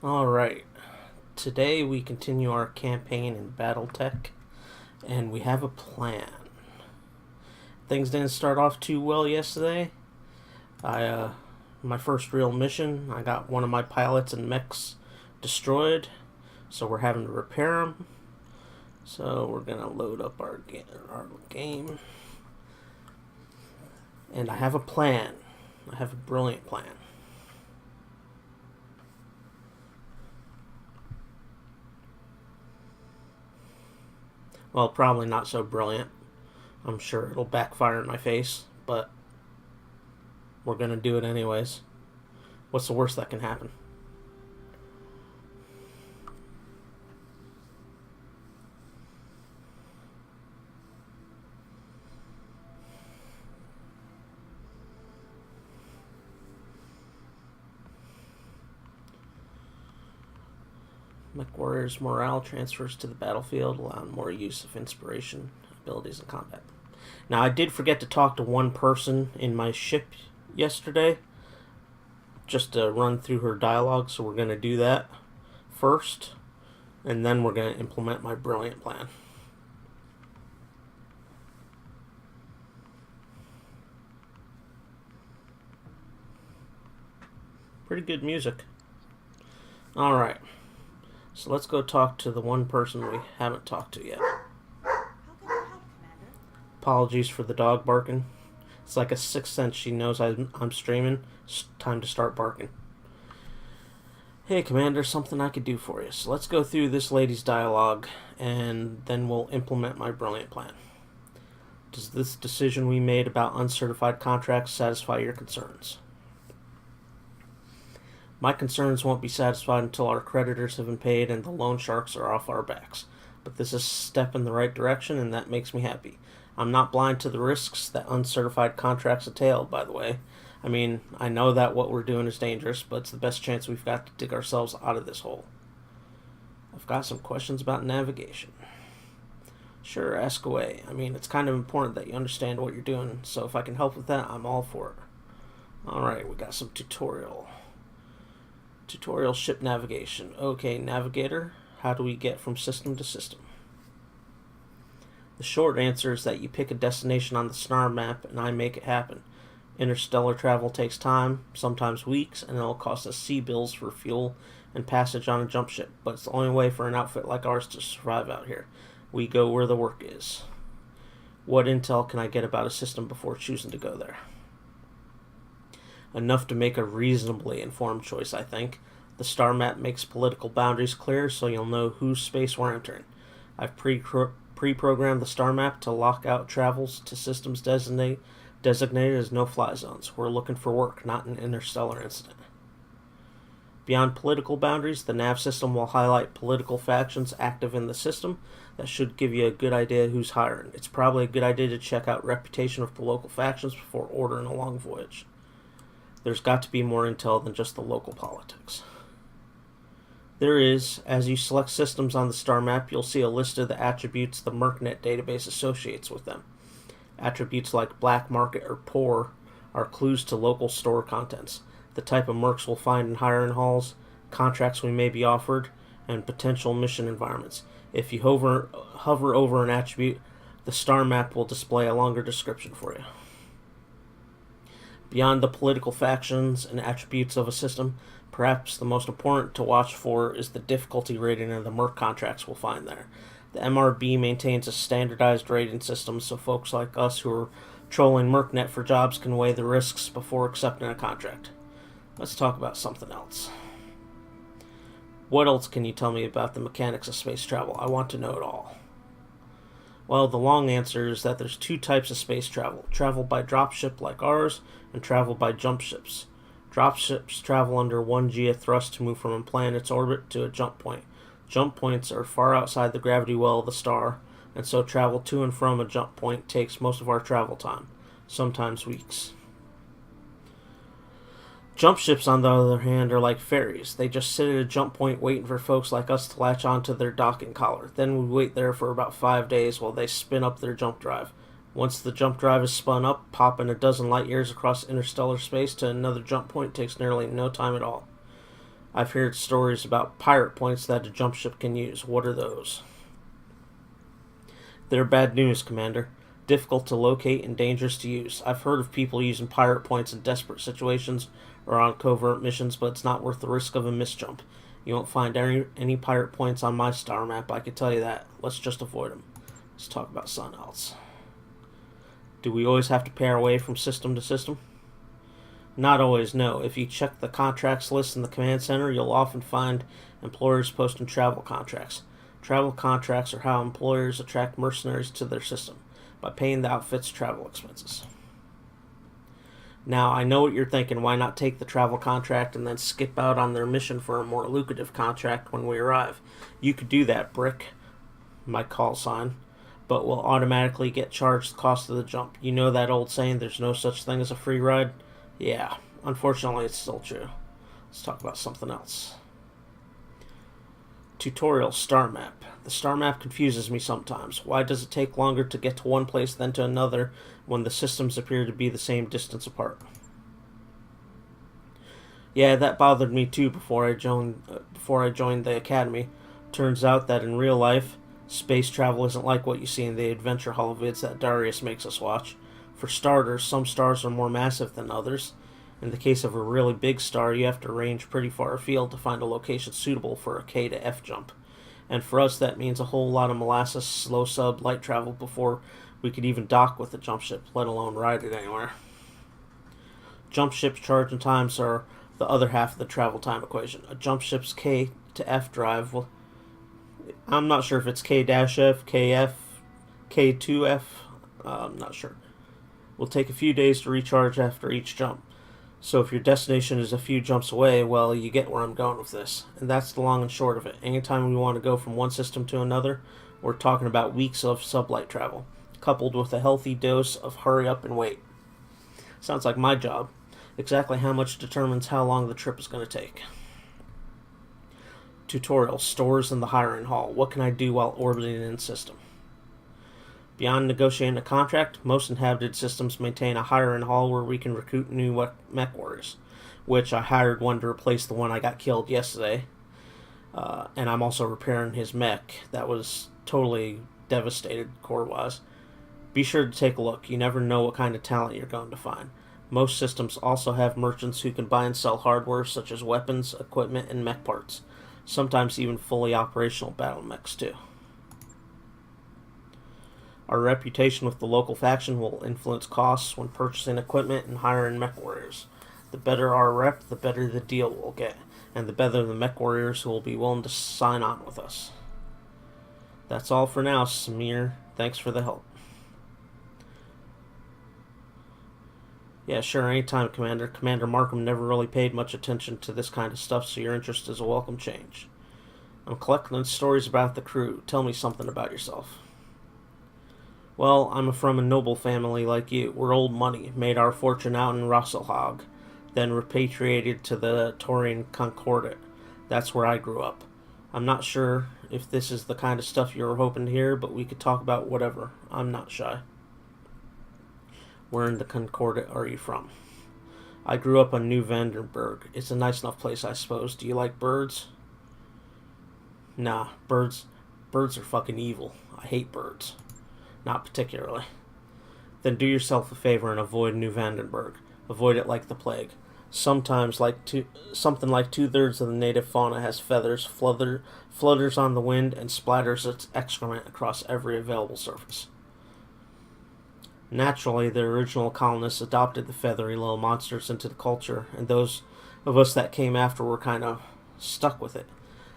Alright, today we continue our campaign in BattleTech, and we have a plan. Things didn't start off too well yesterday. My first real mission, I got one of my pilots and mechs destroyed, so we're having to repair them. So we're gonna load up our game, and I have a plan. I have a brilliant plan. Well, probably not so brilliant. I'm sure it'll backfire in my face, but we're gonna do it anyways. What's the worst that can happen? MechWarrior's morale transfers to the battlefield, allowing more use of inspiration abilities in combat. Now, I did forget to talk to one person in my ship yesterday, just to run through her dialogue, so we're going to do that first, and then we're going to implement my brilliant plan. Pretty good music. Alright. So let's go talk to the one person we haven't talked to yet. How can I help, Commander? Apologies for the dog barking. It's like a sixth sense. She knows I'm streaming. It's time to start barking. Hey, Commander, something I could do for you. So let's go through this lady's dialogue, and then we'll implement my brilliant plan. Does this decision we made about uncertified contracts satisfy your concerns? My concerns won't be satisfied until our creditors have been paid and the loan sharks are off our backs. But this is a step in the right direction, and that makes me happy. I'm not blind to the risks that uncertified contracts entail, by the way. I mean, I know that what we're doing is dangerous, but it's the best chance we've got to dig ourselves out of this hole. I've got some questions about navigation. Sure, ask away. I mean, it's kind of important that you understand what you're doing, so if I can help with that, I'm all for it. Alright, we got some tutorial. Tutorial ship navigation. Okay, navigator, how do we get from system to system? The short answer is that you pick a destination on the star map and I make it happen. Interstellar travel takes time, sometimes weeks, and it'll cost us sea bills for fuel and passage on a jump ship, but it's the only way for an outfit like ours to survive out here. We go where the work is. What intel can I get about a system before choosing to go there? Enough to make a reasonably informed choice, I think. The star map makes political boundaries clear, so you'll know whose space we're entering. I've pre-programmed the star map to lock out travels to systems designated as no-fly zones. We're looking for work, not an interstellar incident. Beyond political boundaries, the nav system will highlight political factions active in the system. That should give you a good idea who's hiring. It's probably a good idea to check out reputation of the local factions before ordering a long voyage. There's got to be more intel than just the local politics. There is. As you select systems on the star map, you'll see a list of the attributes the MercNet database associates with them. Attributes like black market or poor are clues to local store contents, the type of mercs we'll find in hiring halls, contracts we may be offered, and potential mission environments. If you hover over an attribute, the star map will display a longer description for you. Beyond the political factions and attributes of a system, perhaps the most important to watch for is the difficulty rating of the merc contracts we'll find there. The MRB maintains a standardized rating system so folks like us who are trolling MercNet for jobs can weigh the risks before accepting a contract. Let's talk about something else. What else can you tell me about the mechanics of space travel? I want to know it all. Well, the long answer is that there's two types of space travel. Travel by dropship like ours, and travel by jump ships. Dropships travel under 1G of thrust to move from a planet's orbit to a jump point. Jump points are far outside the gravity well of the star, and so travel to and from a jump point takes most of our travel time, sometimes weeks. Jump ships, on the other hand, are like ferries. They just sit at a jump point waiting for folks like us to latch onto their docking collar. Then we wait there for about 5 days while they spin up their jump drive. Once the jump drive is spun up, popping a dozen light years across interstellar space to another jump point takes nearly no time at all. I've heard stories about pirate points that a jump ship can use. What are those? They're bad news, Commander. Difficult to locate and dangerous to use. I've heard of people using pirate points in desperate situations or on covert missions, but it's not worth the risk of a misjump. You won't find any pirate points on my star map, I can tell you that. Let's just avoid them. Let's talk about something else. Do we always have to pay our way from system to system? Not always, no. If you check the contracts list in the command center, you'll often find employers posting travel contracts. Travel contracts are how employers attract mercenaries to their system, by paying the outfit's travel expenses. Now, I know what you're thinking. Why not take the travel contract and then skip out on their mission for a more lucrative contract when we arrive? You could do that, Brick, my call sign, but will automatically get charged the cost of the jump. You know that old saying, there's no such thing as a free ride? Yeah, unfortunately it's still true. Let's talk about something else. Tutorial star map. The star map confuses me sometimes. Why does it take longer to get to one place than to another when the systems appear to be the same distance apart? Yeah, that bothered me too before I joined the academy. Turns out that in real life, space travel isn't like what you see in the Adventure Hall vids that Darius makes us watch. For starters, some stars are more massive than others. In the case of a really big star, you have to range pretty far afield to find a location suitable for a K to F jump. And for us, that means a whole lot of molasses, slow sub, light travel before we could even dock with the jump ship, let alone ride it anywhere. Jump ship's charging times are the other half of the travel time equation. A jump ship's K to F drive will... I'm not sure if it's K-F, KF, K2F, I'm not sure. Will take a few days to recharge after each jump. So if your destination is a few jumps away, well, you get where I'm going with this. And that's the long and short of it. Anytime we want to go from one system to another, we're talking about weeks of sublight travel, coupled with a healthy dose of hurry up and wait. Sounds like my job. Exactly how much determines how long the trip is going to take. Tutorial, stores in the hiring hall. What can I do while orbiting in system? Beyond negotiating a contract, most inhabited systems maintain a hiring hall where we can recruit new mech warriors, which I hired one to replace the one I got killed yesterday. And I'm also repairing his mech that was totally devastated core-wise. Be sure to take a look. You never know what kind of talent you're going to find. Most systems also have merchants who can buy and sell hardware such as weapons, equipment, and mech parts. Sometimes even fully operational battle mechs too. Our reputation with the local faction will influence costs when purchasing equipment and hiring mech warriors. The better our rep, the better the deal we'll get, and the better the mech warriors who will be willing to sign on with us. That's all for now, Samir. Thanks for the help. Yeah, sure, anytime, Commander. Commander Markham never really paid much attention to this kind of stuff, so your interest is a welcome change. I'm collecting stories about the crew. Tell me something about yourself. Well, I'm from a noble family like you. We're old money, made our fortune out in Rosselhag, then repatriated to the Taurian Concordat. That's where I grew up. I'm not sure if this is the kind of stuff you were hoping to hear, but we could talk about whatever. I'm not shy. Where in the Concordat are you from? I grew up on New Vandenberg. It's a nice enough place, I suppose. Do you like birds? Nah, birds are fucking evil. I hate birds. Not particularly. Then do yourself a favor and avoid New Vandenberg. Avoid it like the plague. Something like 2/3 of the native fauna has feathers, flutters on the wind, and splatters its excrement across every available surface. Naturally, the original colonists adopted the feathery little monsters into the culture, and those of us that came after were kind of stuck with it.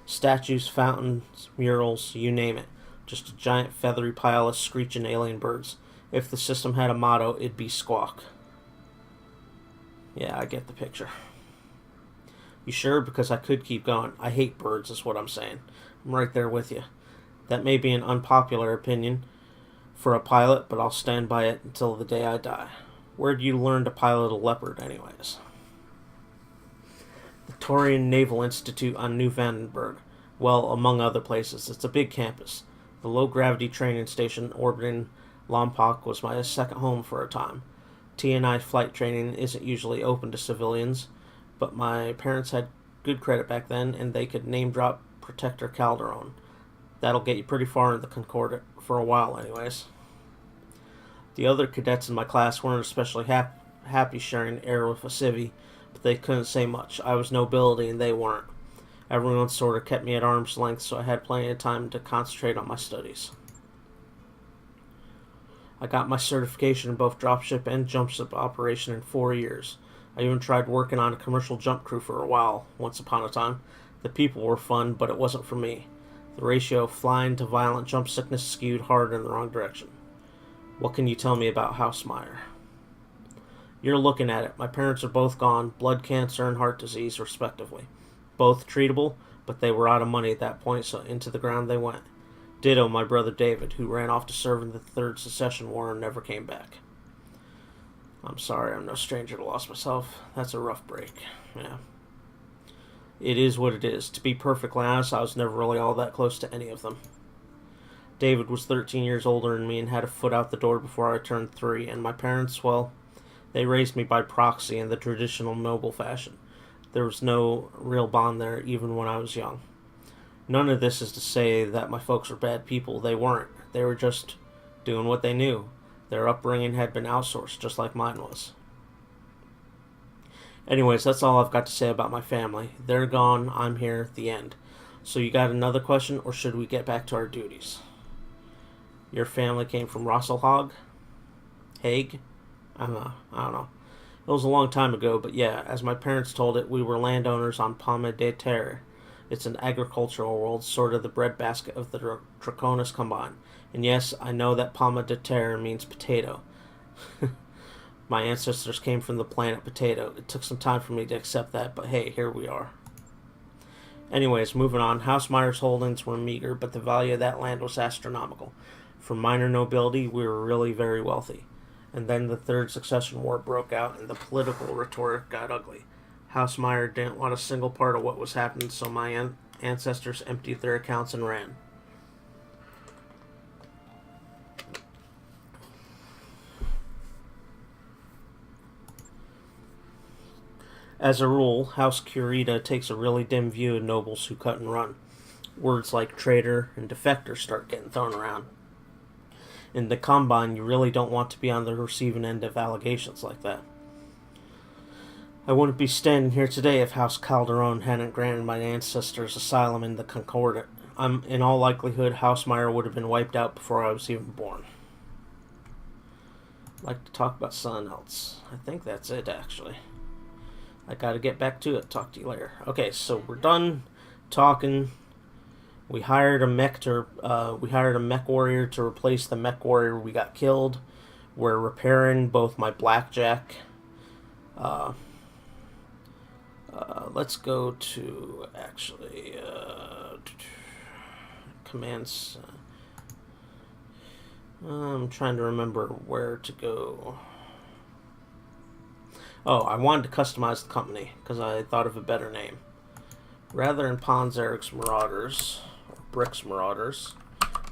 Statues, fountains, murals, you name it. Just a giant feathery pile of screeching alien birds. If the system had a motto, it'd be Squawk. Yeah, I get the picture. You sure? Because I could keep going. I hate birds, is what I'm saying. I'm right there with you. That may be an unpopular opinion for a pilot, but I'll stand by it until the day I die. Where'd you learn to pilot a leopard, anyways? The Taurian Naval Institute on New Vandenberg. Well, among other places. It's a big campus. The low-gravity training station orbiting Lompoc was my second home for a time. TNI flight training isn't usually open to civilians, but my parents had good credit back then, and they could name drop Protector Calderon. That'll get you pretty far in the Concordat, for a while anyways. The other cadets in my class weren't especially happy sharing air with a civvy, but they couldn't say much. I was nobility and they weren't. Everyone sort of kept me at arm's length, so I had plenty of time to concentrate on my studies. I got my certification in both dropship and jumpship operation in 4 years. I even tried working on a commercial jump crew for a while, once upon a time. The people were fun, but it wasn't for me. The ratio of flying to violent jump sickness skewed hard in the wrong direction. What can you tell me about Hausmeyer? You're looking at it. My parents are both gone, blood cancer and heart disease, respectively. Both treatable, but they were out of money at that point, so into the ground they went. Ditto my brother David, who ran off to serve in the Third Secession War and never came back. I'm sorry, I'm no stranger to loss myself. That's a rough break. Yeah. It is what it is. To be perfectly honest, I was never really all that close to any of them. David was 13 years older than me and had a foot out the door before I turned 3, and my parents, well, they raised me by proxy in the traditional noble fashion. There was no real bond there, even when I was young. None of this is to say that my folks were bad people. They weren't. They were just doing what they knew. Their upbringing had been outsourced, just like mine was. Anyways, that's all I've got to say about my family. They're gone, I'm here, the end. So you got another question, or should we get back to our duties? Your family came from Rosselhag? Hague? I don't know. It was a long time ago, but yeah, as my parents told it, we were landowners on Pomme de Terre. It's an agricultural world, sort of the breadbasket of the Draconis combined. And yes, I know that Pomme de Terre means potato. My ancestors came from the planet potato. It took some time for me to accept that, but hey, here we are. Anyways, moving on. Hausmeyer's holdings were meager, but the value of that land was astronomical. For minor nobility, we were really very wealthy. And then the Third Succession War broke out, and the political rhetoric got ugly. Hausmeyer didn't want a single part of what was happening, so my ancestors emptied their accounts and ran. As a rule, House Curita takes a really dim view of nobles who cut and run. Words like traitor and defector start getting thrown around. In the Combine, you really don't want to be on the receiving end of allegations like that. I wouldn't be standing here today if House Calderon hadn't granted my ancestors asylum in the Concordat. In all likelihood, Hausmeyer would have been wiped out before I was even born. I'd like to talk about something else. I think that's it, actually. I gotta get back to it. Talk to you later. Okay, so we're done talking. We hired a mech warrior to replace the mech warrior we got killed. We're repairing both my blackjack. Let's go to actually commands. I'm trying to remember where to go. Oh, I wanted to customize the company because I thought of a better name. Rather than PonsArak's Marauders, or Brick's Marauders,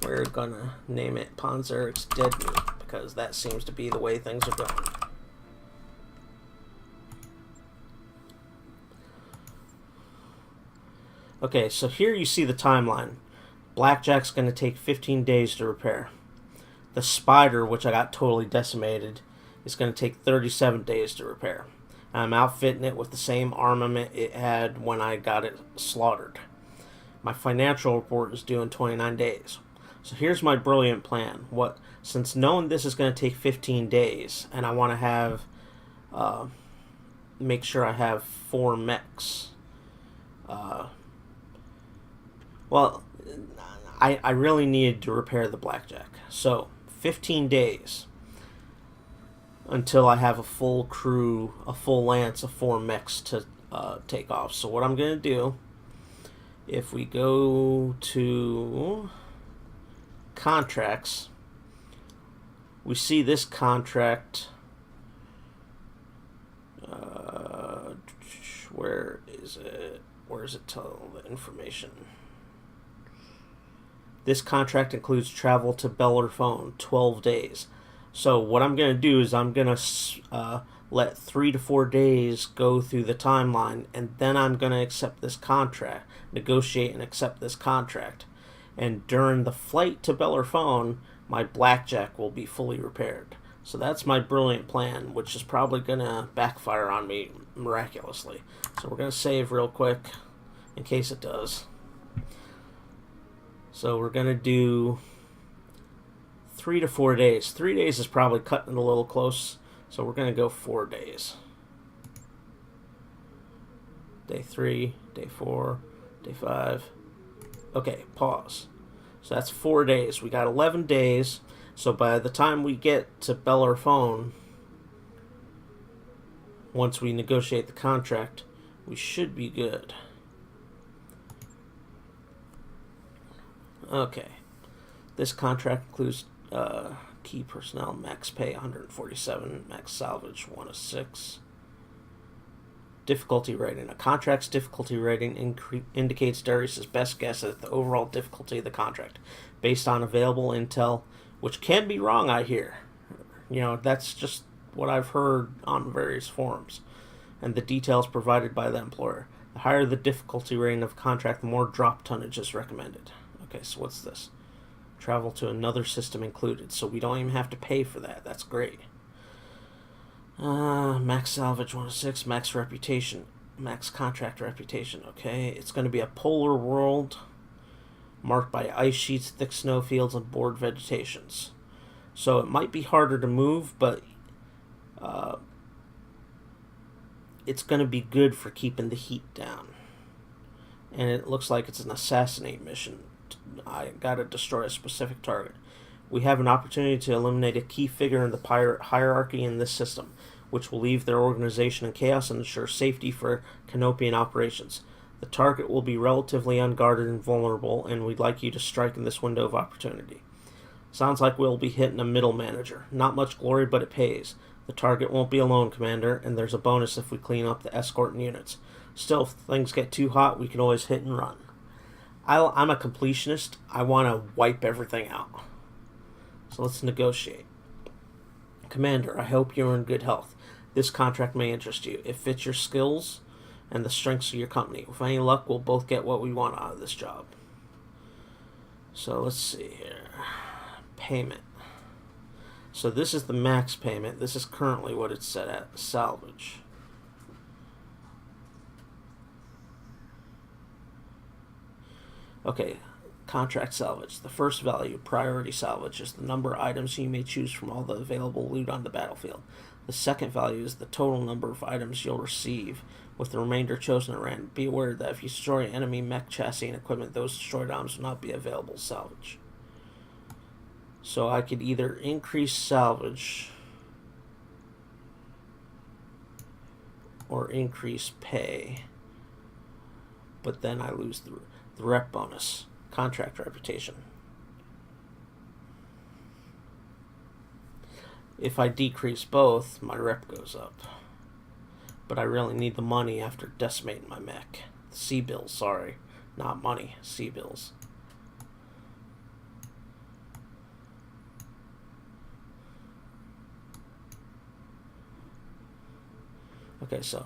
we're gonna name it PonsArak's Dead Meat because that seems to be the way things are going. Okay, so here you see the timeline. Blackjack's gonna take 15 days to repair. The Spider, which I got totally decimated, is going to take 37 days to repair. I'm outfitting it with the same armament it had when I got it slaughtered. My financial report is due in 29 days. So here's my brilliant plan. Since knowing this is going to take 15 days, and I want to have, make sure I have 4 mechs. I really needed to repair the Blackjack. So, 15 days until I have a full crew, a full lance of 4 mechs to take off. So what I'm going to do, if we go to contracts, we see this contract, where is it? Where does it tell the information? This contract includes travel to Bellerophon, 12 days. So what I'm going to do is I'm going to let 3 to 4 days go through the timeline, and then I'm going to accept this contract, negotiate and accept this contract. And during the flight to Bellerophon, my blackjack will be fully repaired. So that's my brilliant plan, which is probably going to backfire on me miraculously. So we're going to save real quick in case it does. So we're going to do 3 to 4 days. 3 days is probably cutting it a little close, so we're going to go 4 days. Day 3, day 4, day 5. Okay, pause. So that's 4 days. We got 11 days. So by the time we get to Bellerophon, once we negotiate the contract, we should be good. Okay. This contract includes key personnel, max pay 147, max salvage 1 of 6. Difficulty rating. A contract's difficulty rating indicates Darius' best guess at the overall difficulty of the contract, based on available intel, which can be wrong, I hear. You know, that's just what I've heard on various forums, and the details provided by the employer. The higher the difficulty rating of a contract, the more drop tonnage is recommended. Okay, so what's this? Travel to another system included, so we don't even have to pay for that. That's great. Max salvage 1 of 6, max reputation, max contract reputation. Okay, it's going to be a polar world marked by ice sheets, thick snowfields, and bored vegetations. So it might be harder to move, but it's going to be good for keeping the heat down. And it looks like it's an assassinate mission. I gotta destroy a specific target. We have an opportunity to eliminate a key figure in the pirate hierarchy in this system, which will leave their organization in chaos and ensure safety for Canopian operations. The target will be relatively unguarded and vulnerable, and we'd like you to strike in this window of opportunity. Sounds like we'll be hitting a middle manager. Not much glory, but it pays. The target won't be alone, Commander, and there's a bonus if we clean up the escort and units. Still, if things get too hot, we can always hit and run. I'm a completionist. I want to wipe everything out. So let's negotiate. Commander, I hope you're in good health. This contract may interest you. It fits your skills and the strengths of your company. With any luck, we'll both get what we want out of this job. So let's see here. Payment. So this is the max payment. This is currently what it's set at. Salvage. Okay, contract salvage. The first value, priority salvage, is the number of items you may choose from all the available loot on the battlefield. The second value is the total number of items you'll receive, with the remainder chosen at random. Be aware that if you destroy enemy mech chassis and equipment, those destroyed items will not be available salvage. So I could either increase salvage or increase pay, but then I lose the rep bonus, contract reputation. If I decrease both, my rep goes up. But I really need the money after decimating my mech. Sea bills, sorry. Not money, sea bills. Okay, so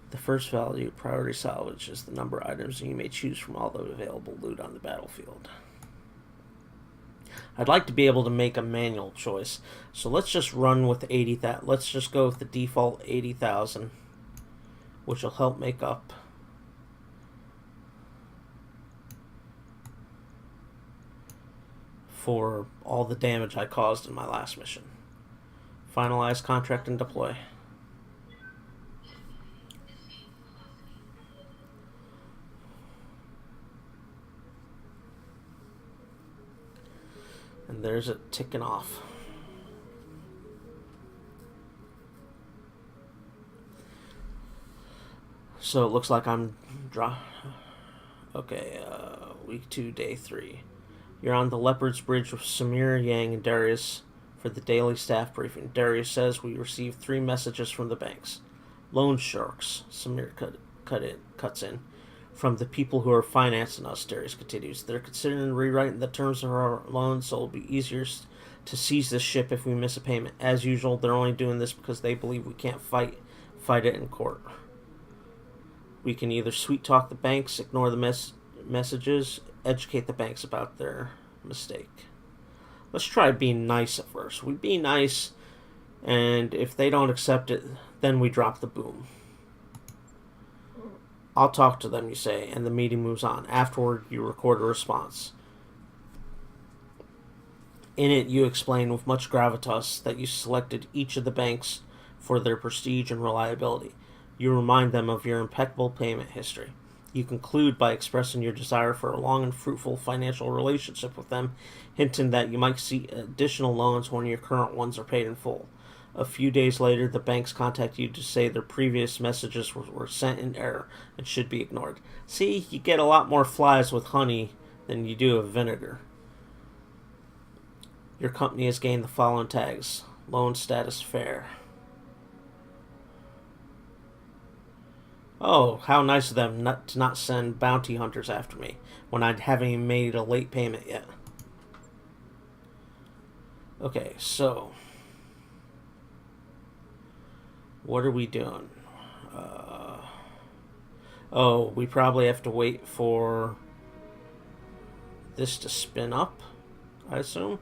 the first value, priority salvage, is the number of items you may choose from all the available loot on the battlefield. I'd like to be able to make a manual choice, so let's just run with 80,000. Let's just go with the default 80,000, which will help make up for all the damage I caused in my last mission. Finalize contract and deploy. And there's it ticking off. So it looks like I'm Okay, week 2, day 3. You're on the Leopard's Bridge with Samir, Yang, and Darius for the daily staff briefing. Darius says we received 3 messages from the banks. Loan sharks, Samir cuts in. From the people who are financing us, Darius continues. They're considering rewriting the terms of our loans so it'll be easier to seize this ship if we miss a payment. As usual, they're only doing this because they believe we can't fight it in court. We can either sweet talk the banks, ignore the messages, educate the banks about their mistake. Let's try being nice at first. We be nice, and if they don't accept it, then we drop the boom. I'll talk to them, you say, and the meeting moves on. Afterward, you record a response. In it, you explain with much gravitas that you selected each of the banks for their prestige and reliability. You remind them of your impeccable payment history. You conclude by expressing your desire for a long and fruitful financial relationship with them, hinting that you might see additional loans when your current ones are paid in full. A few days later, the banks contact you to say their previous messages were sent in error and should be ignored. See, you get a lot more flies with honey than you do with vinegar. Your company has gained the following tags. Loan status fair. Oh, how nice of them to not send bounty hunters after me when I haven't even made a late payment yet. Okay, so what are we doing? Oh, we probably have to wait for this to spin up, I assume.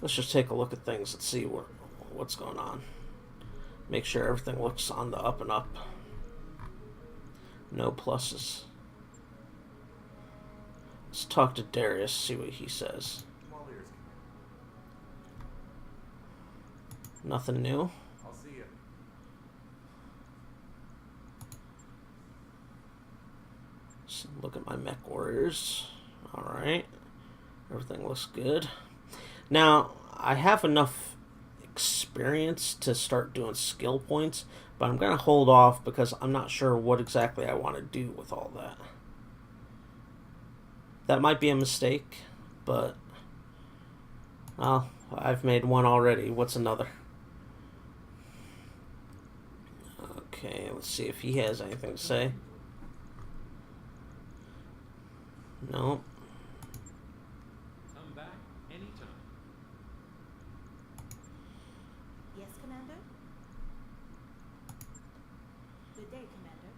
Let's just take a look at things and see what's going on. Make sure everything looks on the up and up. No pluses. Let's talk to Darius, see what he says. Nothing new. I'll see you. Let's look at my mech warriors. Alright. Everything looks good. Now, I have enough experience to start doing skill points, but I'm going to hold off because I'm not sure what exactly I want to do with all that. That might be a mistake, but well, I've made one already. What's another? Okay, let's see if he has anything to say. No. Come back anytime. Yes, Commander? Good day, Commander.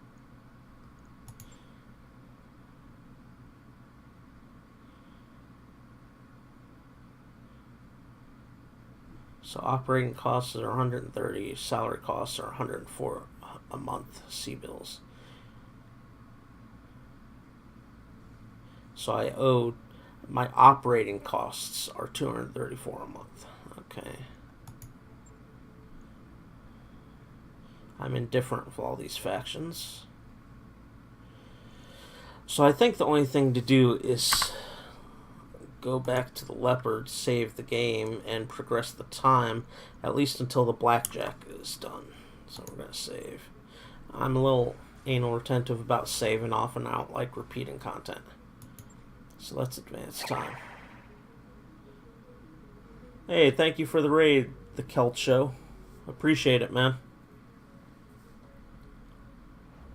So operating costs are 130, salary costs are 104 a month, C-bills. So I owe, my operating costs are 234 a month. Okay. I'm indifferent with all these factions. So I think the only thing to do is go back to the Leopard, save the game, and progress the time, at least until the Blackjack is done. So we're going to save. I'm a little anal retentive about saving off, and I don't like repeating content. So let's advance time. Hey, thank you for the raid, the Celt Show. Appreciate it, man.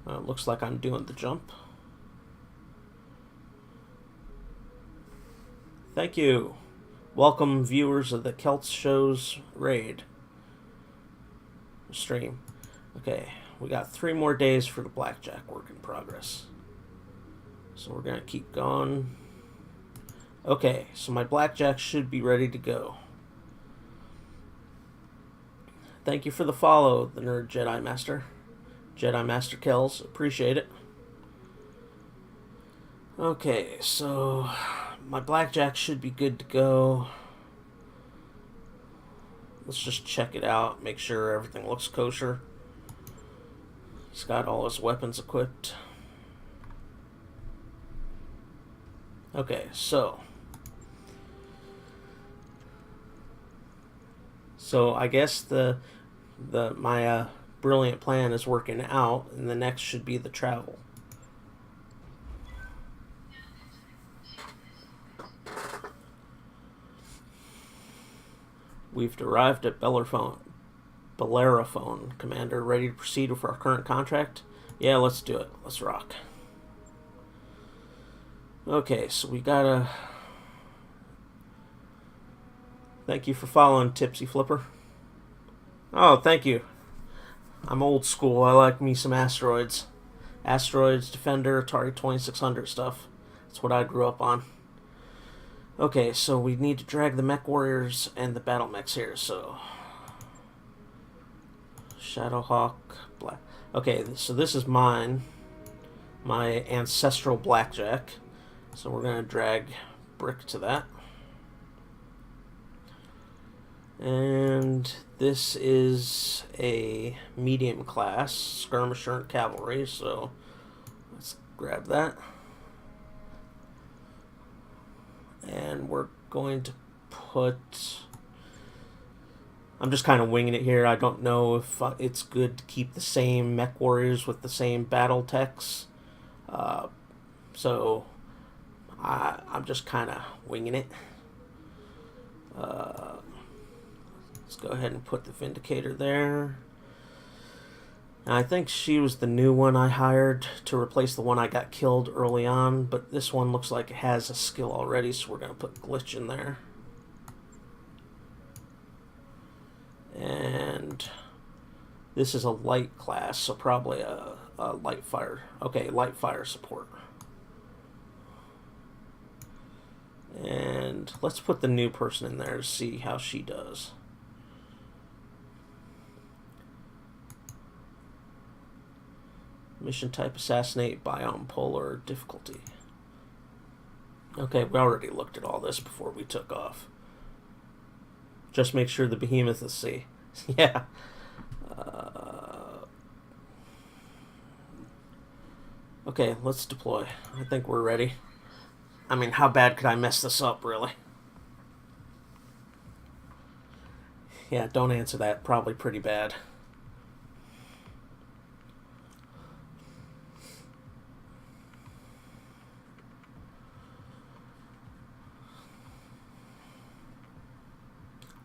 It looks like I'm doing the jump. Thank you. Welcome, viewers of the Celt Show's raid stream. Okay, we got 3 more days for the Blackjack work in progress. So we're going to keep going. Okay, so my Blackjack should be ready to go. Thank you for the follow, the Nerd Jedi Master. Jedi Master Kells, appreciate it. Okay, so my Blackjack should be good to go. Let's just check it out, make sure everything looks kosher. He's got all his weapons equipped. Okay, so I guess my brilliant plan is working out, and the next should be the travel. We've arrived at Bellerophon, Commander. Ready to proceed with our current contract? Yeah, let's do it. Let's rock. Okay, so we gotta Thank you for following, Tipsy Flipper. Oh, thank you. I'm old school. I like me some asteroids. Asteroids, Defender, Atari 2600 stuff. That's what I grew up on. Okay, so we need to drag the mech warriors and the battle mechs here, so... Shadowhawk, Black... Okay, so this is mine. My ancestral blackjack. So we're going to drag Brick to that. And this is a medium class skirmisher and cavalry, so let's grab that. And we're going to put... I'm just kind of winging it here. I don't know if it's good to keep the same mech warriors with the same BattleTechs. So I'm just kind of winging it. Let's go ahead and put the Vindicator there. And I think she was the new one I hired to replace the one I got killed early on, but this one looks like it has a skill already, so we're going to put Glitch in there. And this is a light class, so probably a light fire. Okay, light fire support. And let's put the new person in there to see how she does. Mission type assassinate, biome polar, difficulty. Okay, we already looked at all this before we took off. Just make sure the behemoth is C. Yeah. Okay, let's deploy. I think we're ready. I mean, how bad could I mess this up, really? Yeah, don't answer that. Probably pretty bad.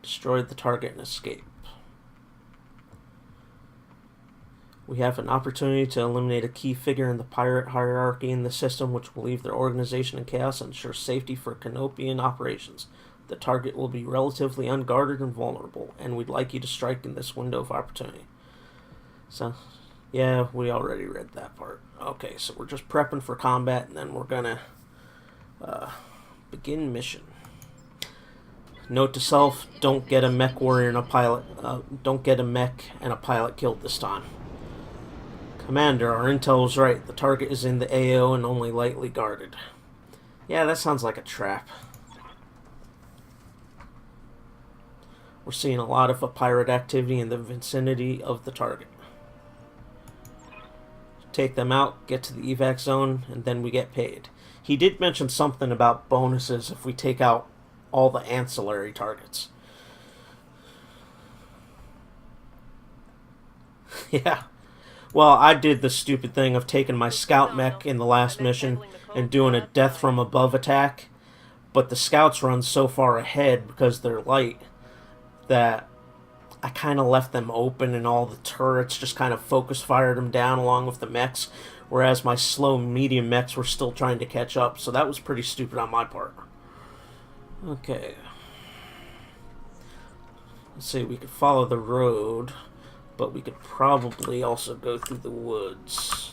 Destroyed the target and escape. We have an opportunity to eliminate a key figure in the pirate hierarchy in the system, which will leave their organization in chaos and ensure safety for Canopian operations. The target will be relatively unguarded and vulnerable, and we'd like you to strike in this window of opportunity. So, yeah, we already read that part. Okay, so we're just prepping for combat, and then we're gonna begin mission. Note to self, don't get a mech warrior and a pilot. Don't get a mech and a pilot killed this time. Commander, our intel was right. The target is in the AO and only lightly guarded. Yeah, that sounds like a trap. We're seeing a lot of pirate activity in the vicinity of the target. Take them out, get to the evac zone, and then we get paid. He did mention something about bonuses if we take out all the ancillary targets. Yeah. Well, I did the stupid thing of taking my scout mech in the last mission and doing a death from above attack, but the scouts run so far ahead because they're light that I kind of left them open and all the turrets just kind of focus fired them down along with the mechs, whereas my slow medium mechs were still trying to catch up, so that was pretty stupid on my part. Okay. Let's see, we could follow the road, but we could probably also go through the woods.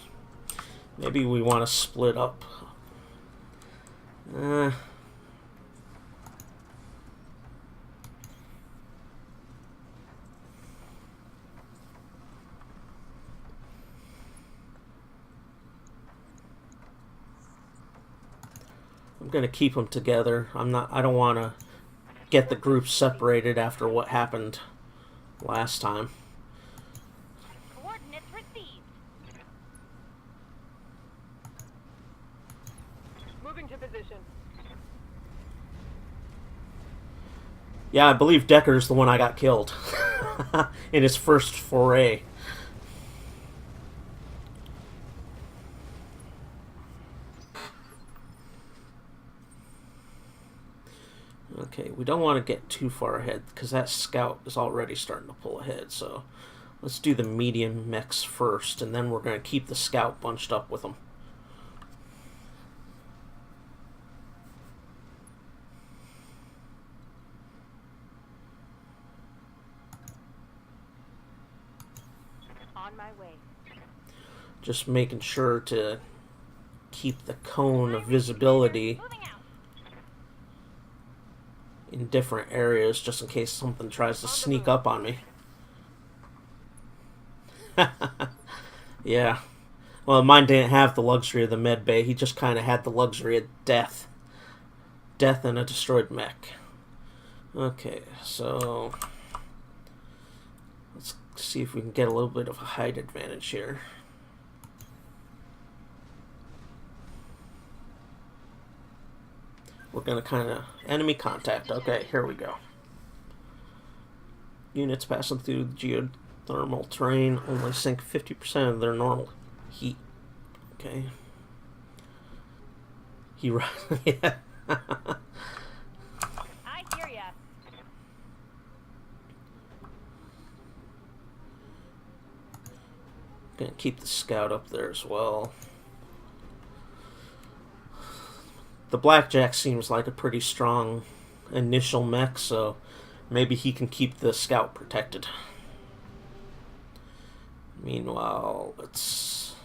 Maybe we want to split up. I'm gonna keep them together. I don't want to get the group separated after what happened last time. Coordinates received. Moving to position. Yeah, I believe Decker's the one I got killed in his first foray. Okay, we don't want to get too far ahead because that scout is already starting to pull ahead, so let's do the medium mechs first, and then we're going to keep the scout bunched up with them. Just making sure to keep the cone of visibility in different areas just in case something tries to sneak up on me. Yeah. Well, mine didn't have the luxury of the med bay. He just kind of had the luxury of death. Death and a destroyed mech. Okay, so let's see if we can get a little bit of a height advantage here. We're going to kind of... Enemy contact. Okay, here we go. Units passing through the geothermal terrain only sink 50% of their normal heat. Okay. Yeah. I hear ya. Gonna keep the scout up there as well. The Blackjack seems like a pretty strong initial mech, so maybe he can keep the scout protected. Meanwhile, let's...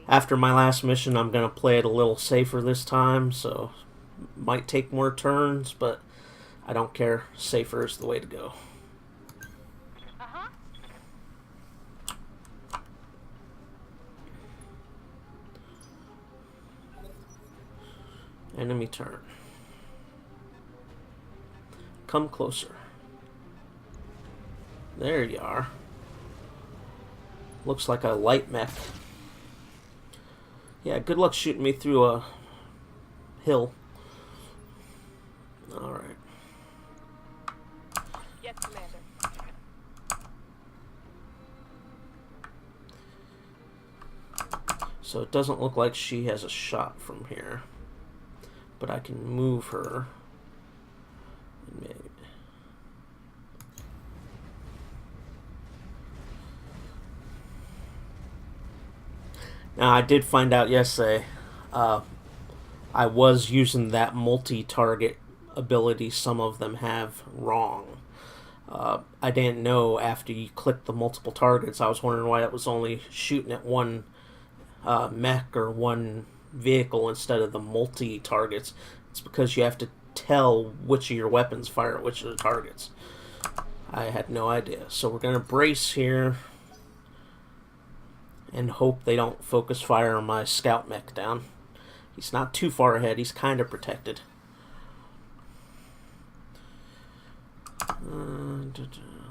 After my last mission, I'm going to play it a little safer this time, so might take more turns, but I don't care. Safer is the way to go. Enemy turn. Come closer. There you are. Looks like a light mech. Yeah, good luck shooting me through a hill. Alright. Yes, Commander. So it doesn't look like she has a shot from here. But I can move her. Maybe. Now, I did find out yesterday I was using that multi-target ability some of them have wrong. I didn't know after you clicked the multiple targets. I was wondering why it was only shooting at one mech or one vehicle instead of the multi-targets. It's because you have to tell which of your weapons fire at which of the targets. I had no idea. So we're going to brace here and hope they don't focus fire on my scout mech down. He's not too far ahead. He's kind of protected.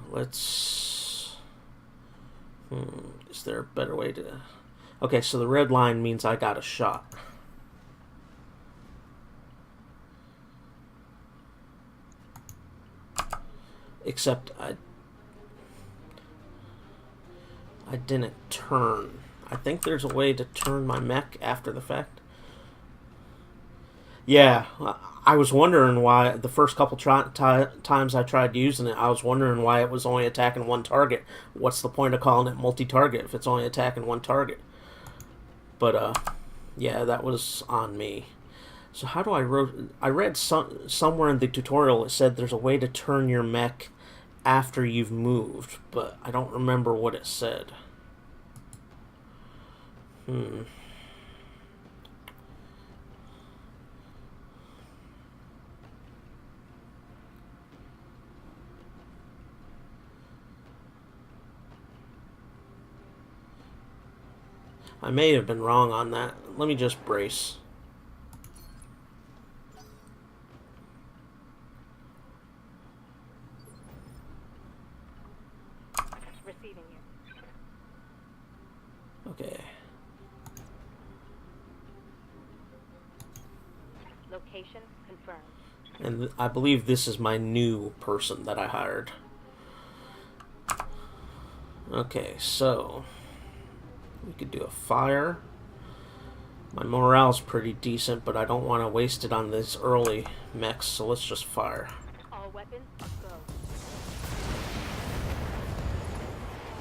Let's... is there a better way to... Okay, so the red line means I got a shot. Except I didn't turn. I think there's a way to turn my mech after the fact. Yeah, I was wondering why the first couple times I tried using it, I was wondering why it was only attacking one target. What's the point of calling it multi-target if it's only attacking one target? But, yeah, that was on me. So how do I read somewhere in the tutorial it said there's a way to turn your mech after you've moved, but I don't remember what it said. I may have been wrong on that. Let me just brace. Receiving you. Okay. Location confirmed. And I believe this is my new person that I hired. Okay, so we could do a fire. My morale's pretty decent, but I don't want to waste it on these early mechs, so let's just fire. All weapons, go.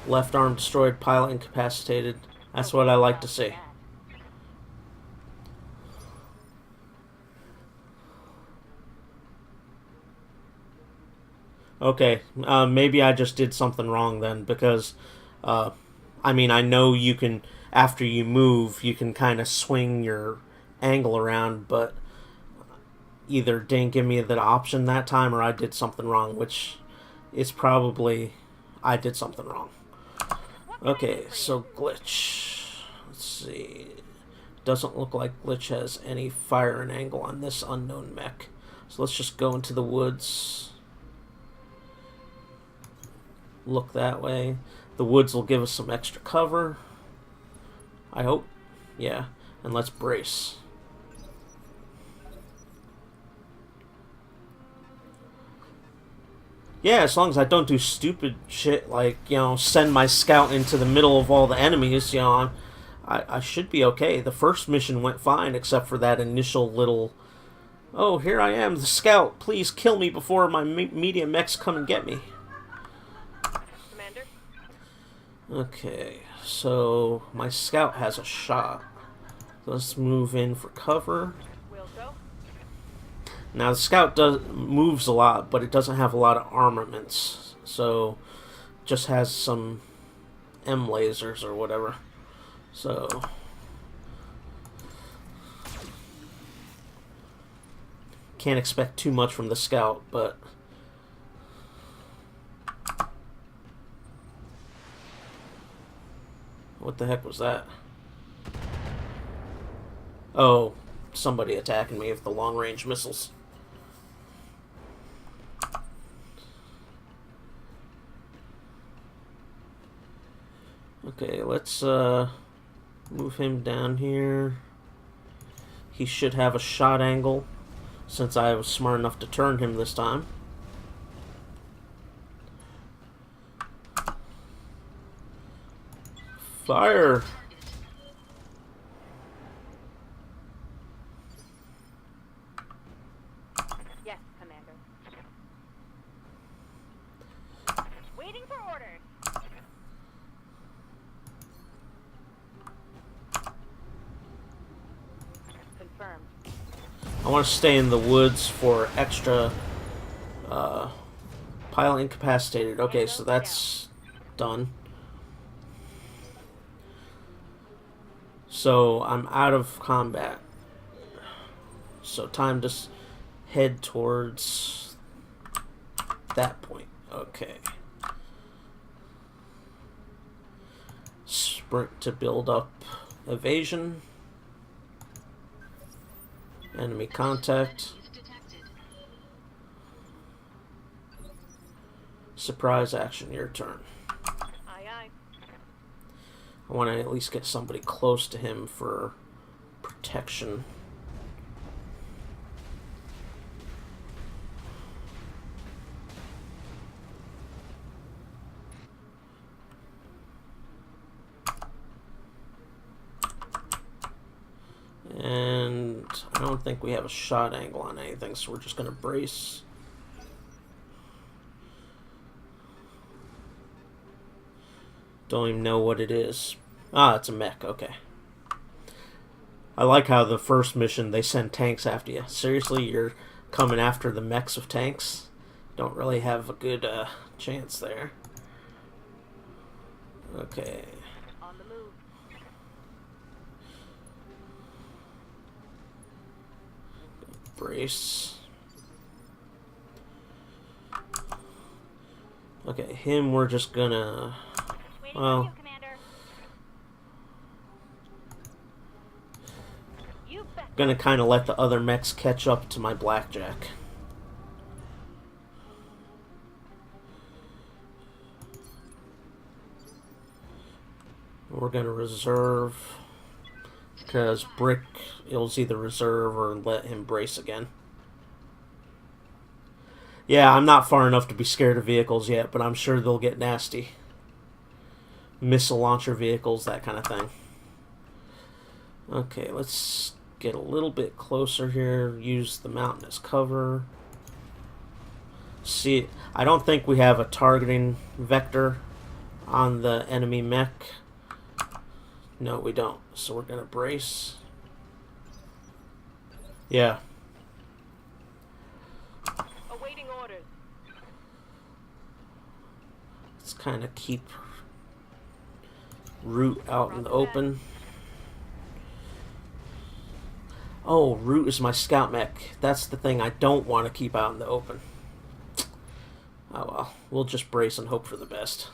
Left arm destroyed, pilot incapacitated. That's what I like to see. Okay, maybe I just did something wrong then, because I mean, I know you can, after you move, you can kind of swing your angle around, but either didn't give me the option that time or I did something wrong, which is probably I did something wrong. Okay, so glitch. Let's see. Doesn't look like glitch has any fire and angle on this unknown mech. So let's just go into the woods. Look that way. The woods will give us some extra cover. I hope. Yeah. And let's brace. Yeah, as long as I don't do stupid shit like, send my scout into the middle of all the enemies, I should be okay. The first mission went fine, except for that initial little, oh, here I am, the scout, please kill me before my media mechs come and get me. Commander? Okay, so my scout has a shot. Let's move in for cover. Will go. Now the scout moves a lot, but it doesn't have a lot of armaments, so just has some M lasers or whatever. So can't expect too much from the scout, but what the heck was that? Oh, somebody attacking me with the long-range missiles. Okay, let's move him down here. He should have a shot angle, since I was smart enough to turn him this time. Fire! Yes, Commander. Waiting for orders. Confirmed. I want to stay in the woods for extra pilot incapacitated. Okay, so that's done. So I'm out of combat. So time to head towards that point. Okay. Sprint to build up evasion. Enemy contact. Surprise action, your turn. Aye, aye. I want to at least get somebody close to him for protection. And I don't think we have a shot angle on anything, so we're just going to brace. Don't even know what it is. Ah, it's a mech, okay. I like how the first mission they send tanks after you. Seriously, you're coming after the mechs of tanks? Don't really have a good chance there. Okay. On the move. Brace. Okay, him we're just gonna... Waiting Well, for you, Commander. You bet. gonna kind of let the other mechs catch up to my blackjack. We're gonna reserve, because Brick, it'll either reserve or let him brace again. Yeah, I'm not far enough to be scared of vehicles yet, but I'm sure they'll get nasty. Missile launcher vehicles, that kind of thing. Okay, let's get a little bit closer here. Use the mountain as cover. See, I don't think we have a targeting vector on the enemy mech. No, we don't. So we're going to brace. Yeah. Awaiting orders. Let's kind of keep Root out in the Roger that. open. Oh, Root is my scout mech. That's the thing I don't want to keep out in the open. Oh well, we'll just brace and hope for the best.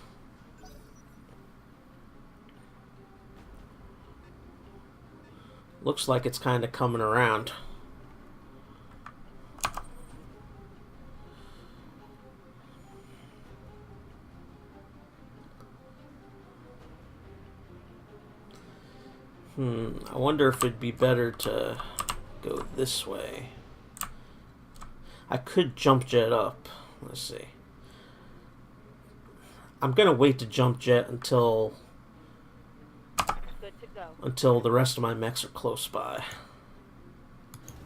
Looks like it's kind of coming around. I wonder if it'd be better to go this way. I could jump jet up. Let's see. I'm gonna wait to jump jet until Good to go. the rest of my mechs are close by.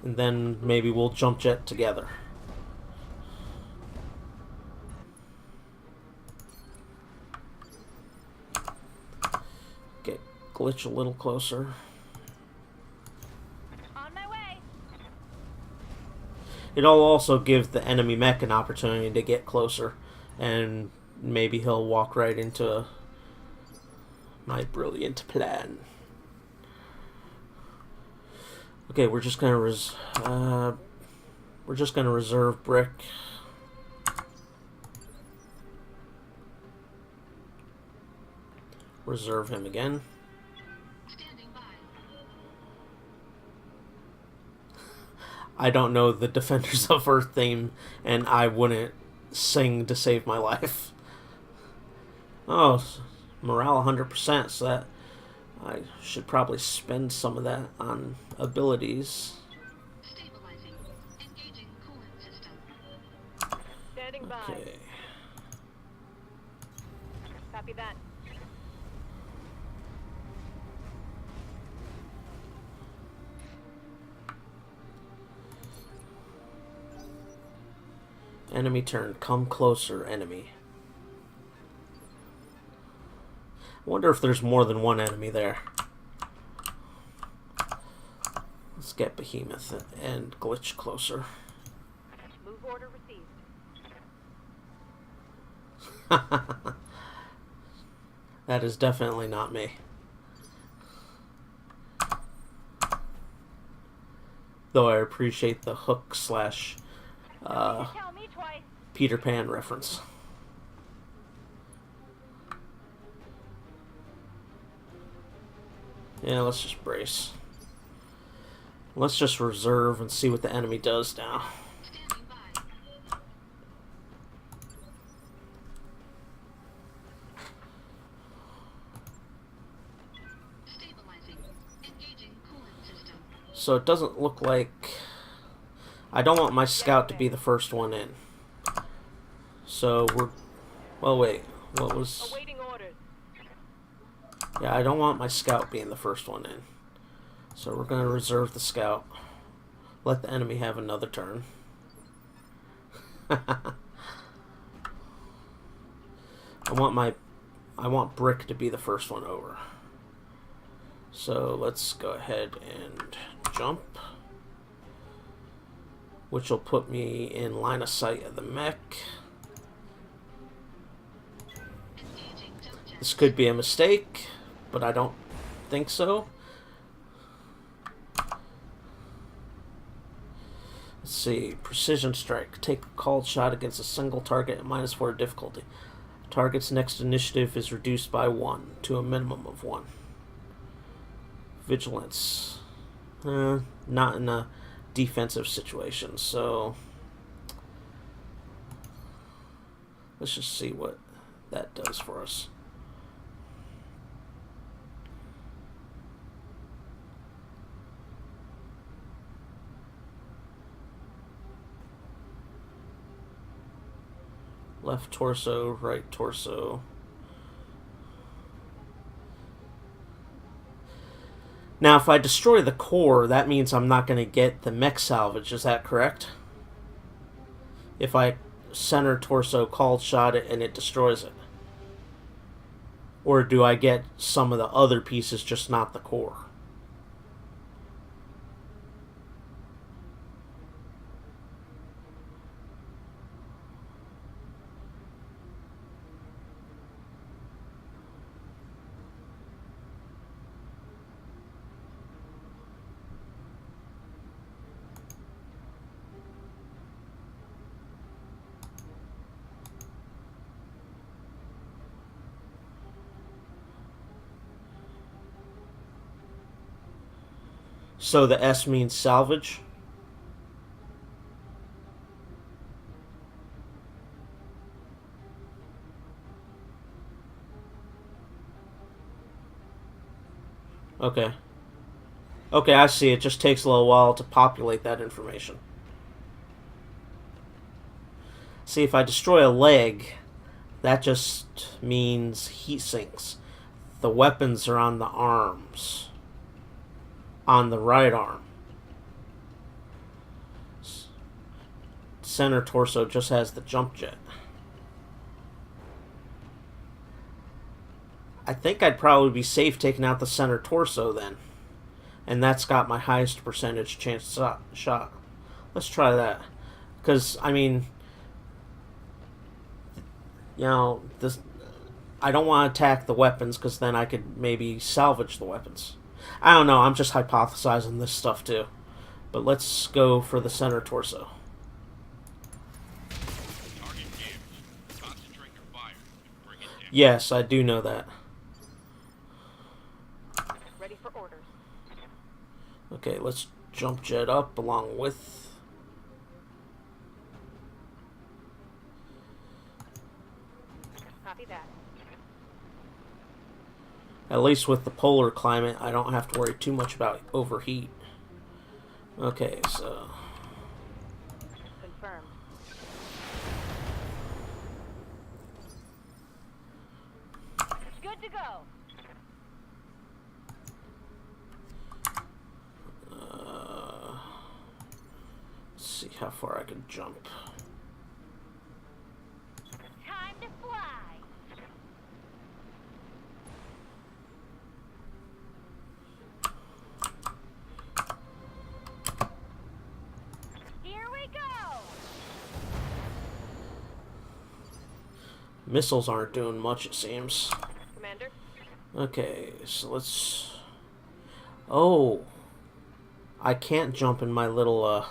And then maybe we'll jump jet together. Get glitch a little closer. On my way. It'll also give the enemy mech an opportunity to get closer, and maybe he'll walk right into my brilliant plan. Okay, we're just gonna reserve Brick. Reserve him again. Standing by. I don't know the Defenders of Earth theme, and I wouldn't sing to save my life. Oh, morale 100%, so that I should probably spend some of that on abilities. Stabilizing. Engaging coolant system. Standing by. Okay. Copy that. Enemy turn. Come closer, enemy. I wonder if there's more than one enemy there. Let's get Behemoth and Glitch closer. Move order received. That is definitely not me. Though I appreciate the hook slash Tell me twice. Peter Pan reference. Yeah, let's just brace. Let's just reserve and see what the enemy does now. Standing by. Stabilizing. Engaging coolant system. So it doesn't look like... I don't want my scout to be the first one in. So we're... Well, wait. What was... Awaiting orders. Yeah, I don't want my scout being the first one in. So we're going to reserve the scout. Let the enemy have another turn. I want Brick to be the first one over. So let's go ahead and jump. Which will put me in line of sight of the mech. Engaging jump jet. This could be a mistake, but I don't think so. Let's see. Precision strike. Take a called shot against a single target at -4 difficulty. Target's next initiative is reduced by 1 to a minimum of 1. Vigilance. Not in a defensive situation, so let's just see what that does for us. Left torso, right torso. Now, if I destroy the core, that means I'm not going to get the mech salvage. Is that correct? If I center torso, called shot it, and it destroys it. Or do I get some of the other pieces, just not the core? So the S means salvage? Okay. Okay, I see. It just takes a little while to populate that information. See, if I destroy a leg, that just means heat sinks. The weapons are on the arms. On the right arm. Center torso just has the jump jet. I think I'd probably be safe taking out the center torso then. And that's got my highest percentage chance shot. Let's try that. Because, I mean, you know, this, I don't want to attack the weapons because then I could maybe salvage the weapons. I don't know, I'm just hypothesizing this stuff too. But let's go for the center torso. Target damaged. Concentrate your fire and bring it down. Yes, I do know that. Ready for orders. Okay, let's jump jet up along with... Copy that. At least with the polar climate, I don't have to worry too much about overheat. Okay, so... Confirmed. Good to go. Let's see how far I can jump. Time to fly. Here we go. Missiles aren't doing much, it seems. Commander. Okay, so let's... Oh! I can't jump in my little,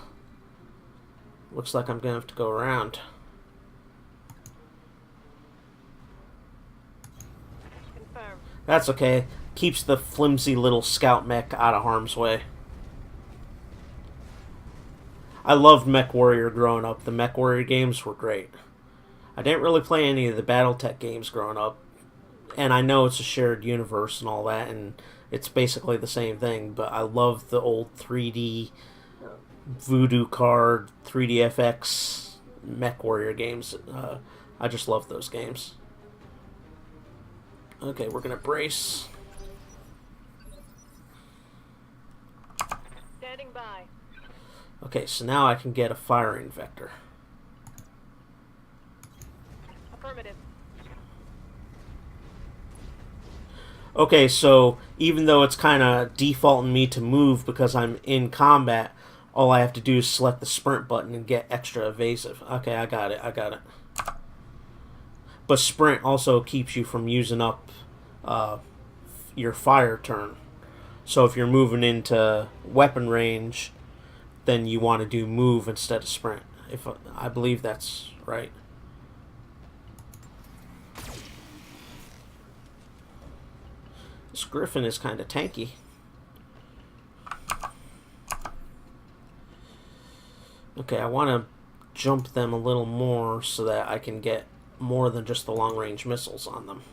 Looks like I'm gonna have to go around. Confirmed. That's okay. Keeps the flimsy little scout mech out of harm's way. I loved Mech Warrior growing up. The Mech Warrior games were great. I didn't really play any of the BattleTech games growing up. And I know it's a shared universe and all that, and it's basically the same thing, but I love the old 3D Voodoo card, 3DFX Mech Warrior games. I just love those games. Okay, we're gonna brace. Standing by. Okay, so now I can get a firing vector. Affirmative. Okay, so even though it's kind of defaulting me to move because I'm in combat, all I have to do is select the sprint button and get extra evasive. Okay, I got it. But sprint also keeps you from using up your fire turn. So if you're moving into weapon range, then you want to do move instead of sprint. If I believe that's right. This Griffin is kind of tanky. Okay, I want to jump them a little more so that I can get more than just the long-range missiles on them.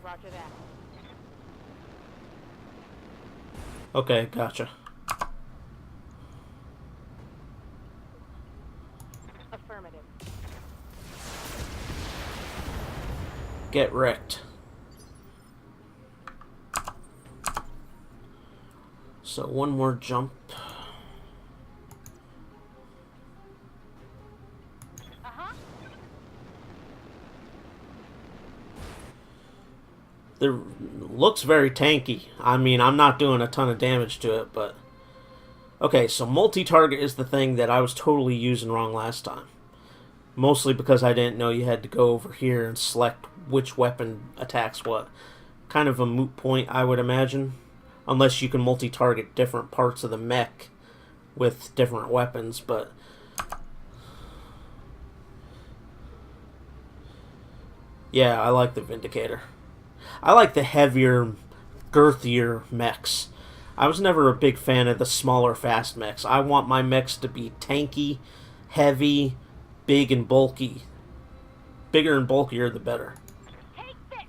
Roger that. Okay, gotcha. Affirmative. Get wrecked. So one more jump. Uh-huh. It looks very tanky. I mean, I'm not doing a ton of damage to it, but... Okay, so multi-target is the thing that I was totally using wrong last time. Mostly because I didn't know you had to go over here and select which weapon attacks what. Kind of a moot point, I would imagine. Unless you can multi-target different parts of the mech with different weapons, but... Yeah, I like the Vindicator. I like the heavier, girthier mechs. I was never a big fan of the smaller, fast mechs. I want my mechs to be tanky, heavy, big, and bulky. Bigger and bulkier, the better. Take this!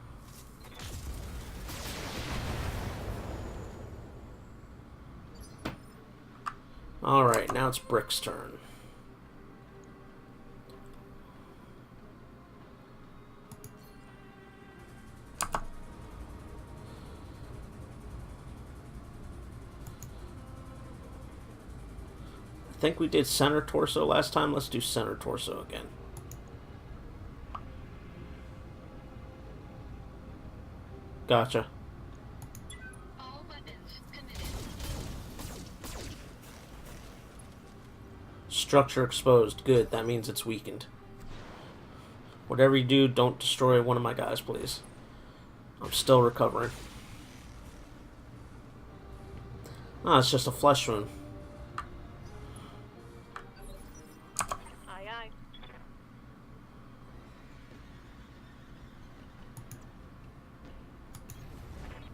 Alright, now it's Brick's turn. I think we did center torso last time. Let's do center torso again. Gotcha. All weapons committed. Structure exposed. Good. That means it's weakened. Whatever you do, don't destroy one of my guys, please. I'm still recovering. Ah, it's just a flesh wound. Aye, aye.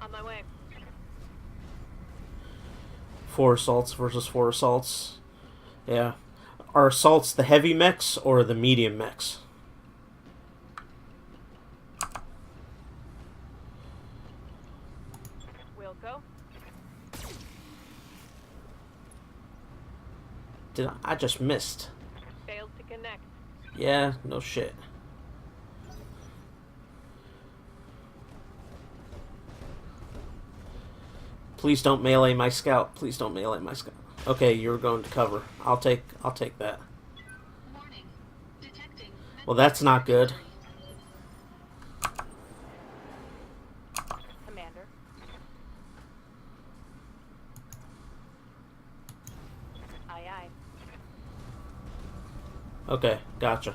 On my way. 4 assaults versus 4 assaults. Yeah. Are assaults the heavy mechs or the medium mechs? We'll go. I just missed. Failed to connect. Yeah, no shit. Please don't melee my scout. Please don't melee my scout. Okay, you're going to cover. I'll take that. Warning. Detecting. Well, that's not good. Commander. Aye, aye. Okay, gotcha.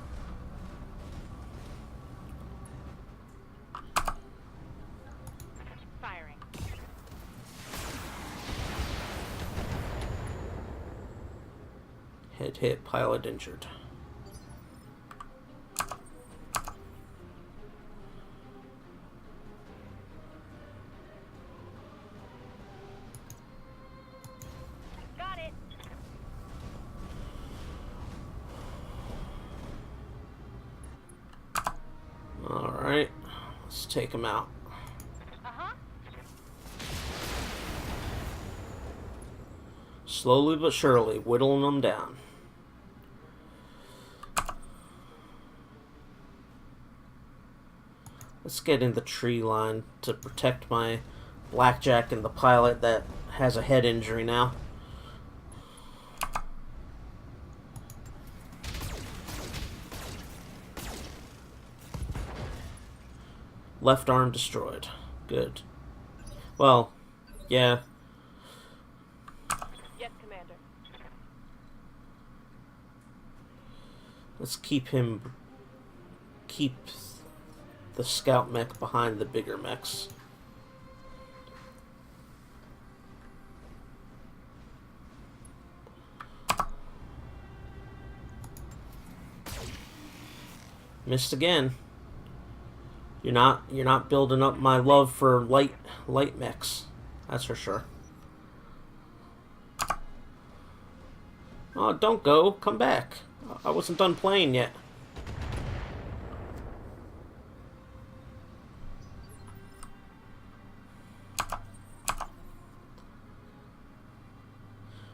Firing. Head hit, pilot injured. Got it. Alright, let's take him out. Uh-huh. Slowly but surely, whittling them down. Let's get in the tree line to protect my blackjack and the pilot that has a head injury now. Left arm destroyed. Good. Well, yeah. Yes, Commander. Let's keep the scout mech behind the bigger mechs. Missed again. You're not building up my love for light mechs. That's for sure. Oh, don't go. Come back. I wasn't done playing yet.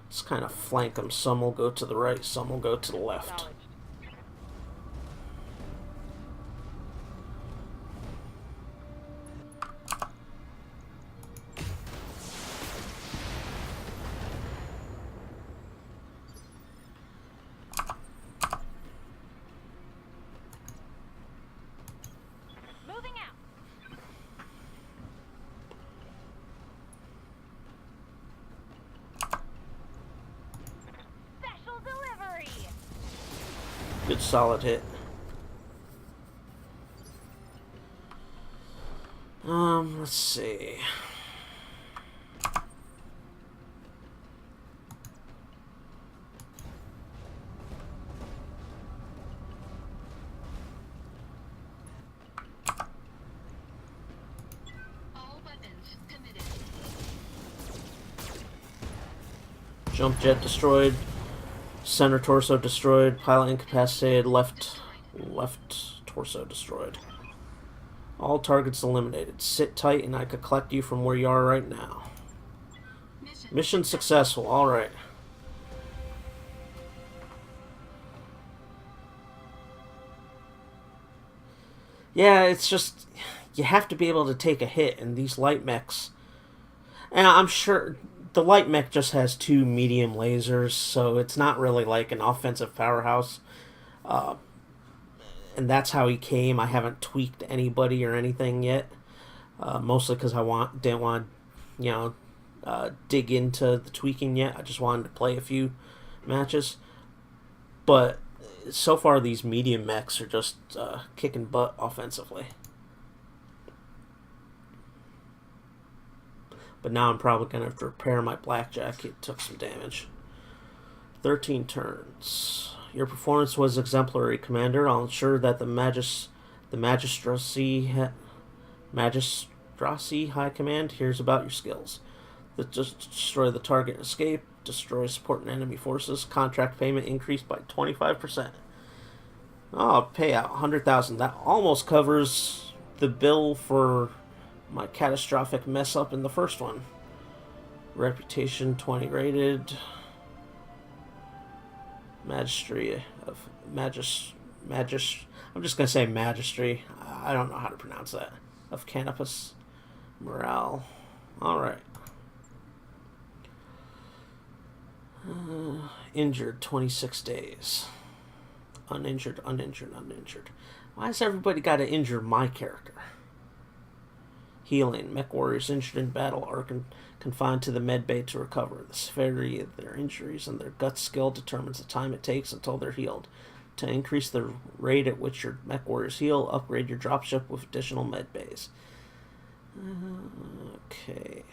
Just kind of flank them. Some will go to the right, some will go to the left. Acknowledged. Moving out. Special delivery. Good solid hit. Let's see. All weapons committed. Jump jet destroyed. Center torso destroyed. Pilot incapacitated. Left torso destroyed. All targets eliminated. Sit tight and I could collect you from where you are right now. Mission successful. Alright. Yeah, it's just... You have to be able to take a hit, and these light mechs... And I'm sure the light mech just has 2 medium lasers, so it's not really like an offensive powerhouse. And that's how he came. I haven't tweaked anybody or anything yet. Mostly because I didn't want to, dig into the tweaking yet. I just wanted to play a few matches. But so far, these medium mechs are just kicking butt offensively. But now I'm probably going to have to repair my blackjack. It took some damage. 13 turns. Your performance was exemplary, Commander. I'll ensure that the Magistracy High Command hears about your skills. Destroy the target and escape. Destroy support and enemy forces. Contract payment increased by 25%. Oh, payout 100,000. That almost covers the bill for my catastrophic mess up in the first one. Reputation 20 rated. Magistry of I'm just gonna say magistry. I don't know how to pronounce that. Of Canopus. Morale. Alright. Injured 26 days. Uninjured. Why has everybody got to injure my character? Healing. Mech warriors injured in battle are confined to the med bay to recover. The severity of their injuries and their gut skill determines the time it takes until they're healed. To increase the rate at which your mech warriors heal, upgrade your dropship with additional med bays. Okay.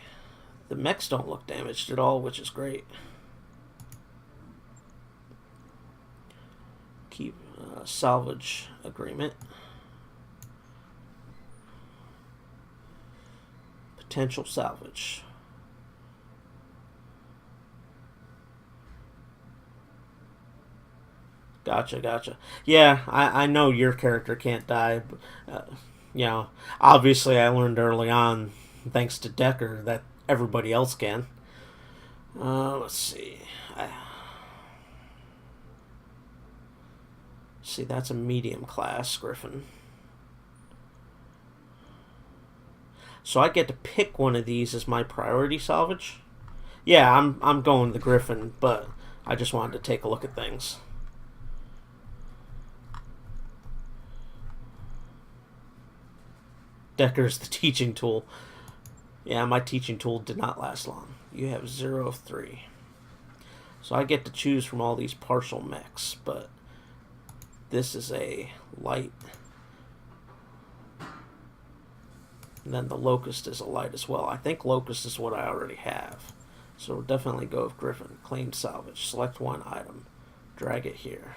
The mechs don't look damaged at all, which is great. Keep salvage agreement. Potential salvage. Gotcha. Yeah, I know your character can't die, but, obviously I learned early on, thanks to Decker, that everybody else can. Let's see. See, that's a medium class Griffin. So I get to pick one of these as my priority salvage. Yeah, I'm going the Griffin, but I just wanted to take a look at things. Decker's the teaching tool. Yeah, my teaching tool did not last long. You have 0 of 3. So I get to choose from all these partial mechs, but this is a light. And then the Locust is a light as well. I think Locust is what I already have. So we'll definitely go with Griffin. Claim salvage. Select one item. Drag it here.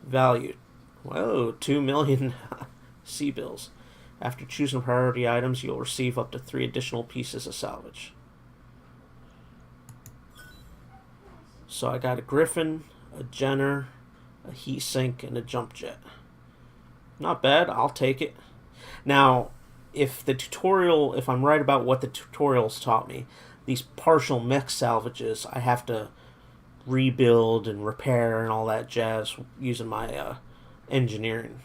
Value. Whoa, 2 million C-bills. After choosing priority items, you'll receive up to 3 additional pieces of salvage. So I got a Griffin, a Jenner, a heat sink, and a jump jet. Not bad. I'll take it. Now, if I'm right about what the tutorials taught me, these partial mech salvages, I have to rebuild and repair and all that jazz using my engineering.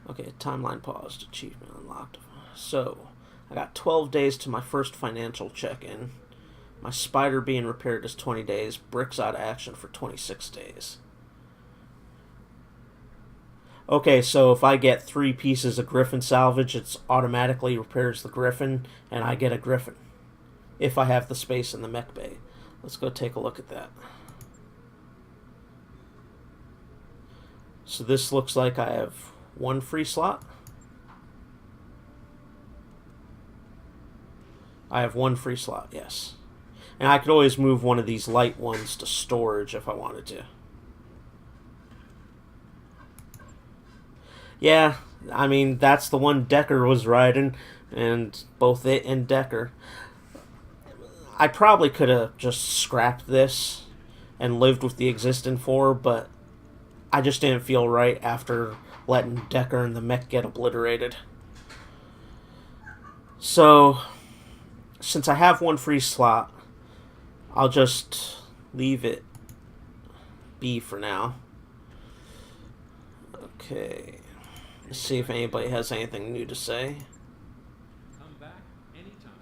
Okay, timeline paused. Achievement unlocked. So, I got 12 days to my first financial check-in. My spider being repaired is 20 days. Bricks out of action for 26 days. Okay, so if I get 3 pieces of Griffin salvage, it automatically repairs the Griffin, and I get a Griffin. If I have the space in the mech bay. Let's go take a look at that. So this looks like I have 1 free slot. I have one free slot, yes. And I could always move one of these light ones to storage if I wanted to. Yeah, I mean, that's the one Decker was riding, and both it and Decker. I probably could have just scrapped this and lived with the existing 4, but I just didn't feel right after letting Decker and the mech get obliterated. So, since I have one free slot, I'll just leave it be for now. Okay. Let's see if anybody has anything new to say. Come back anytime.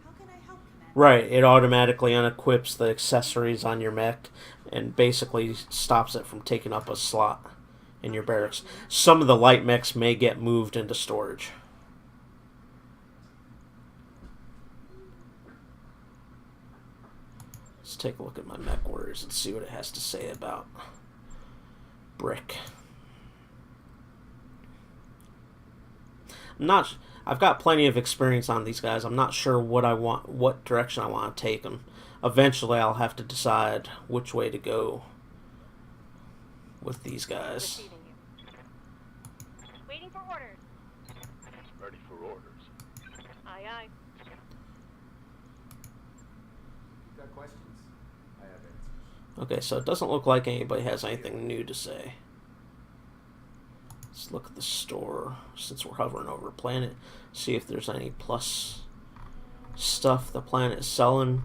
How can I help, Commander? Right, it automatically unequips the accessories on your mech and basically stops it from taking up a slot in your barracks. Some of the light mechs may get moved into storage. Let's take a look at my mech orders and see what it has to say about Brick. I've got plenty of experience on these guys. I'm not sure what direction I want to take them. Eventually, I'll have to decide which way to go with these guys. Receiving you. Waiting for orders. Ready for orders. Aye, aye. Got questions? I have answers. Okay, so it doesn't look like anybody has anything new to say. Let's look at the store since we're hovering over a planet. See if there's any plus stuff the planet is selling.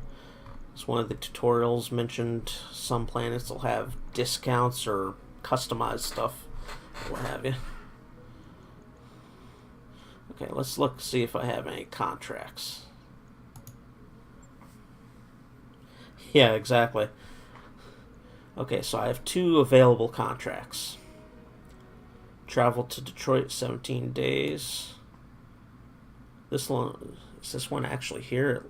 As one of the tutorials mentioned, some planets will have discounts or customized stuff, what have you. Okay, let's look, see if I have any contracts. Yeah, exactly. Okay, so I have 2 available contracts. Travel to Detroit 17 days. This one, is this one actually here?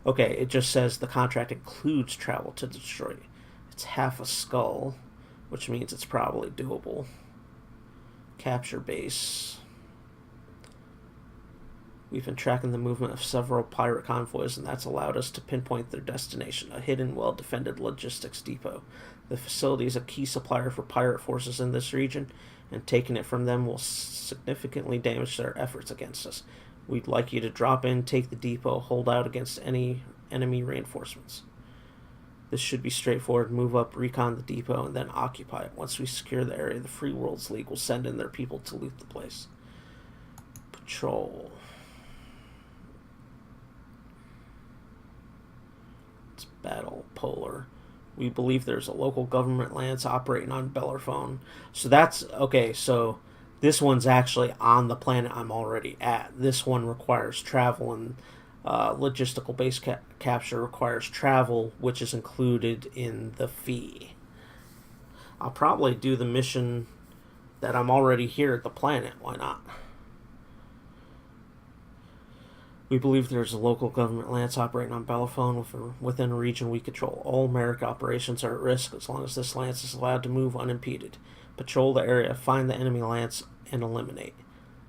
Okay, it just says the contract includes travel to Detroit. It's half a skull, which means it's probably doable. Capture base. We've been tracking the movement of several pirate convoys, and that's allowed us to pinpoint their destination, a hidden, well-defended logistics depot. The facility is a key supplier for pirate forces in this region, and taking it from them will significantly damage their efforts against us. We'd like you to drop in, take the depot, hold out against any enemy reinforcements. This should be straightforward. Move up, recon the depot, and then occupy it. Once we secure the area, the Free Worlds League will send in their people to loot the place. Patrol. It's Battle Polar. We believe there's a local government lance operating on Bellerphone. So that's, okay, so this one's actually on the planet I'm already at. This one requires travel, and logistical base capture requires travel, which is included in the fee. I'll probably do the mission that I'm already here at the planet. Why not? We believe there's a local government lance operating on Bellerphone within a region we control. All American operations are at risk as long as this lance is allowed to move unimpeded. Patrol the area, find the enemy lance, and eliminate.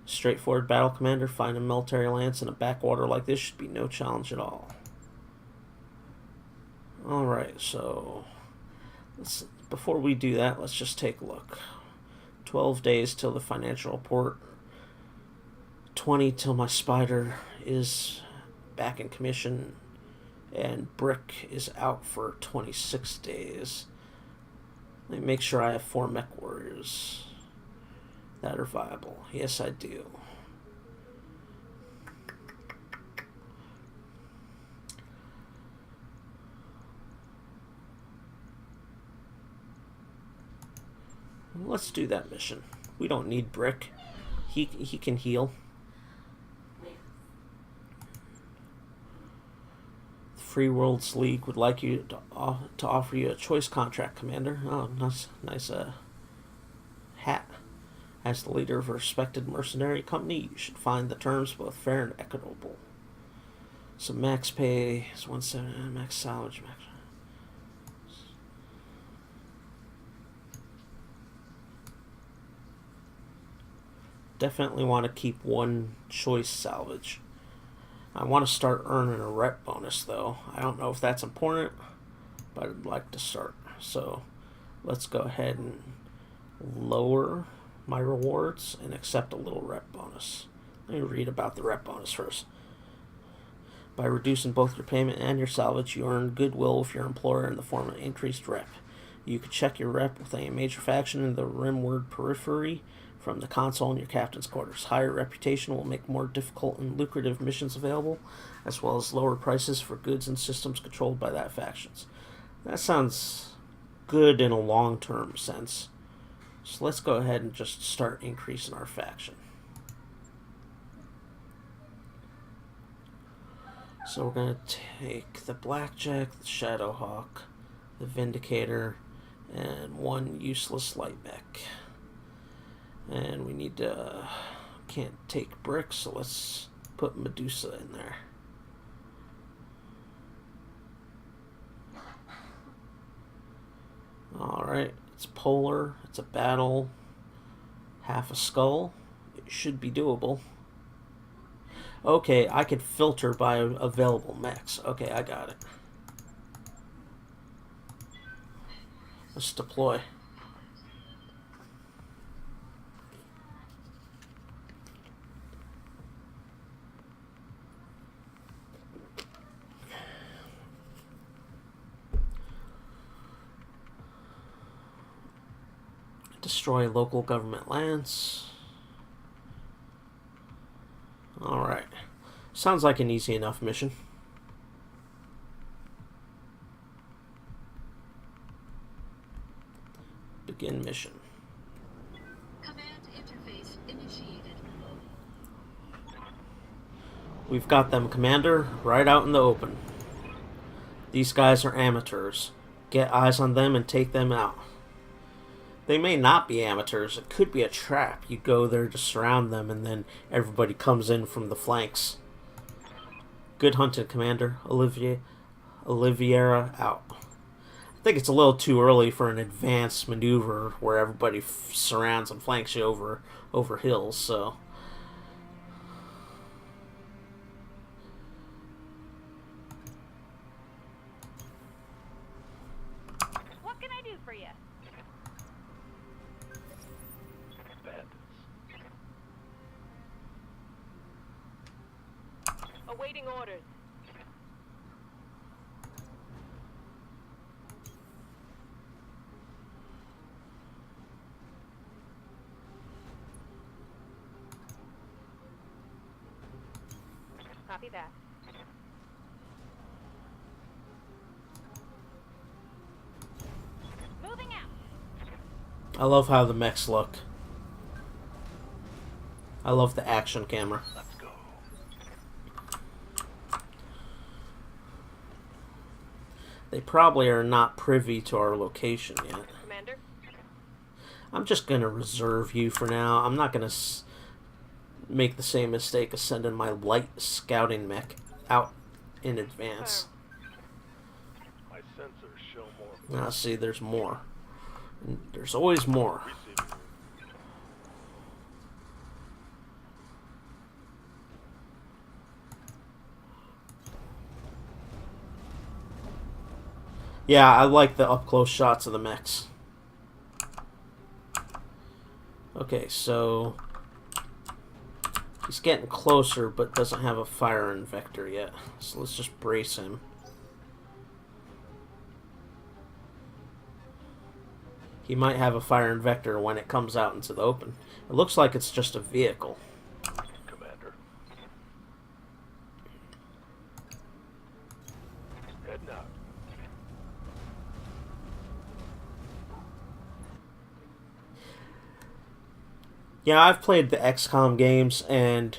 Straightforward battle, Commander. Find a military lance in a backwater like this should be no challenge at all. Alright, so before we do that, let's just take a look. 12 days till the financial report. 20 till my spider is back in commission, and Brick is out for 26 days. Let me make sure I have 4 mech warriors that are viable. Yes, I do. Let's do that mission. We don't need Brick. He can heal. Free Worlds League would like you to offer you a choice contract, Commander. Oh, nice hat. As the leader of a respected mercenary company, you should find the terms both fair and equitable. So max pay is 170, max salvage, max. definitely want to keep one choice salvage. I want to start earning a rep bonus, though. I don't know if that's important, but I'd like to start. So let's go ahead and lower my rewards and accept a little rep bonus. Let me read about the rep bonus first. By reducing both your payment and your salvage, you earn goodwill with your employer in the form of increased rep. You can check your rep with a major faction in the rimward periphery from the console in your captain's quarters. Higher reputation will make more difficult and lucrative missions available, as well as lower prices for goods and systems controlled by that factions. That sounds good in a long-term sense. So let's go ahead and just start increasing our faction. So we're going to take the Blackjack, the Shadowhawk, the Vindicator, and one useless light mech. And we need to... can't take bricks, so let's put Medusa in there. Alright, it's polar, it's a battle, half a skull. It should be doable. Okay, I could filter by available mechs. Okay, I got it. Let's deploy. Destroy local government lands. Alright. Sounds like an easy enough mission. Begin mission. Command interface initiated. We've got them, Commander, right out in the open. These guys are amateurs. Get eyes on them and take them out. They may not be amateurs. It could be a trap. You go there to surround them, and then everybody comes in from the flanks. Good hunting, Commander. Oliviera out. I think it's a little too early for an advanced maneuver where everybody surrounds and flanks you over hills, so... What can I do for you? Bandits. Awaiting orders. Copy that. Moving out. I love how the mechs look. I love the action camera. Let's go. They probably are not privy to our location yet. Commander? I'm just going to reserve you for now. I'm not going to make the same mistake of sending my light scouting mech out in advance. My sensors show more. Now, see, there's more. And there's always more. Receiving. Yeah, I like the up-close shots of the mechs. Okay, so... he's getting closer, but doesn't have a fire vector yet. So let's just brace him. He might have a fire vector when it comes out into the open. It looks like it's just a vehicle. Commander. Heading out. Yeah, I've played the XCOM games, and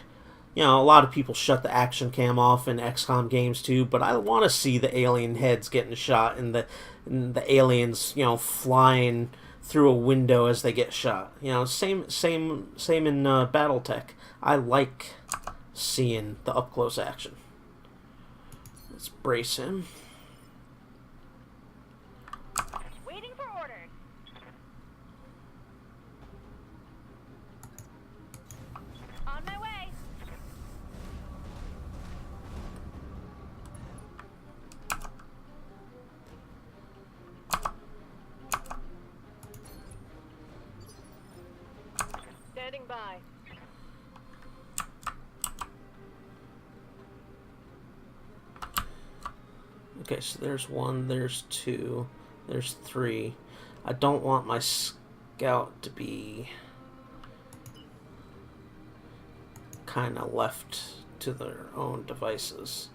you know, a lot of people shut the action cam off in XCOM games too. But I want to see the alien heads getting shot and the aliens, you know, flying through a window as they get shot. You know, same in BattleTech. I like seeing the up close action. Let's brace him. Waiting for orders. by. Okay, so there's 1, there's 2, there's 3. I don't want my scout to be kind of left to their own devices.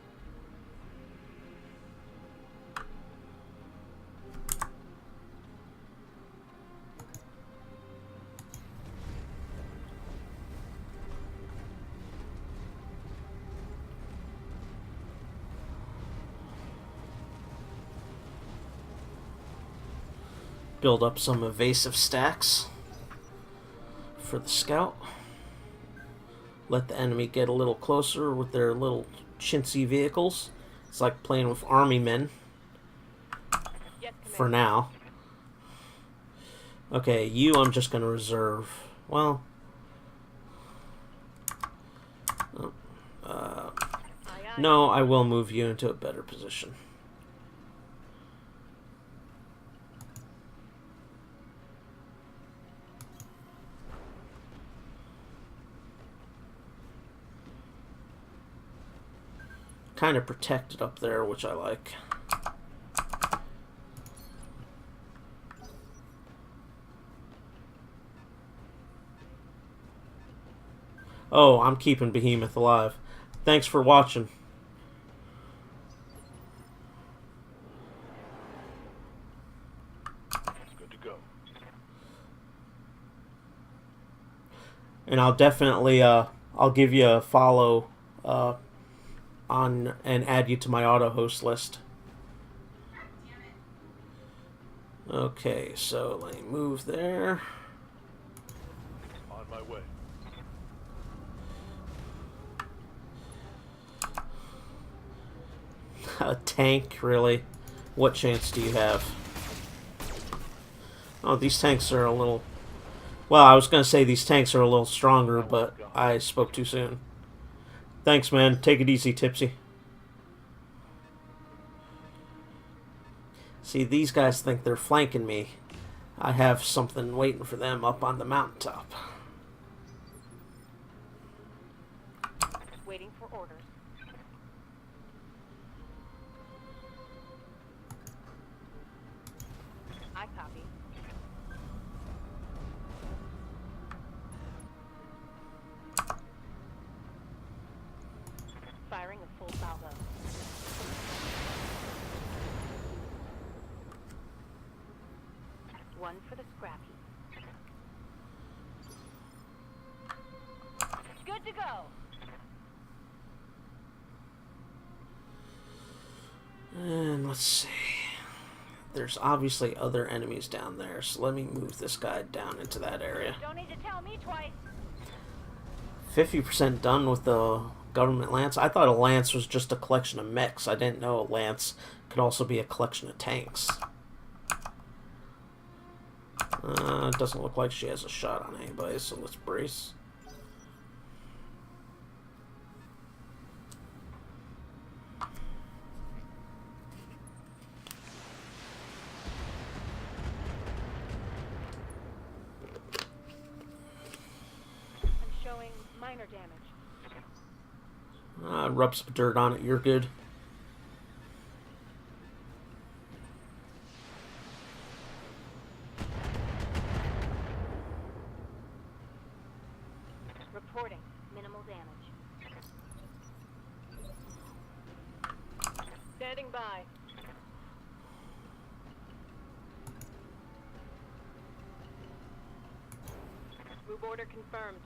Build up some evasive stacks for the scout. Let the enemy get a little closer with their little chintzy vehicles. It's like playing with army men Yes, for Commander. now. Okay, you I'm just going to reserve. Well, Aye, aye. no, I will move you into a better position. Kind of protected up there, which I like. Oh, I'm keeping Behemoth alive. Thanks for watching. Good to go. And I'll definitely I'll give you a follow on and add you to my auto host list. Okay, so let me move there. On my way. A tank, really? What chance do you have? Oh, these tanks are a little... Well, I was going to say these tanks are a little stronger, but I spoke too soon. Thanks, man. Take it easy, Tipsy. See, these guys think they're flanking me. I have something waiting for them up on the mountaintop. Waiting for orders. I copy. Firing a full salvo. One for the scrap heap. Good to go. And let's see. There's obviously other enemies down there, so let me move this guy down into that area. Don't need to tell me twice. 50% done with the government lance. I thought a lance was just a collection of mechs. I didn't know a lance could also be a collection of tanks. It doesn't look like she has a shot on anybody, so let's brace. I'm showing minor damage. Rub some dirt on it, you're good. Reporting minimal damage. Standing by. Move order confirmed.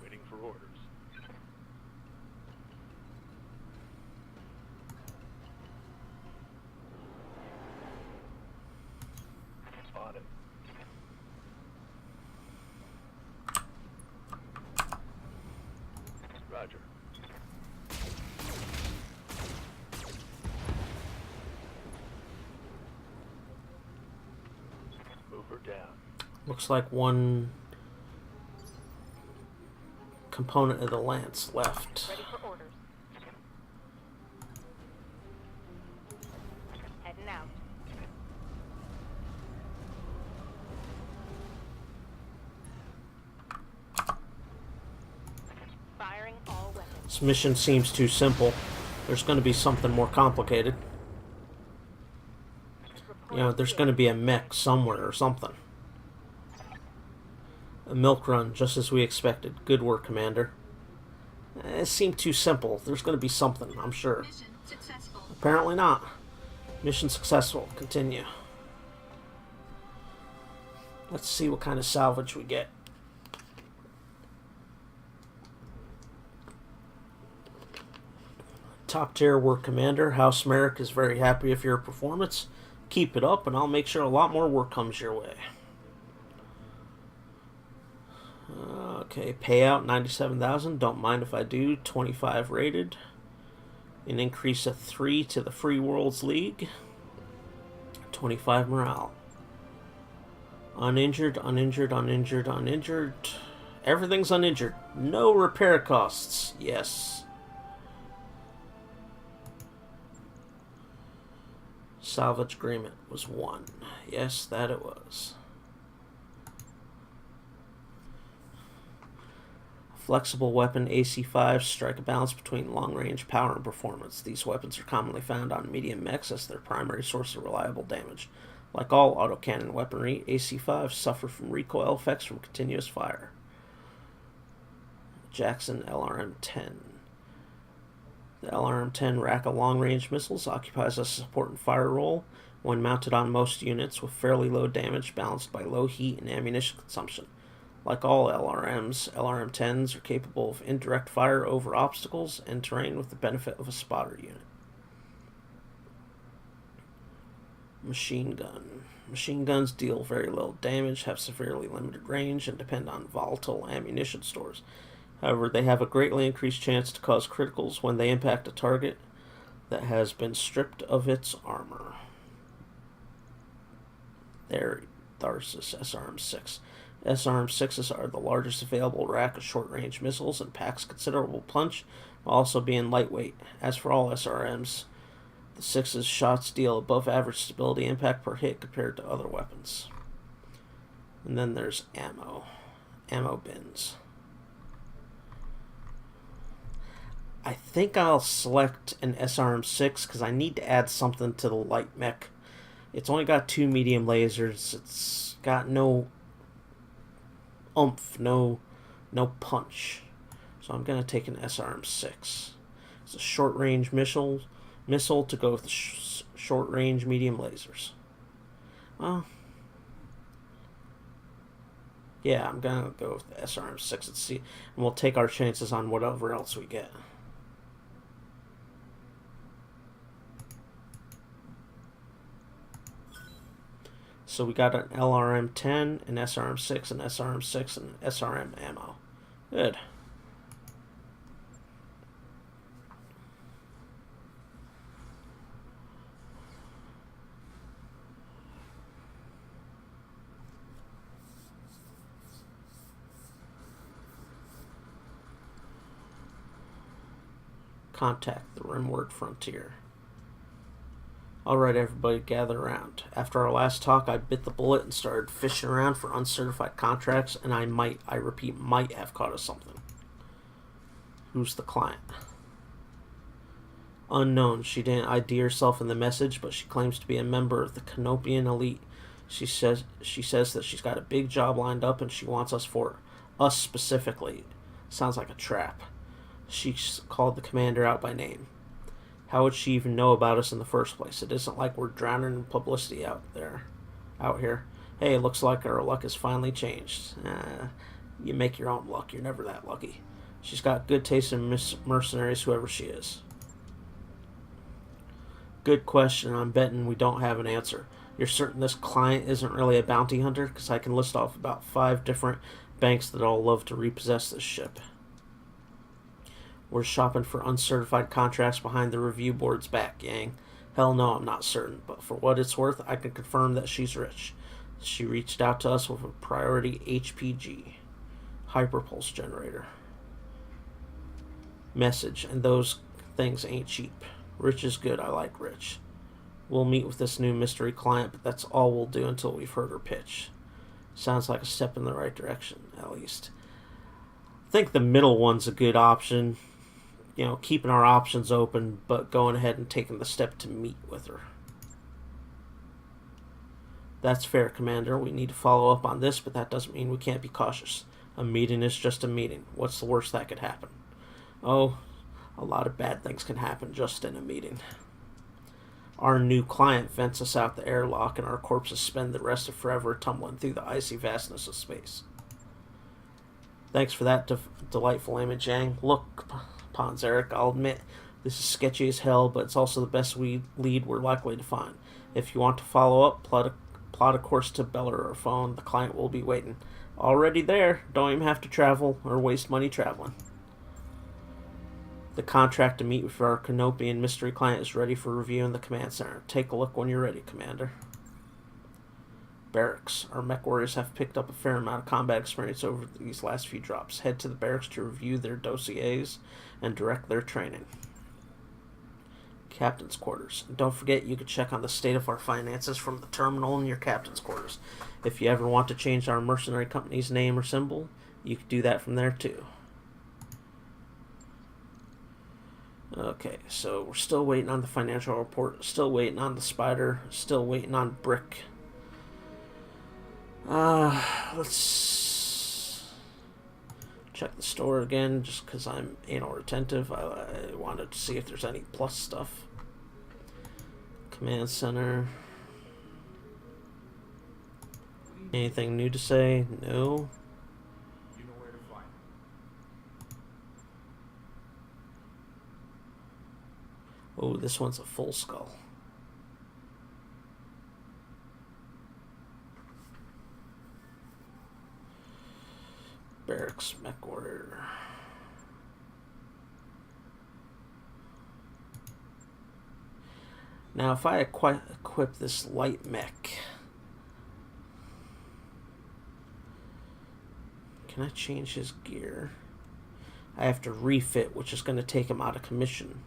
Waiting for orders. On it. Roger. Move her down. Looks like one component of the lance left. Ready for orders. Heading out. Firing all weapons. This mission seems too simple. There's going to be something more complicated. You know, there's going to be a mech somewhere or something. A milk run, just as we expected. Good work, Commander. It seemed too simple. There's going to be something, I'm sure. Mission successful. Apparently not. Mission successful. Continue. Let's see what kind of salvage we get. Top tier work, Commander. House Merrick is very happy with your performance. Keep it up, and I'll make sure a lot more work comes your way. Okay, payout 97,000. Don't mind if I do. 25 rated. An increase of 3 to the Free Worlds League. 25 morale. Uninjured, uninjured, uninjured, uninjured. Everything's uninjured. No repair costs. Yes. Salvage agreement was 1. Yes, that it was. Flexible weapon AC-5 strike a balance between long-range power and performance. These weapons are commonly found on medium mechs as their primary source of reliable damage. Like all autocannon weaponry, AC-5 suffer from recoil effects from continuous fire. Jackson LRM-10. The LRM-10 rack of long-range missiles occupies a support and fire role when mounted on most units with fairly low damage balanced by low heat and ammunition consumption. Like all LRMs, LRM-10s are capable of indirect fire over obstacles and terrain with the benefit of a spotter unit. Machine gun. Machine guns deal very little damage, have severely limited range, and depend on volatile ammunition stores. However, they have a greatly increased chance to cause criticals when they impact a target that has been stripped of its armor. There, Tharsis SRM-6. SRM-6s are the largest available rack of short-range missiles and packs considerable punch, while also being lightweight. As for all SRMs, the 6's shots deal above average stability impact per hit compared to other weapons. And then there's ammo. Ammo bins. I think I'll select an SRM-6 because I need to add something to the light mech. It's only got 2 medium lasers. It's got no oomph, no punch. So I'm going to take an SRM-6. It's a short-range missile to go with the short-range medium lasers. Well, yeah, I'm going to go with the SRM-6 and see, and we'll take our chances on whatever else we get. So we got an LRM-10, an SRM-6, an SRM-6, and an SRM ammo. Good. Contact the Rimward Frontier. Alright, everybody, gather around. After our last talk, I bit the bullet and started fishing around for uncertified contracts, and I repeat, might have caught us something. Who's the client? Unknown. She didn't ID herself in the message, but she claims to be a member of the Canopian elite. She says that she's got a big job lined up, and she wants us specifically. Sounds like a trap. She's called the commander out by name. How would she even know about us in the first place? It isn't like we're drowning in publicity out here. Hey, it looks like our luck has finally changed. You make your own luck. You're never that lucky. She's got good taste in mercenaries, whoever she is. Good question. I'm betting we don't have an answer. You're certain this client isn't really a bounty hunter? Because I can list off about 5 different banks that all love to repossess this ship. We're shopping for uncertified contracts behind the review board's back, gang. Hell no, I'm not certain, but for what it's worth, I can confirm that she's rich. She reached out to us with a priority HPG, hyperpulse generator. message, and those things ain't cheap. Rich is good. I like Rich. We'll meet with this new mystery client, but that's all we'll do until we've heard her pitch. Sounds like a step in the right direction, at least. I think the middle one's a good option. You know, keeping our options open, but going ahead and taking the step to meet with her. That's fair, Commander. We need to follow up on this, but that doesn't mean we can't be cautious. A meeting is just a meeting. What's the worst that could happen? Oh, a lot of bad things can happen just in a meeting. Our new client vents us out the airlock, and our corpses spend the rest of forever tumbling through the icy vastness of space. Thanks for that delightful image, Yang. Look, PonsArak, I'll admit, this is sketchy as hell, but it's also the best lead we're likely to find. If you want to follow up, plot a course to Beller or phone. The client will be waiting. Already there. Don't even have to travel or waste money traveling. The contract to meet with our Canopian mystery client is ready for review in the command center. Take a look when you're ready, Commander. Barracks. Our mech warriors have picked up a fair amount of combat experience over these last few drops. Head to the barracks to review their dossiers and direct their training. Captain's quarters. Don't forget you can check on the state of our finances from the terminal in your captain's quarters. If you ever want to change our mercenary company's name or symbol, you can do that from there too. Okay, so we're still waiting on the financial report, still waiting on the spider, still waiting on Brick. Let's check the store again, just because I'm anal retentive. I wanted to see if there's any plus stuff. Command center. Anything new to say? No. You know where to find me. Oh, this one's a full skull. Barracks mech warrior. Now, if I equip this light mech, can I change his gear? I have to refit, which is going to take him out of commission.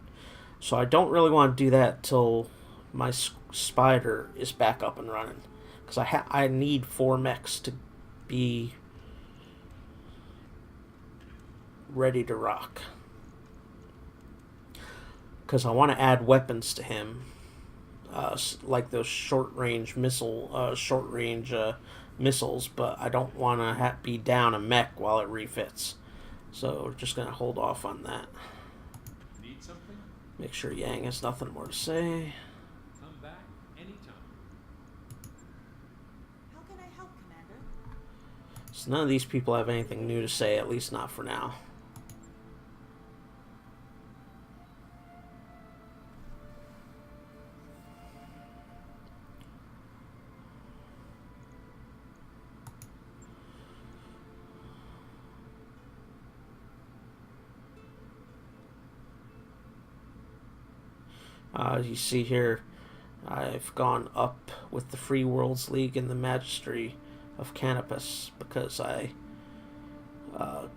So I don't really want to do that till my spider is back up and running, because I need 4 mechs to be ready to rock. Because I want to add weapons to him, like those short-range missiles, but I don't want to be down a mech while it refits. So we're just going to hold off on that. Need something? Make sure Yang has nothing more to say. Come back anytime. How can I help, Commander? So none of these people have anything new to say, at least not for now. You see here, I've gone up with the Free Worlds League and the Magistry of Canopus because I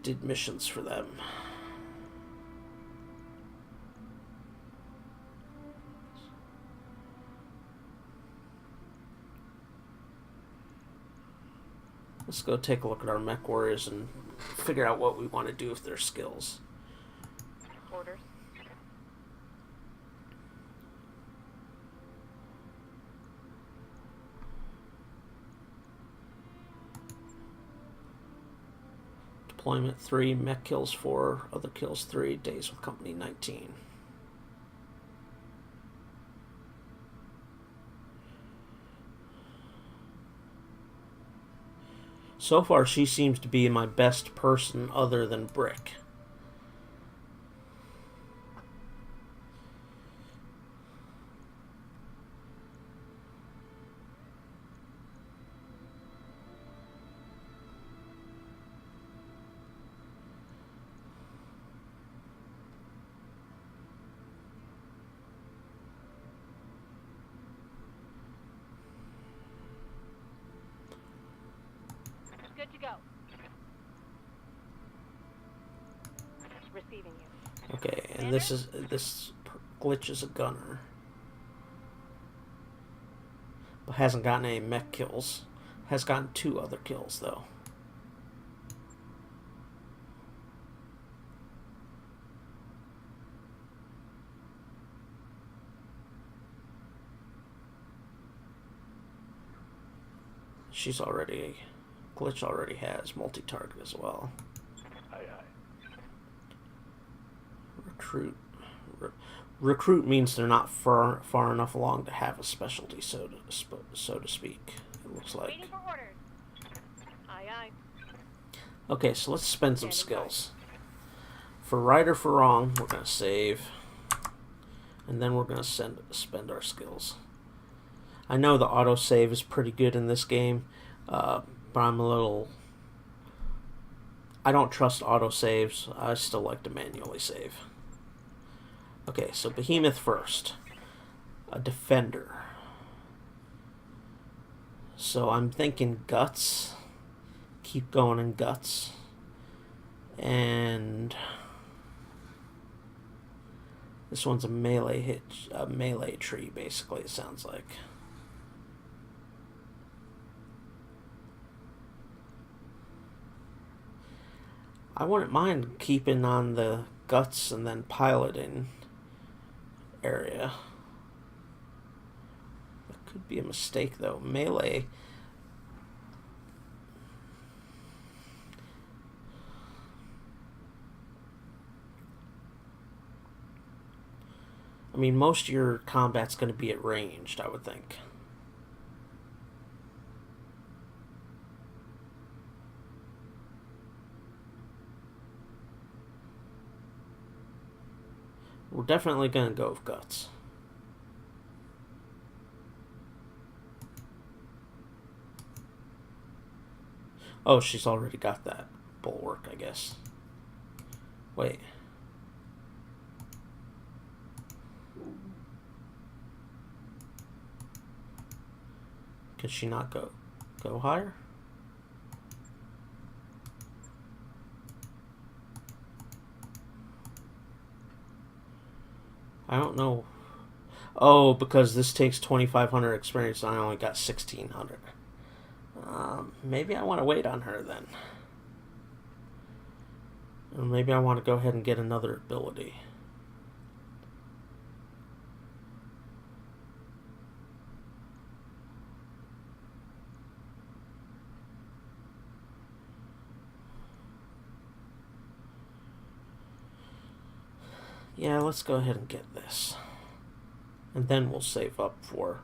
did missions for them. Let's go take a look at our mech warriors and figure out what we want to do with their skills. Orders. Deployment 3, mech kills 4, other kills 3, days with company 19. So far, she seems to be my best person other than Brick. Good to go. Receiving you. Okay, and this glitch is a gunner, but hasn't gotten any mech kills. Has gotten 2 other kills though. Glitch already has multi-target as well. Aye, aye. Recruit means they're not far enough along to have a specialty, so to speak. It looks like. Waiting for orders. Aye, aye. Okay, so let's spend some Standing by. skills. For right or for wrong, we're gonna save, and then we're gonna spend our skills. I know the autosave is pretty good in this game, but I don't trust autosaves. I still like to manually save. Okay, so Behemoth first. A defender. So I'm thinking guts. Keep going in guts. And this one's a melee tree, basically, it sounds like. I wouldn't mind keeping on the guts and then piloting area. That could be a mistake though. Melee. I mean, most of your combat's going to be at ranged, I would think. We're definitely going to go with guts. Oh, she's already got that bulwark, I guess. Wait. Can she not go higher? I don't know. Oh, because this takes 2,500 experience and I only got 1,600. Maybe I want to wait on her then. Or maybe I want to go ahead and get another ability. Yeah, let's go ahead and get this. And then we'll save up for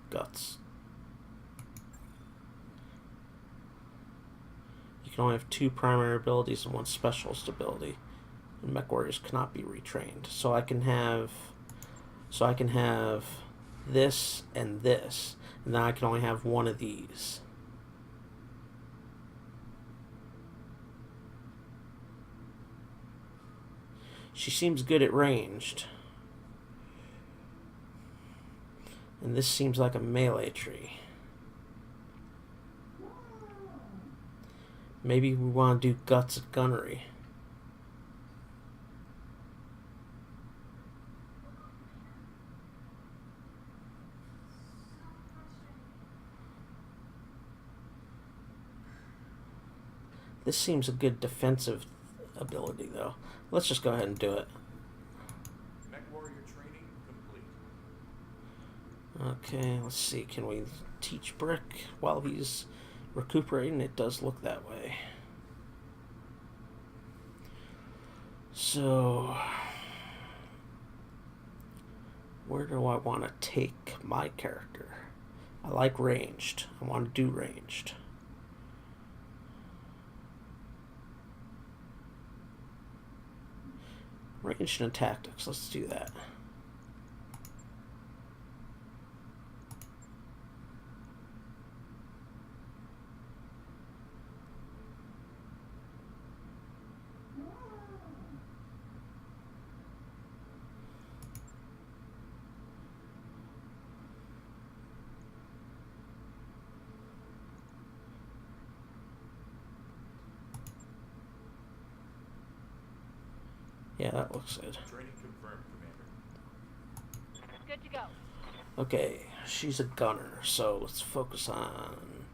guts. You can only have 2 primary abilities and 1 specialist ability. And mech warriors cannot be retrained. So I can have this and this. And then I can only have 1 of these. She seems good at ranged. And this seems like a melee tree. Maybe we want to do guts at gunnery. This seems a good defensive ability, though. Let's just go ahead and do it. Mech warrior training complete. Okay, let's see. Can we teach Brick while he's recuperating? It does look that way. So, where do I want to take my character? I like ranged. I want to do ranged. Ranged and tactics. Let's do that. Yeah, that looks good. Training confirmed, Commander. Good to go. Okay, she's a gunner, so let's focus on...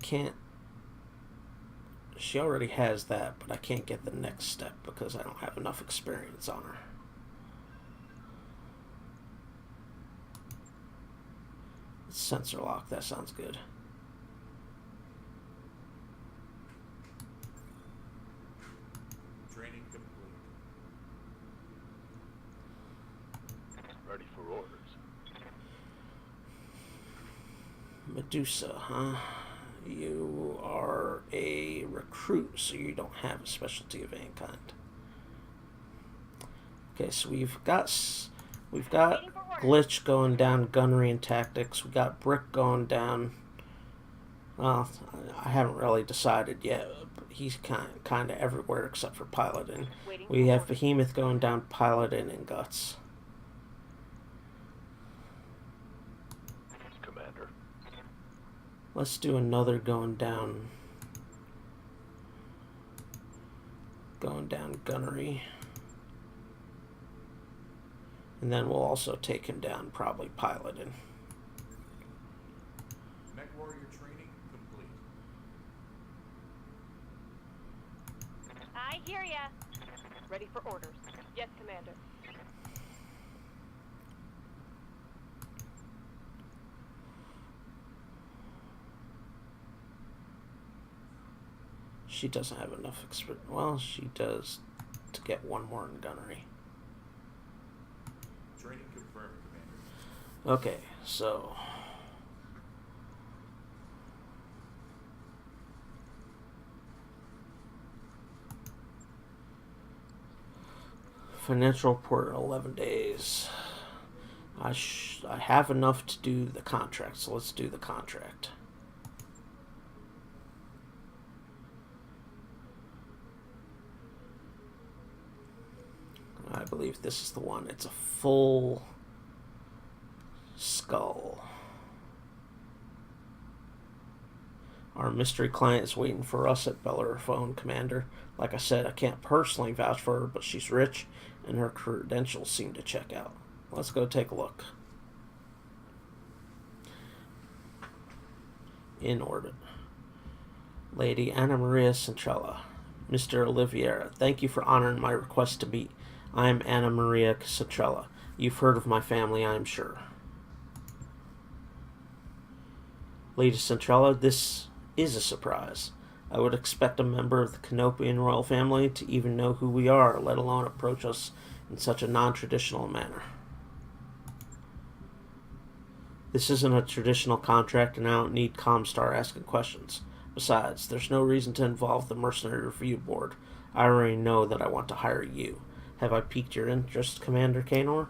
Can't... She already has that, but I can't get the next step because I don't have enough experience on her. Sensor lock, that sounds good. Training complete. Ready for orders. Medusa, huh? You are a recruit, so you don't have a specialty of any kind. Okay, so we've got Glitch going down gunnery and tactics. We got Brick going down. Well, I haven't really decided yet, but he's kind of everywhere except for piloting. We have Behemoth going down piloting and guts. Commander. Let's do another going down gunnery. And then we'll also take him down, probably piloting. Mech warrior training complete. I hear ya. Ready for orders. Yes, Commander. She doesn't have enough experience. Well, she does to get one more in gunnery. Training confirmed, Commander. Okay, so... Financial report in 11 days. I have enough to do the contract, so let's do the contract. I believe this is the one. It's a full skull. Our mystery client is waiting for us at Bellerophone, Commander. Like I said, I can't personally vouch for her, but she's rich, and her credentials seem to check out. Let's go take a look. In orbit. Lady Anna Maria Centrella. Mr. Oliveira, thank you for honoring my request to meet. I am Anna Maria Centrella. You've heard of my family, I am sure. Lady Centrella, this is a surprise. I would expect a member of the Canopian royal family to even know who we are, let alone approach us in such a non-traditional manner. This isn't a traditional contract, and I don't need Comstar asking questions. Besides, there's no reason to involve the Mercenary Review Board. I already know that I want to hire you. Have I piqued your interest, Commander Kanor?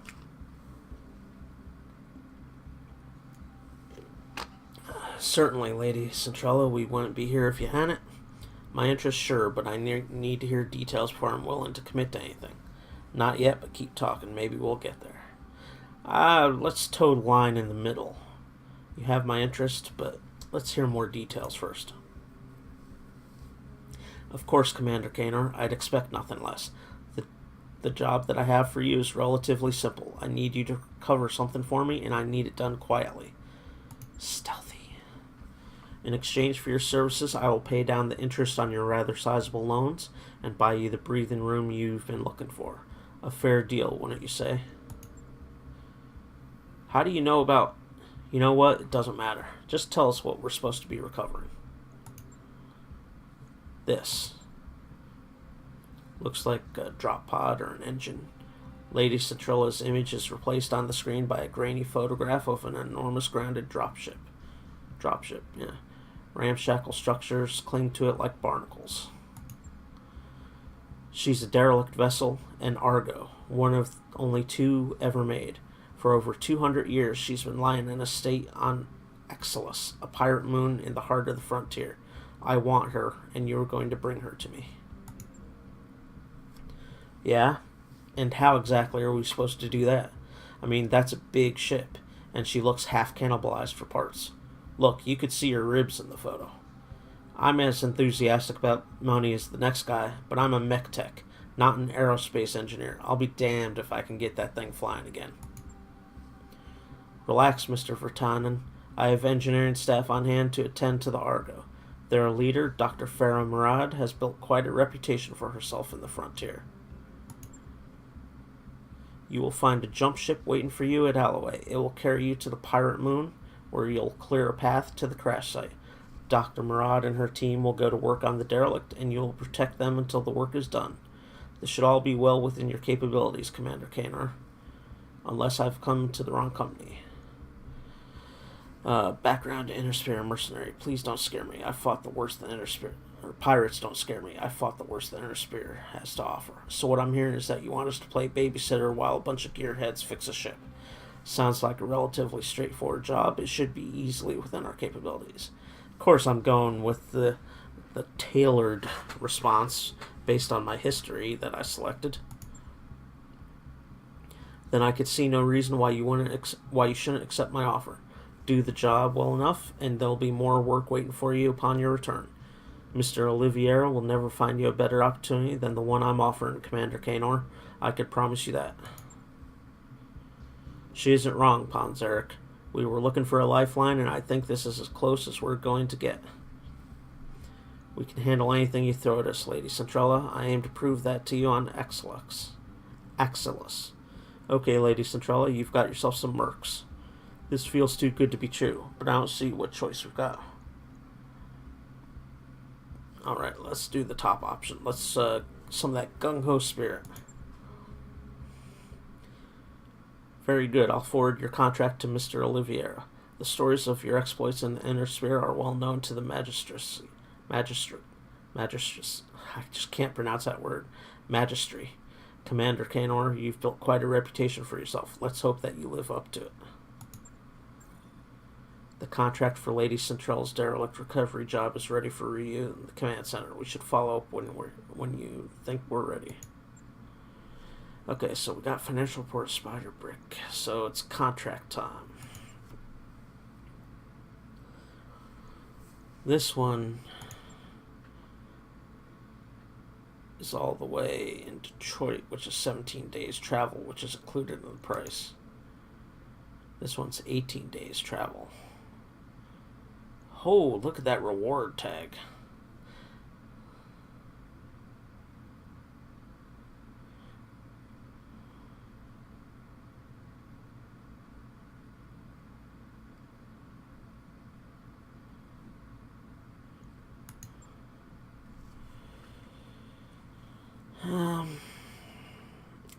Certainly, Lady Centrella, we wouldn't be here if you hadn't. My interest, sure, but I need to hear details before I'm willing to commit to anything. Not yet, but keep talking. Maybe we'll get there. Let's toe the line in the middle. You have my interest, but let's hear more details first. Of course, Commander Kanor, I'd expect nothing less. The job that I have for you is relatively simple. I need you to cover something for me, and I need it done quietly. Stealthy. In exchange for your services, I will pay down the interest on your rather sizable loans and buy you the breathing room you've been looking for. A fair deal, wouldn't you say? How do you know about... You know what? It doesn't matter. Just tell us what we're supposed to be recovering. This. Looks like a drop pod or an engine. Lady Centrella's image is replaced on the screen by a grainy photograph of an enormous grounded dropship. Dropship, yeah. Ramshackle structures cling to it like barnacles. She's a derelict vessel, an Argo, one of only two ever made. For over 200 years, she's been lying in a state on Exilus, a pirate moon in the heart of the frontier. I want her, and you're going to bring her to me. Yeah? And how exactly are we supposed to do that? I mean, that's a big ship, and she looks half cannibalized for parts. Look, you could see her ribs in the photo. I'm as enthusiastic about money as the next guy, but I'm a mech tech. not an aerospace engineer. I'll be damned if I can get that thing flying again. Relax, Mr. Virtanen. I have engineering staff on hand to attend to the Argo. Their leader, Dr. Farah Murad, has built quite a reputation for herself in the frontier. You will find a jump ship waiting for you at Alloway. It will carry you to the Pirate Moon, where you'll clear a path to the crash site. Dr. Murad and her team will go to work on the derelict, and you will protect them until the work is done. This should all be well within your capabilities, Commander Kanar. Unless I've come to the wrong company. Background to Intersphere mercenary. Please don't scare me. I fought the worst the Intersphere. Or pirates don't scare me. I fought the worst the Intersphere has to offer. So what I'm hearing is that you want us to play babysitter while a bunch of gearheads fix a ship. Sounds like a relatively straightforward job. It should be easily within our capabilities. Of course, I'm going with the tailored response based on my history that I selected. Then I could see no reason why you shouldn't accept my offer. Do the job well enough, and there'll be more work waiting for you upon your return. Mr. Oliviera will never find you a better opportunity than the one I'm offering, Commander Kanar. I could promise you that. She isn't wrong, PonsArak. We were looking for a lifeline, and I think this is as close as we're going to get. We can handle anything you throw at us, Lady Centrella. I aim to prove that to you on Axilus. Okay, Lady Centrella, you've got yourself some mercs. This feels too good to be true, but I don't see what choice we've got. Alright, let's do the top option. Let's, some of that gung-ho spirit. Very good. I'll forward your contract to Mr. Oliviera. The stories of your exploits in the Inner Sphere are well known to the magistracy. I just can't pronounce that word. Magistry. Commander Kanar, you've built quite a reputation for yourself. Let's hope that you live up to it. The contract for Lady Central's derelict recovery job is ready for review in the command center. We should follow up when you think we're ready. Okay, so we got financial report, Spider Brick. So it's contract time. This one is all the way in Detroit, which is 17 days travel, which is included in the price. This one's 18 days travel. Oh, look at that reward tag.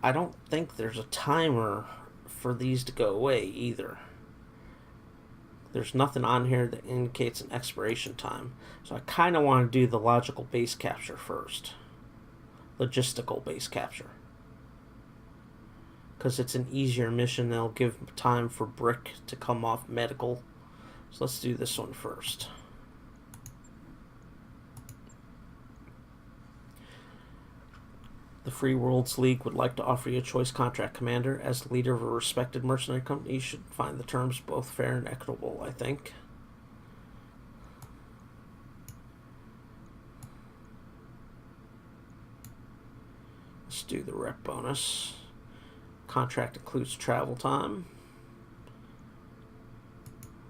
I don't think there's a timer for these to go away either. There's nothing on here that indicates an expiration time. So I kind of want to do the logical base capture first. Logistical base capture. Because it's an easier mission. They'll give time for Brick to come off medical. So let's do this one first. The Free Worlds League would like to offer you a choice contract, Commander. As the leader of a respected mercenary company, you should find the terms both fair and equitable, I think. Let's do the rep bonus. Contract includes travel time.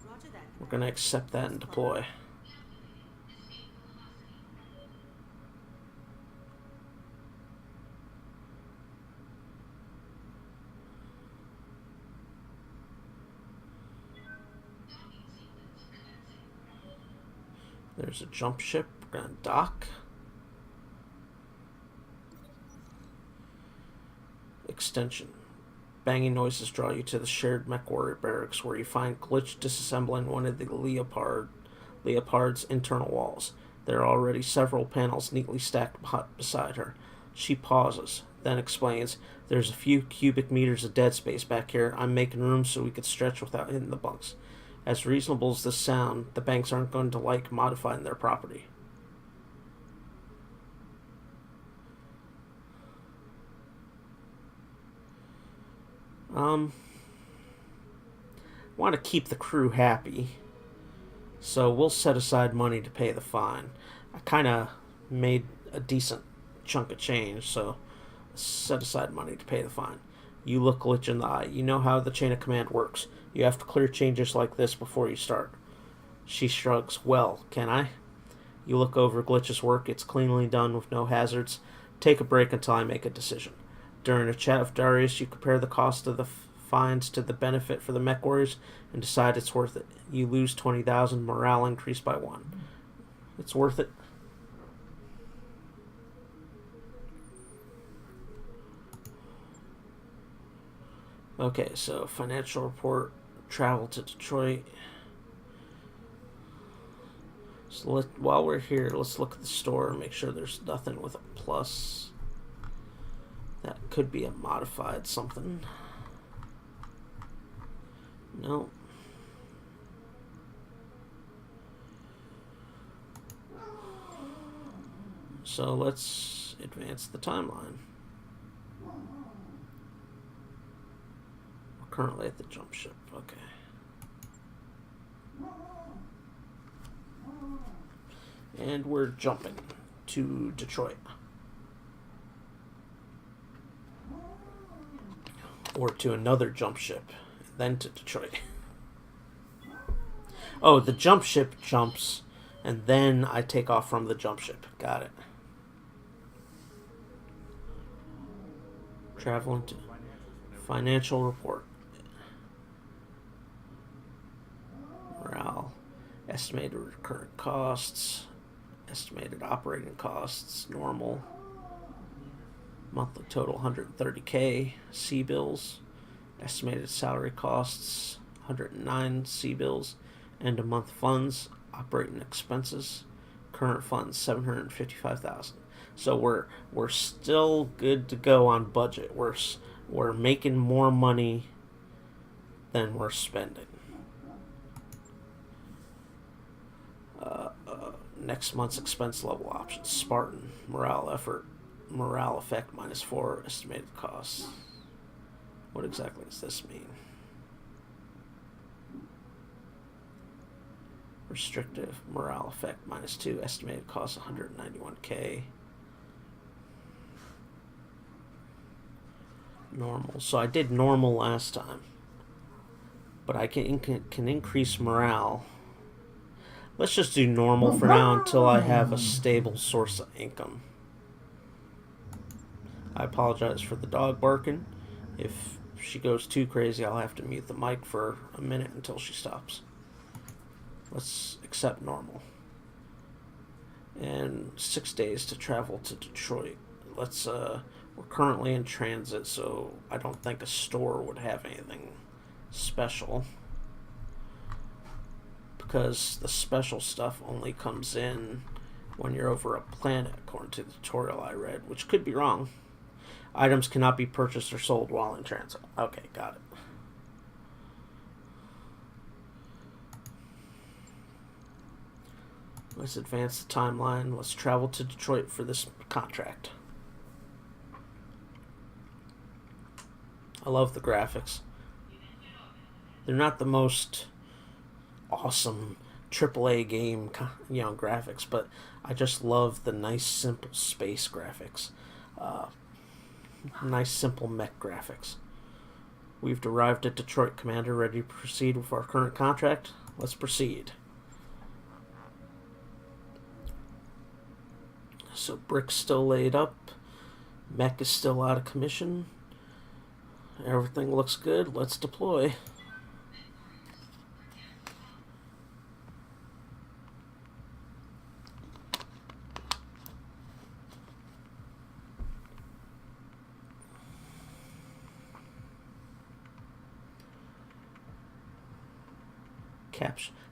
Roger that. We're going to accept that and deploy. There's a jump ship. We're going to dock. Extension. Banging noises draw you to the shared mech warrior barracks, where you find Glitch disassembling one of the Leopard's internal walls. There are already several panels neatly stacked beside her. She pauses, then explains, "There's a few cubic meters of dead space back here. I'm making room so we could stretch without hitting the bunks. As reasonable as this sound, the banks aren't going to like modifying their property." Want to keep the crew happy, so we'll set aside money to pay the fine. I kind of made a decent chunk of change, so set aside money to pay the fine. You look Glitch in the eye. You know how the chain of command works. You have to clear changes like this before you start. She shrugs. Well, can I? You look over Glitch's work. It's cleanly done with no hazards. Take a break until I make a decision. During a chat with Darius, you compare the cost of the fines to the benefit for the mech warriors and decide it's worth it. You lose 20,000, morale increased by 1. It's worth it. Okay, so financial report, travel to Detroit. So while we're here, let's look at the store and make sure there's nothing with a plus. That could be a modified something. No. So let's advance the timeline. We're currently at the jump ship. Okay. And we're jumping to Detroit. Or to another jump ship. Then to Detroit. Oh, the jump ship jumps, and then I take off from the jump ship. Got it. Traveling to financial report. Morale. Estimated recurrent costs. Estimated operating costs. Normal. Monthly total 130K. C-bills. Estimated salary costs 109 C-bills. End of month funds. Operating expenses. Current funds 755,000. So we're still good to go on budget. We're making more money than we're spending. Next month's expense level options. Spartan. Morale effort. Morale effect -4. Estimated costs. What exactly does this mean? Restrictive. Morale effect -2. Estimated cost 191K. Normal. So I did normal last time. But I can increase morale. Let's just do normal for now until I have a stable source of income. I apologize for the dog barking. If she goes too crazy, I'll have to mute the mic for a minute until she stops. Let's accept normal. And 6 days to travel to Detroit. We're currently in transit, so I don't think a store would have anything special. Because the special stuff only comes in when you're over a planet, according to the tutorial I read, which could be wrong. Items cannot be purchased or sold while in transit. Okay, got it. Let's advance the timeline. Let's travel to Detroit for this contract. I love the graphics. They're not the most awesome AAA game, graphics, but I just love the nice, simple space graphics. Nice, simple mech graphics. We've arrived at Detroit, Commander. Ready to proceed with our current contract? Let's proceed. So brick's still laid up. Mech is still out of commission. Everything looks good. Let's deploy.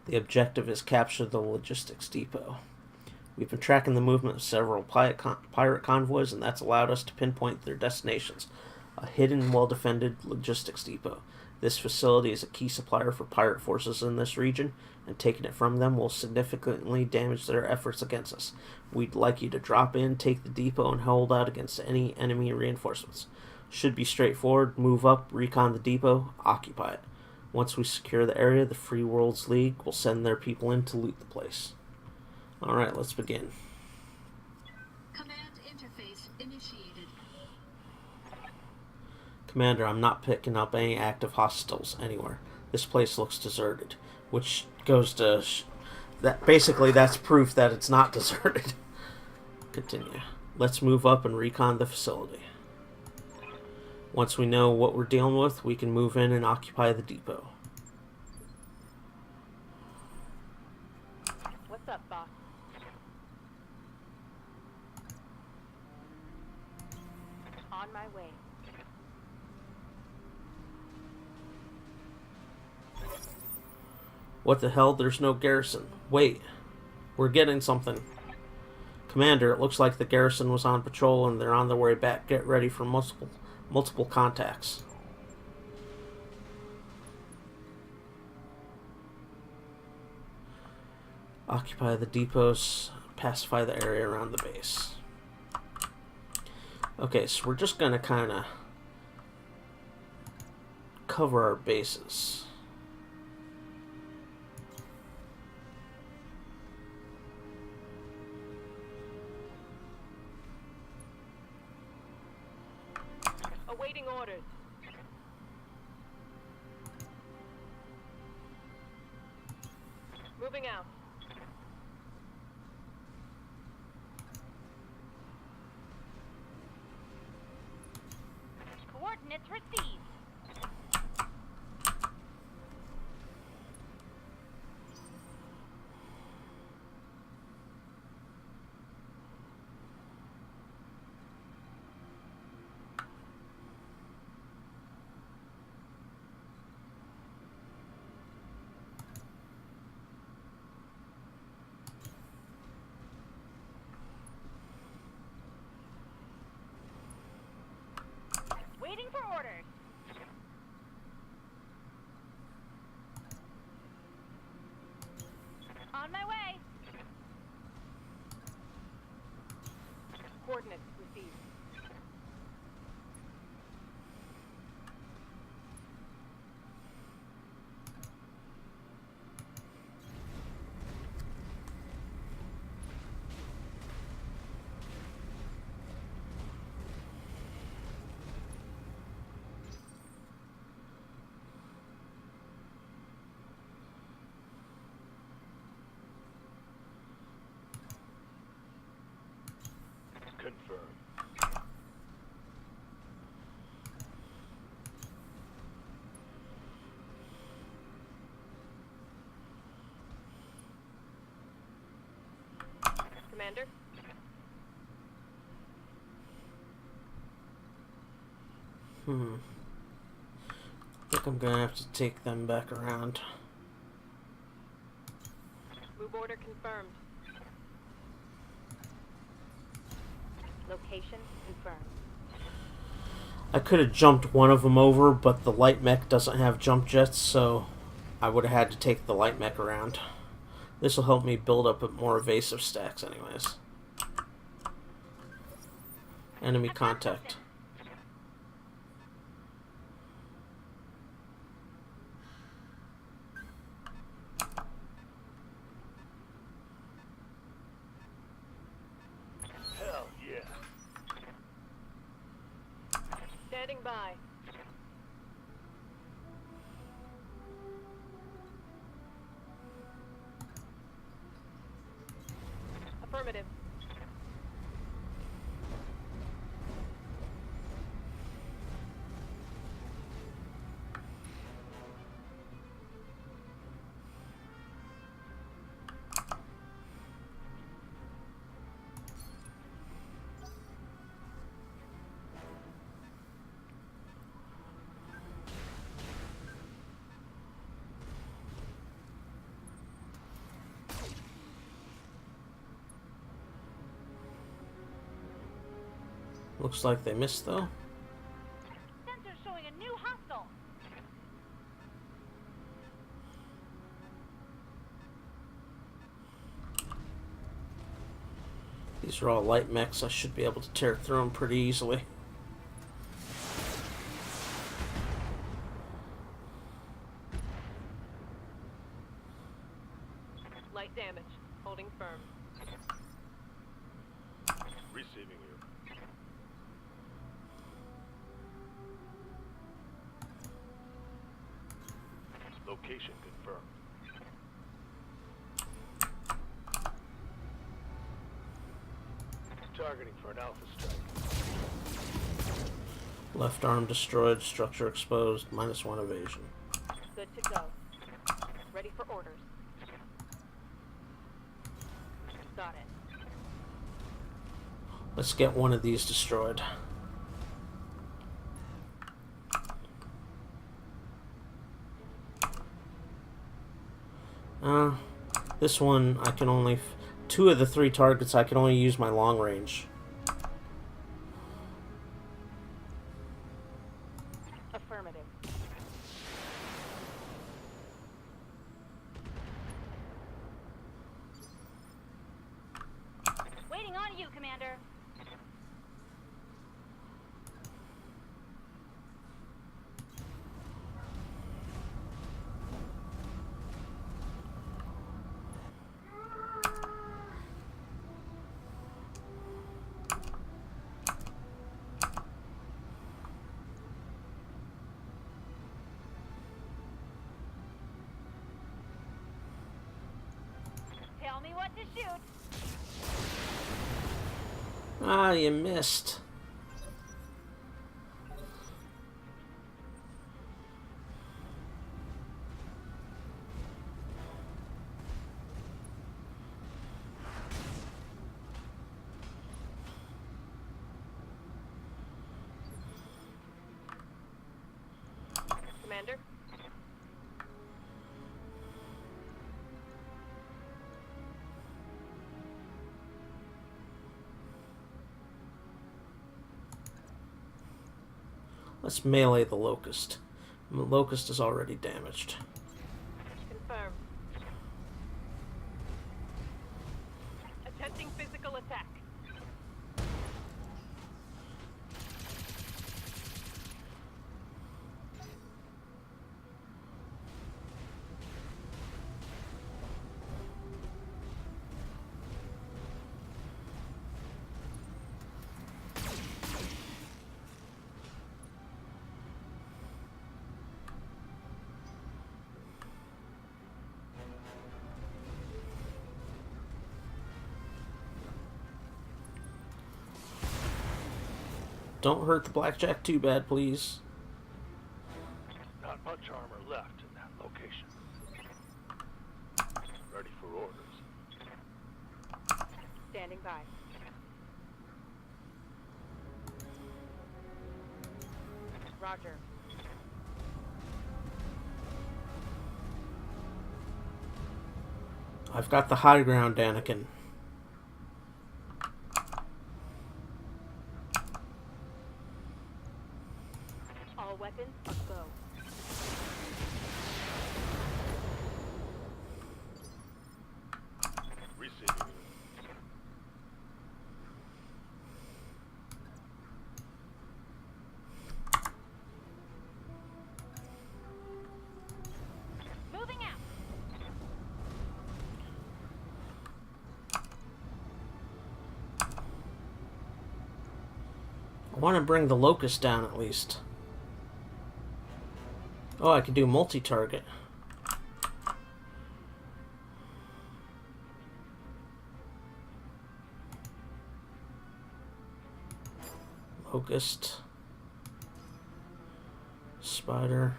The objective is capture the logistics depot. We've been tracking the movement of several pirate convoys, and that's allowed us to pinpoint their destinations. A hidden, well-defended logistics depot. This facility is a key supplier for pirate forces in this region, and taking it from them will significantly damage their efforts against us. We'd like you to drop in, take the depot, and hold out against any enemy reinforcements. Should be straightforward. Move up, recon the depot, occupy it. Once we secure the area, the Free Worlds League will send their people in to loot the place. Alright, let's begin. Command interface initiated. Commander, I'm not picking up any active hostiles anywhere. This place looks deserted, which goes to that. Basically, that's proof that it's not deserted. Continue. Let's move up and recon the facility. Once we know what we're dealing with, we can move in and occupy the depot. What's up, boss? On my way. What the hell? There's no garrison. Wait. We're getting something. Commander, it looks like the garrison was on patrol and they're on their way back. Get ready for multiple contacts. Occupy the depots. Pacify the area around the base. Okay, so we're just gonna kind of cover our bases. Awaiting orders. Moving out. Coordinates received. Waiting for orders. On my way. Coordinates received. Confirm. Commander. I think I'm gonna have to take them back around. Move order confirmed. Location confirmed. I could have jumped one of them over, but the light mech doesn't have jump jets, so I would have had to take the light mech around. This will help me build up more evasive stacks anyways. Enemy contact. Hell yeah. Standing by. Affirmative. Looks like they missed though. Sensor showing a new hostile. These are all light mechs. I should be able to tear through them pretty easily. Light damage. Holding firm. Receiving you. Location confirmed. Targeting for an alpha strike. Left arm destroyed, structure exposed, -1 evasion. Good to go. Ready for orders. Got it. Let's get one of these destroyed. This one I can only... two of the 3 targets I can only use my long range. Affirmative. Waiting on you, Commander. Tell me what to shoot. Ah, you missed. Commander? Let's melee the Locust. The Locust is already damaged. Confirm. Attempting physical attack. Don't hurt the Blackjack too bad, please. Not much armor left in that location. Ready for orders. Standing by. Roger. I've got the high ground, Anakin. All weapons a go. Receiving. Moving out. I want to bring the Locust down at least. Oh, I could do multi-target. Locust. Spider.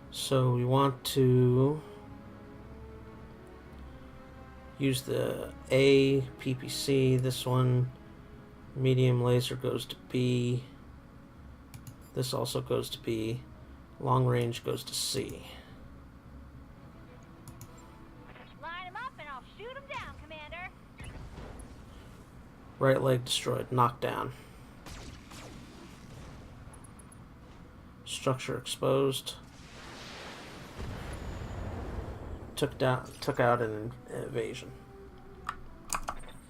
So we want to use the A PPC. This one, medium laser, goes to B. This also goes to B. Long range goes to C. Line them up and I'll shoot them down, Commander. Right leg destroyed. Knocked down. Structure exposed. Took out an evasion.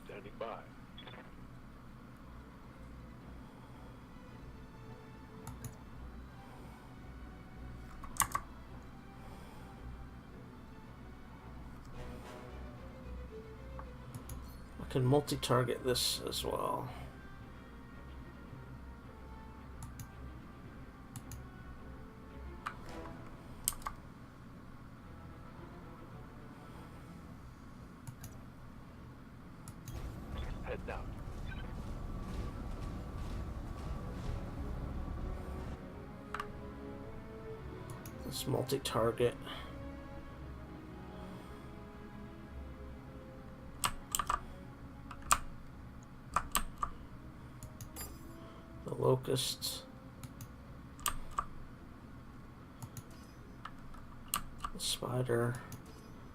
Standing by. I can multi-target this as well. Let's multi-target. The locusts. The spider.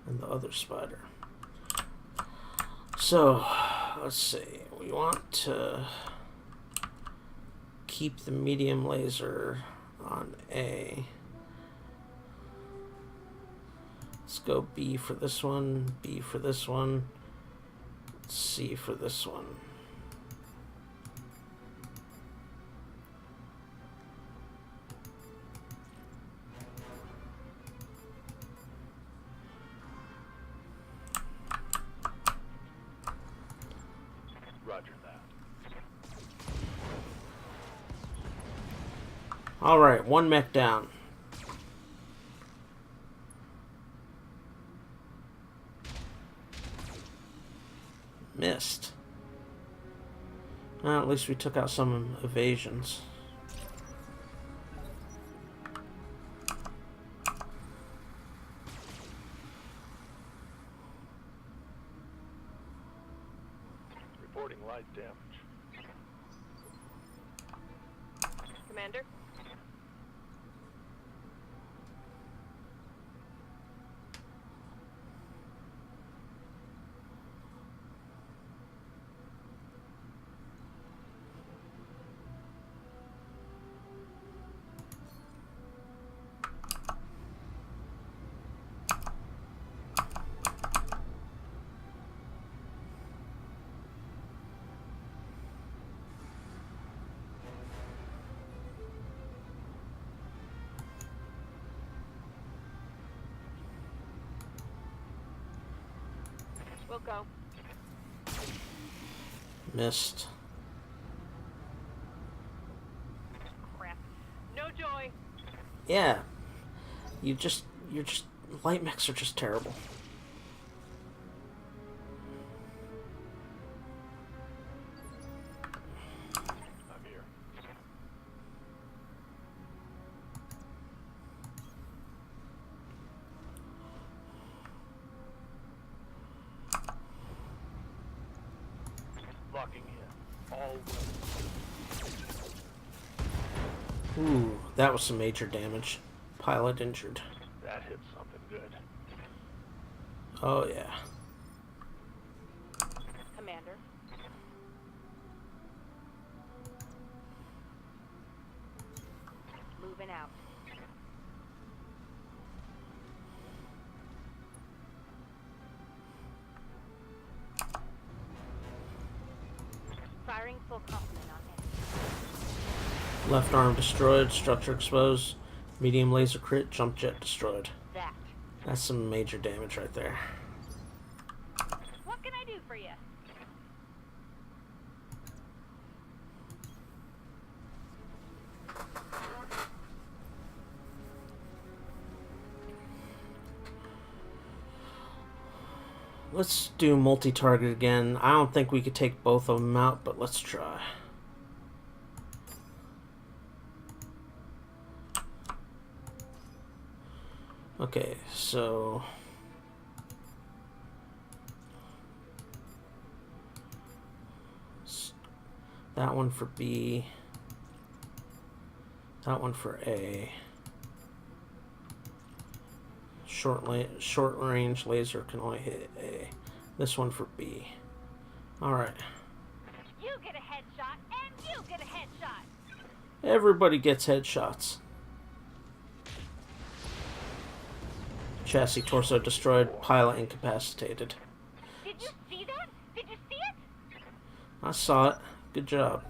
And the other spider. So, let's see. We want to keep the medium laser on A. Let's go B for this one, B for this one, C for this one. Roger that. All right, one mech down. Missed. Well, at least we took out some evasions. Reporting light damage. Commander? We'll go. Missed. Crap. No joy. Yeah. You're just light mechs are just terrible. I'm here. Locking in. All weapons. Ooh, that was some major damage. Pilot injured. That hit something good. Oh yeah. Commander? Moving out. Firing full complement on him. Left arm destroyed, structure exposed, medium laser crit, jump jet destroyed. That. That's some major damage right there. What can I do for you? Let's do multi-target again. I don't think we could take both of them out, but let's try. Okay, so that one for B, that one for A. Short range laser can only hit A. This one for B. Alright. You get a headshot, and you get a headshot. Everybody gets headshots. Chassis torso destroyed, pilot incapacitated. Did you see that? Did you see it? I saw it. Good job.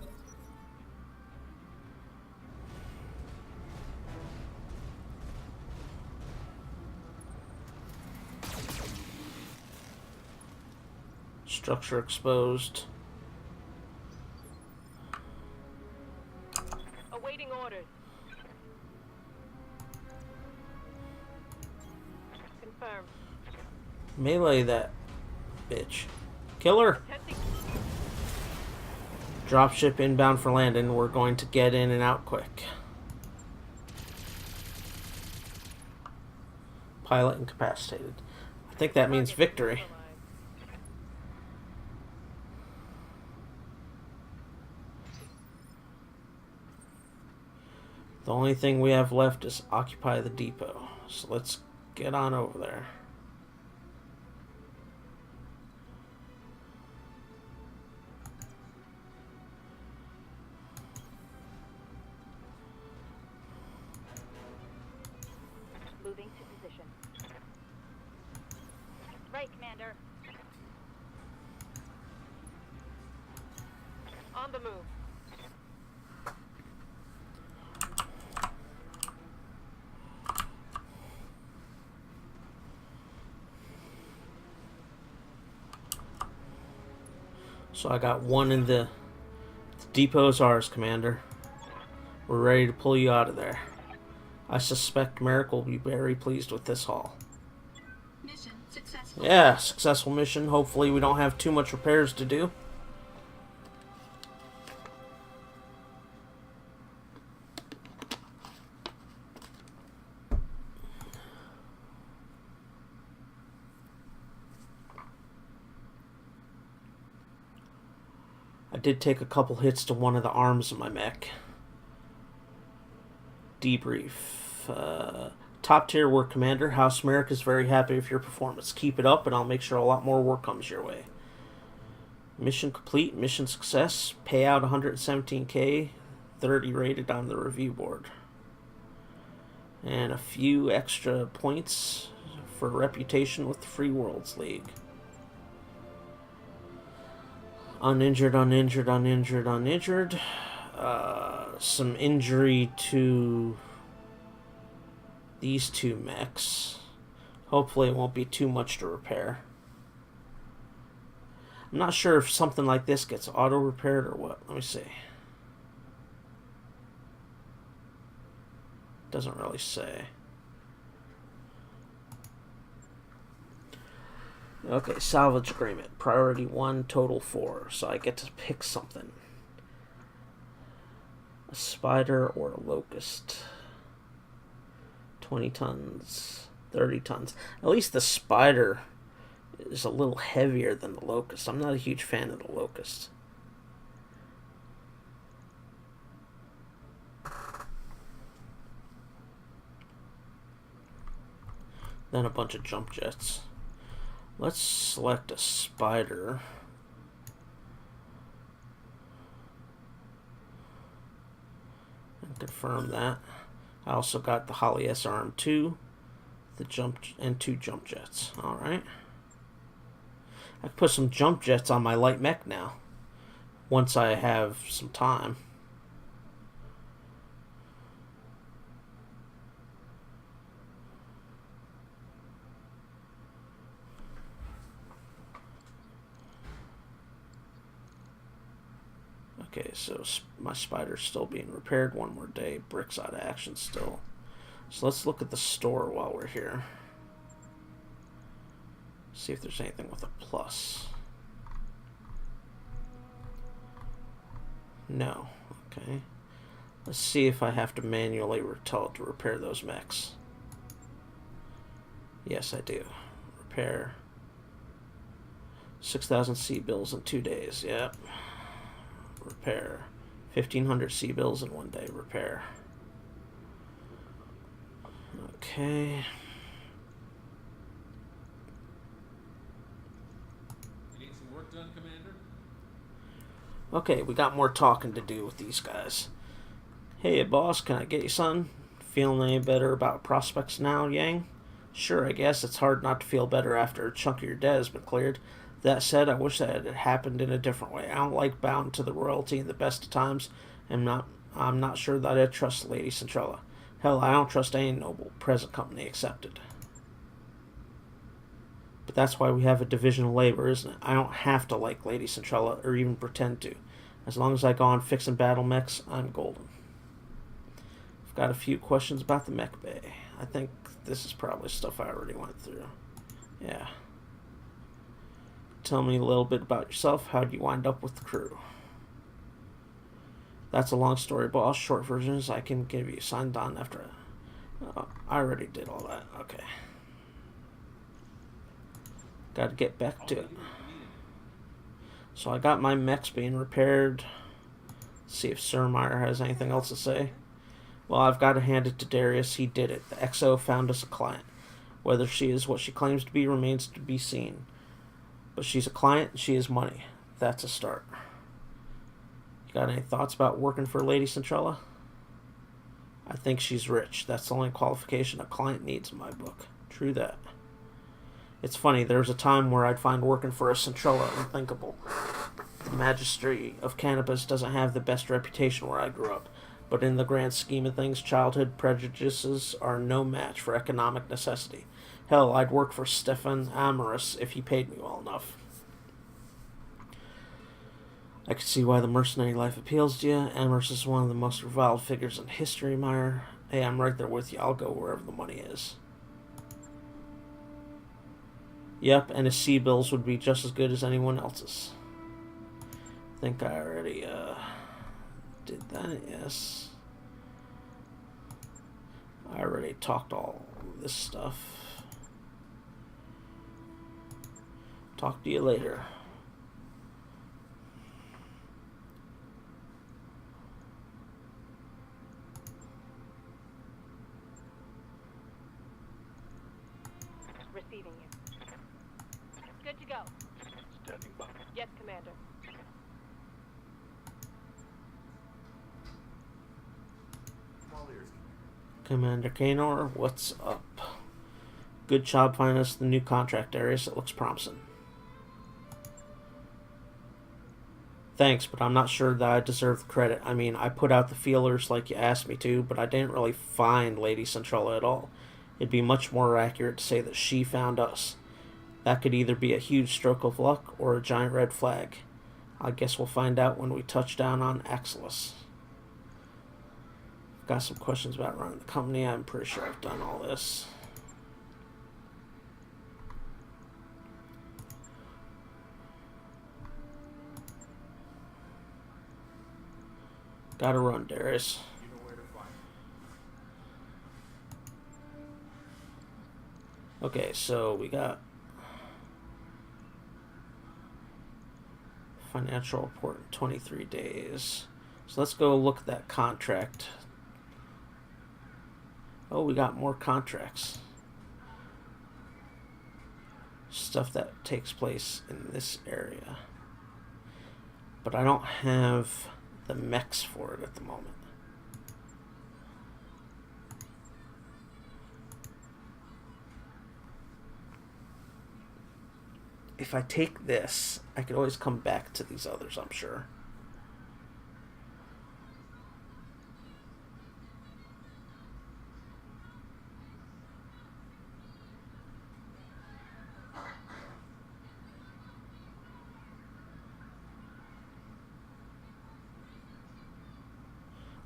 Structure exposed. Awaiting orders. Confirmed. Melee that bitch. Kill her. Testing. Dropship inbound for landing. We're going to get in and out quick. Pilot incapacitated. I think that means victory. The only thing we have left is occupy the depot. So let's get on over there. Moving to position. Right, Commander. On the move. So I got one in the depot's ours, Commander. We're ready to pull you out of there. I suspect Merrick will be very pleased with this haul. Mission successful. Yeah, successful mission. Hopefully we don't have too much repairs to do. I did take a couple hits to one of the arms of my mech. Debrief. Top tier work, Commander. House Merrick is very happy with your performance. Keep it up, and I'll make sure a lot more work comes your way. Mission complete. Mission success. Payout 117K. 30 rated on the review board. And a few extra points for reputation with the Free Worlds League. Uninjured, uninjured, uninjured, uninjured. Some injury to these two mechs. Hopefully it won't be too much to repair. I'm not sure if something like this gets auto-repaired or what. Let me see. Doesn't really say. Okay, salvage agreement. Priority 1, total 4. So I get to pick something. A spider or a locust. 20 tons, 30 tons. At least the spider is a little heavier than the locust. I'm not a huge fan of the locust. Then a bunch of jump jets. Let's select a spider. And confirm that. I also got the Holly SRM-2, the jump and 2 jump jets. All right. I can put some jump jets on my light mech now. Once I have some time. Okay, so my spider's still being repaired. One more day. Bricks out of action still. So let's look at the store while we're here. See if there's anything with a plus. No. Okay. Let's see if I have to manually tell it to repair those mechs. Yes, I do. Repair. 6,000 C-bills in 2 days. Yep. Repair. 1,500 C-bills in 1 day. Repair. Okay. You need some work done, Commander? Okay, we got more talking to do with these guys. Hey, boss, can I get you something? Feeling any better about prospects now, Yang? Sure, I guess it's hard not to feel better after a chunk of your debt has been cleared. That said, I wish that it had happened in a different way. I don't like bowing to the royalty in the best of times, and I'm not sure that I trust Lady Centrella. Hell, I don't trust any noble, present company accepted. But that's why we have a division of labor, isn't it? I don't have to like Lady Centrella, or even pretend to. As long as I go on fixing battle mechs, I'm golden. I've got a few questions about the mech bay. I think this is probably stuff I already went through. Yeah. Tell me a little bit about yourself. How'd you wind up with the crew? That's a long story, boss. Short version is I can give you signed on after. I already did all that. Okay. Gotta get back to it. So I got my mechs being repaired. See if Sir Meyer has anything else to say. Well, I've got to hand it to Darius. He did it. The XO found us a client. Whether she is what she claims to be remains to be seen. But she's a client and she has money. That's a start. You got any thoughts about working for Lady Centrella? I think she's rich. That's the only qualification a client needs in my book. True that. It's funny, there was a time where I'd find working for a Centrella unthinkable. The Magistracy of Cannabis doesn't have the best reputation where I grew up, but in the grand scheme of things, childhood prejudices are no match for economic necessity. Hell, I'd work for Stefan Amorous if he paid me well enough. I can see why the mercenary life appeals to you. Amorous is one of the most reviled figures in history, Meyer. Hey, I'm right there with you. I'll go wherever the money is. Yep, and his C-bills would be just as good as anyone else's. I think I already did that, yes. I already talked all this stuff. Talk to you later. Receiving you. Good to go. Standing by. Yes, Commander. All ears, Commander Kanor, what's up? Good job finding us the new contract areas. It looks promising. Thanks, but I'm not sure that I deserve the credit. I mean, I put out the feelers like you asked me to, but I didn't really find Lady Centrella at all. It'd be much more accurate to say that she found us. That could either be a huge stroke of luck or a giant red flag. I guess we'll find out when we touch down on Axelis. Got some questions about running the company. I'm pretty sure I've done all this. Gotta run, Darius. you know where to find me. Okay, so we got financial report in 23 days. So let's go look at that contract. Oh, we got more contracts. Stuff that takes place in this area. But I don't have the mechs for it at the moment. If I take this, I could always come back to these others, I'm sure.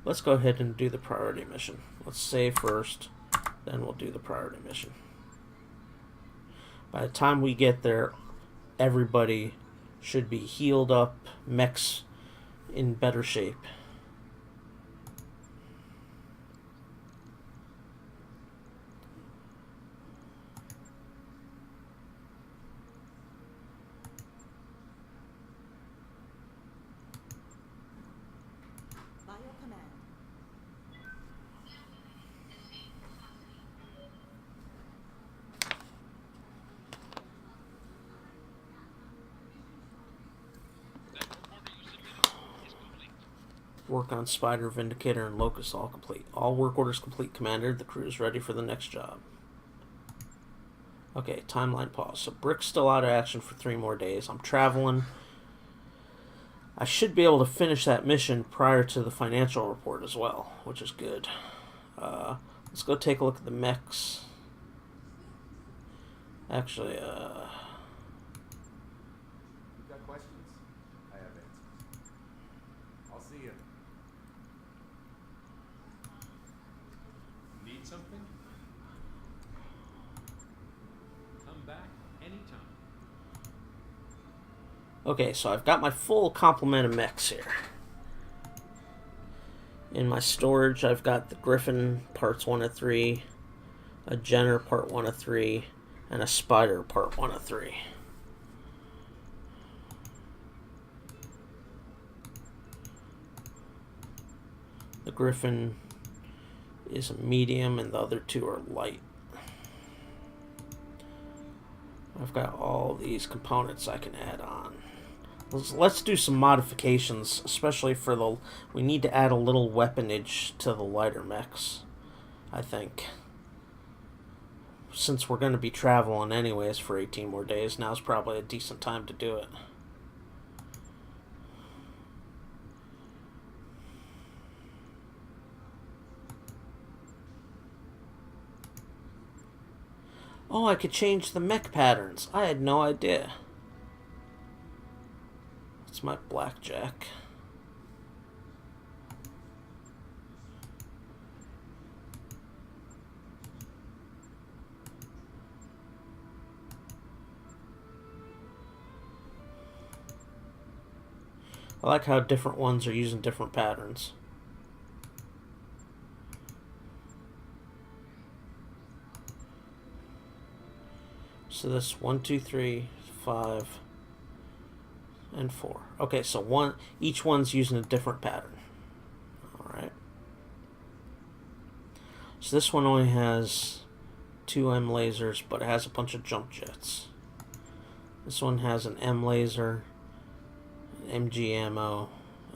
Let's go ahead and do the priority mission. Let's save first, then we'll do the priority mission. By the time we get there, everybody should be healed up, mechs in better shape. By your command. That report you submitted is complete. Work on Spider, Vindicator, and Locust all complete. All work orders complete, Commander. The crew is ready for the next job. Okay, timeline pause. So Brick's still out of action for 3 more days. I'm traveling. I should be able to finish that mission prior to the financial report as well, which is good. Let's go take a look at the mechs. Actually, You've got questions? I have answers. I'll see you. Need something? Come back anytime. okay, so I've got my full complement of mechs here. In my storage, I've got the Griffin parts 1 of 3, a Jenner part 1 of 3, and a Spider part 1 of 3. Griffin is a medium, and the other two are light. I've got all these components I can add on. Let's do some modifications, especially for the... We need to add a little weaponage to the lighter mechs, I think. Since we're going to be traveling anyways for 18 more days, now's probably a decent time to do it. Oh, I could change the mech patterns. I had no idea. It's my blackjack. I like how different ones are using different patterns. So this 1, 2, 3, 5, and 4. Okay, so each one's using a different pattern. Alright. So this one only has 2 M lasers, but it has a bunch of jump jets. This one has an M laser, an MG ammo,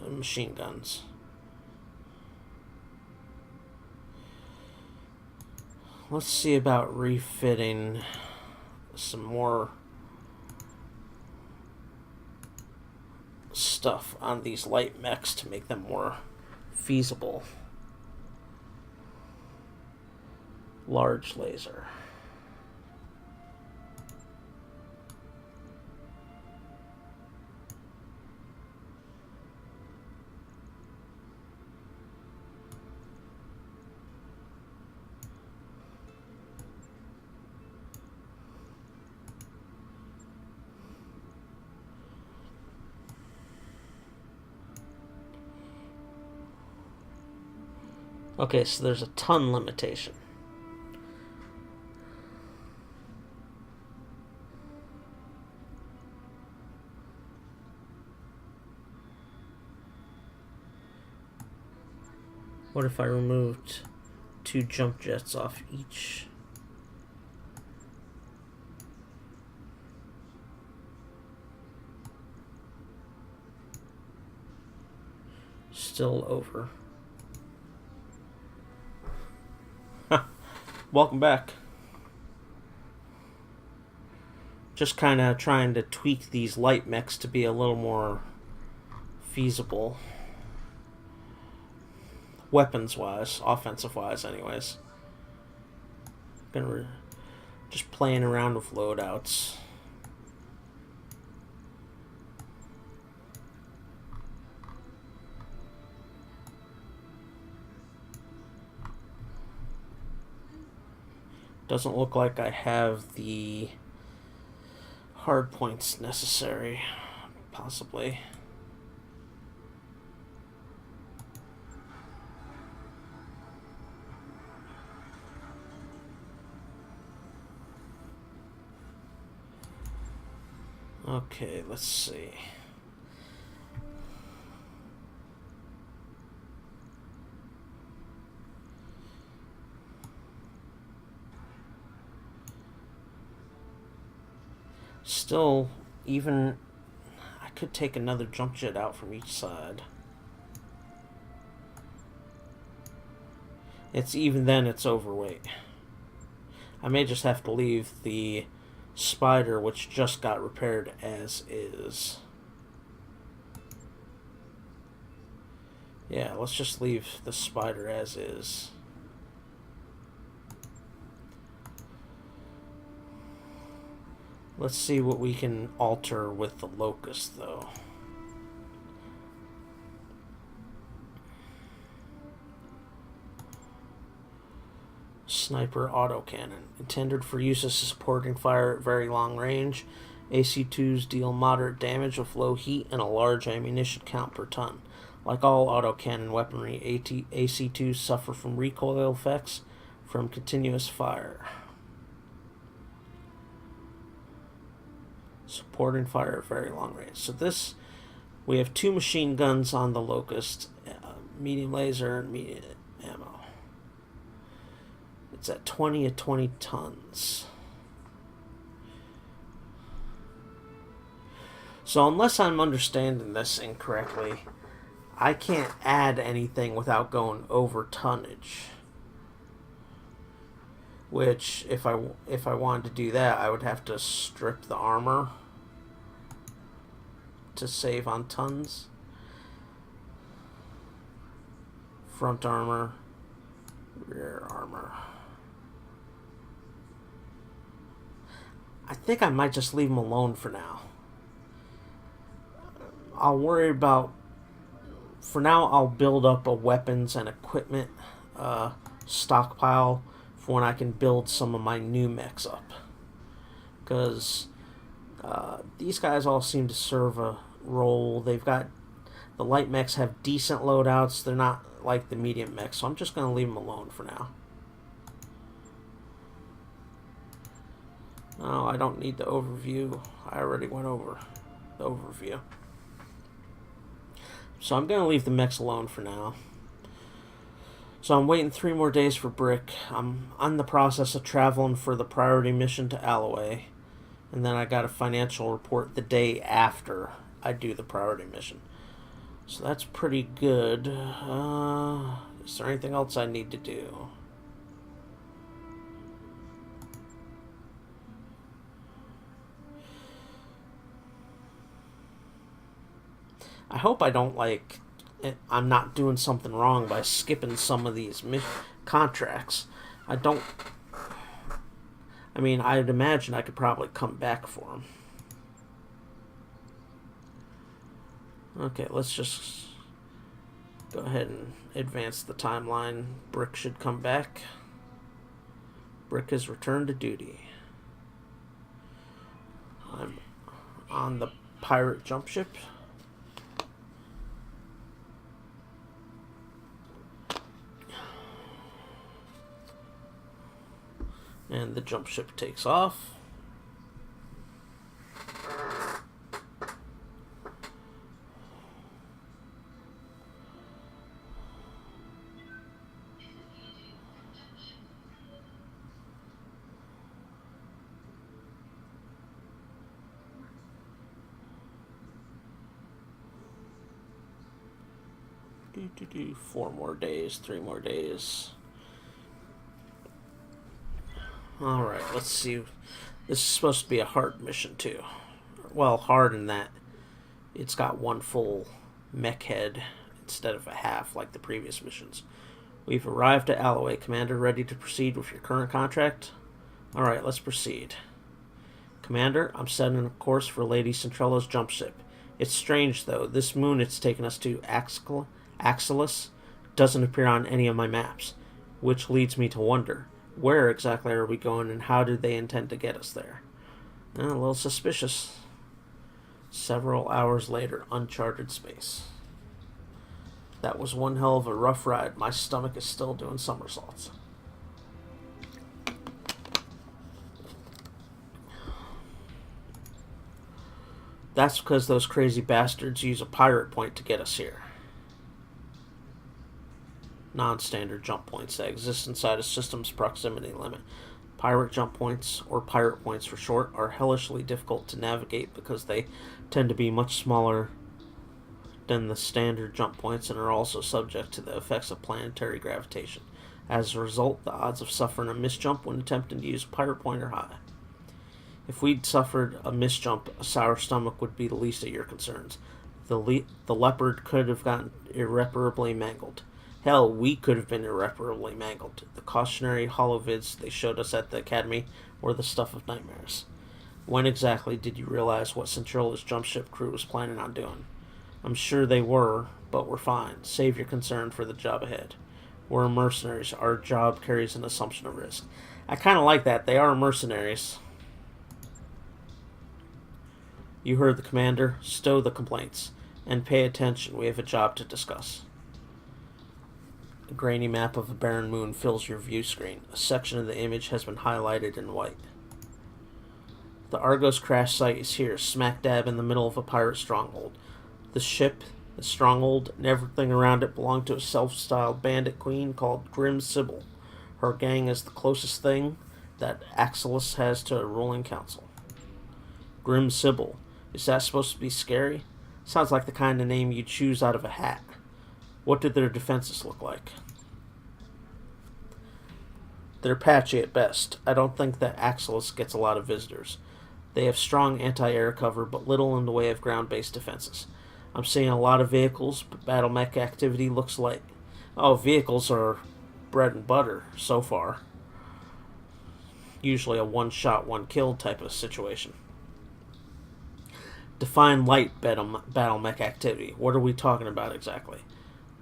and machine guns. Let's see about refitting some more stuff on these light mechs to make them more feasible. Large laser. Okay, so there's a ton limitation. What if I removed 2 jump jets off each? Still over. Welcome back. Just kind of trying to tweak these light mechs to be a little more feasible. Weapons-wise, offensive-wise anyways. Just playing around with loadouts. Doesn't look like I have the hard points necessary, possibly. Okay, let's see. Still, even I could take another jump jet out from each side. Even then it's overweight. I may just have to leave the Spider, which just got repaired, as is. Yeah, let's just leave the Spider as is. Let's see what we can alter with the Locust, though. Sniper autocannon. Intended for use as supporting fire at very long range. AC-2s deal moderate damage with low heat and a large ammunition count per ton. Like all autocannon weaponry, AC-2s suffer from recoil effects from continuous fire. Supporting fire at very long range. So this, we have 2 machine guns on the Locust. medium laser, and medium ammo. It's at 20 at 20 tons. So unless I'm understanding this incorrectly, I can't add anything without going over tonnage. Which, if I wanted to do that, I would have to strip the armor to save on tons. Front armor, rear armor. I think I might just leave them alone for now. I'll worry about... For now, I'll build up a weapons and equipment stockpile for when I can build some of my new mechs up. Because these guys all seem to serve a role. They've got... The light mechs have decent loadouts. They're not like the medium mechs, so I'm just going to leave them alone for now. Oh, I don't need the overview. I already went over the overview. So I'm going to leave the mechs alone for now. So I'm waiting 3 more days for Brick. I'm on the process of traveling for the priority mission to Alloway. And then I got a financial report the day after I do the priority mission. So that's pretty good. Is there anything else I need to do? I hope I don't, like... I'm not doing something wrong by skipping some of these contracts. I don't... I mean, I'd imagine I could probably come back for them. Okay, let's just go ahead and advance the timeline. Brick should come back. Brick has returned to duty. I'm on the pirate jump ship. And the jump ship takes off. Do 4 more days, 3 more days. Alright, let's see. This is supposed to be a hard mission, too. Well, hard in that it's got 1 full mech head instead of a half like the previous missions. We've arrived at Alloway. Commander, ready to proceed with your current contract? Alright, let's proceed. Commander, I'm setting a course for Lady Centrella's jump ship. It's strange, though. This moon it's taken us to, Axelis, doesn't appear on any of my maps, which leads me to wonder, where exactly are we going and how do they intend to get us there? A little suspicious. Several hours later, uncharted space. That was one hell of a rough ride. My stomach is still doing somersaults. That's because those crazy bastards use a pirate point to get us here. Non-standard jump points that exist inside a system's proximity limit. Pirate jump points, or pirate points for short, are hellishly difficult to navigate because they tend to be much smaller than the standard jump points and are also subject to the effects of planetary gravitation. As a result, the odds of suffering a misjump when attempting to use a pirate point are high. If we'd suffered a misjump, a sour stomach would be the least of your concerns. The leopard could have gotten irreparably mangled. Hell, we could have been irreparably mangled. The cautionary holovids they showed us at the academy were the stuff of nightmares. When exactly did you realize what Centrola's jump ship crew was planning on doing? I'm sure they were, but we're fine. Save your concern for the job ahead. We're mercenaries. Our job carries an assumption of risk. I kind of like that. They are mercenaries. You heard the commander. Stow the complaints. And pay attention. We have a job to discuss. A grainy map of a barren moon fills your view screen. A section of the image has been highlighted in white. The Argos crash site is here, smack dab in the middle of a pirate stronghold. The ship The stronghold and everything around it belonged to a self-styled bandit queen called Grim Sybil. Her gang is the closest thing that Axelis has to a ruling council. Grim Sybil. Is that supposed to be scary? Sounds like the kind of name you'd choose out of a hat. What did their defenses look like? They're patchy at best. I don't think that Axelis gets a lot of visitors. They have strong anti-air cover, but little in the way of ground-based defenses. I'm seeing a lot of vehicles, but battle mech activity looks light. Oh, vehicles are bread and butter so far. Usually a one-shot, one-kill type of situation. Define light battle mech activity. What are we talking about exactly?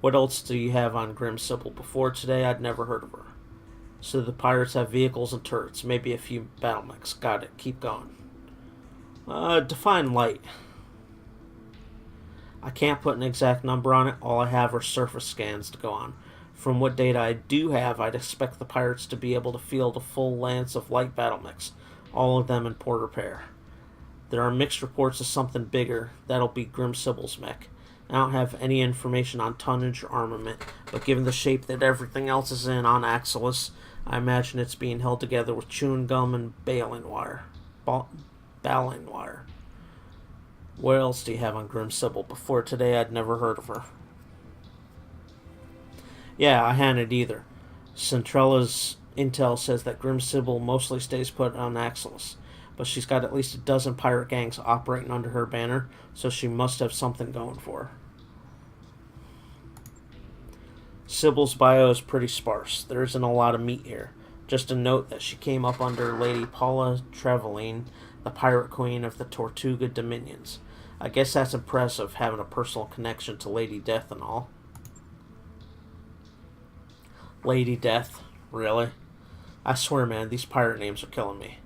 What else do you have on Grim Sybil? Before today, I'd never heard of her. So the pirates have vehicles and turrets, maybe a few battle mechs. Got it. Keep going. Define light. I can't put an exact number on it. All I have are surface scans to go on. From what data I do have, I'd expect the pirates to be able to field a full lance of light battle mechs, all of them in poor repair. There are mixed reports of something bigger. That'll be Grim Sybil's mech. I don't have any information on tonnage or armament, but given the shape that everything else is in on Axelis, I imagine it's being held together with chewing gum and baling wire. Baling wire. What else do you have on Grim Sybil? Before today, I'd never heard of her. Yeah, I hadn't either. Centrella's intel says that Grim Sybil mostly stays put on Axelis, but she's got at least a dozen pirate gangs operating under her banner, so she must have something going for her. Sybil's bio is pretty sparse. There isn't a lot of meat here. Just a note that she came up under Lady Paula Trevelyan, the pirate queen of the Tortuga Dominions. I guess that's impressive, having a personal connection to Lady Death and all. Lady Death? Really? I swear, man, these pirate names are killing me.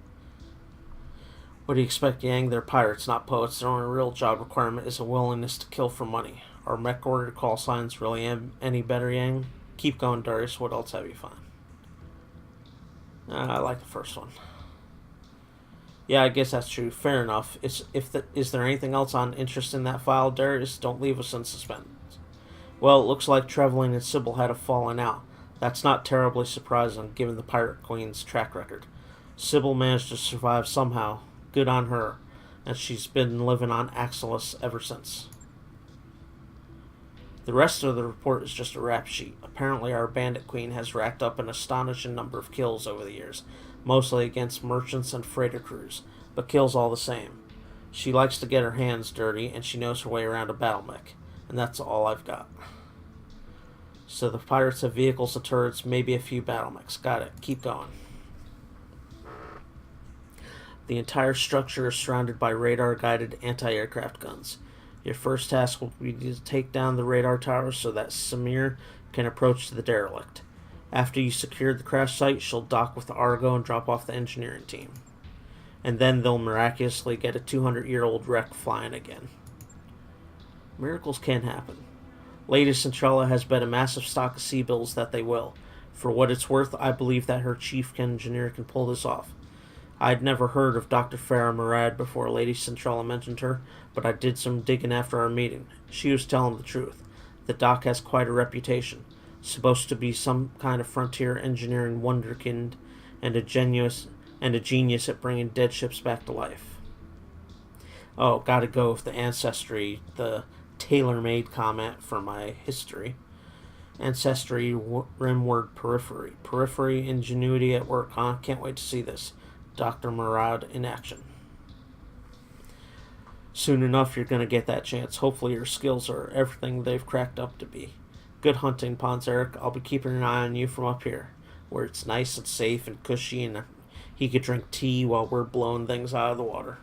What do you expect, Yang? They're pirates, not poets. Their only real job requirement is a willingness to kill for money. Are mech order call signs really any better, Yang? Keep going, Darius. What else have you found? I like the first one. Yeah, I guess that's true. Fair enough. Is there anything else on interest in that file, Darius? Don't leave us in suspense. Well, it looks like Trevelyan and Sybil had a falling out. That's not terribly surprising, given the Pirate Queen's track record. Sybil managed to survive somehow. Good on her. And she's been living on Axelis ever since. The rest of the report is just a rap sheet. Apparently our bandit queen has racked up an astonishing number of kills over the years, mostly against merchants and freighter crews, but kills all the same. She likes to get her hands dirty, and she knows her way around a battle mech, and that's all I've got. So the pirates have vehicles and turrets, maybe a few battle mechs. Got it. Keep going. The entire structure is surrounded by radar-guided anti-aircraft guns. Your first task will be to take down the radar tower so that Samir can approach the derelict. After you secure the crash site, she'll dock with the Argo and drop off the engineering team. And then they'll miraculously get a 200-year-old wreck flying again. Miracles can happen. Lady Centrella has bet a massive stock of sea-bills that they will. For what it's worth, I believe that her chief engineer can pull this off. I'd never heard of Dr. Farah Murad before Lady Centrella mentioned her, but I did some digging after our meeting. She was telling the truth. The doc has quite a reputation. Supposed to be some kind of frontier engineering wonderkind and a genius at bringing dead ships back to life. Oh, gotta go with the ancestry, the tailor-made comment for my history. Ancestry, rimward periphery. Periphery, ingenuity at work, huh? Can't wait to see this. Dr. Murad in action. Soon enough, you're going to get that chance. Hopefully your skills are everything they've cracked up to be. Good hunting, PonsArak. I'll be keeping an eye on you from up here, where it's nice and safe and cushy, and he could drink tea while we're blowing things out of the water.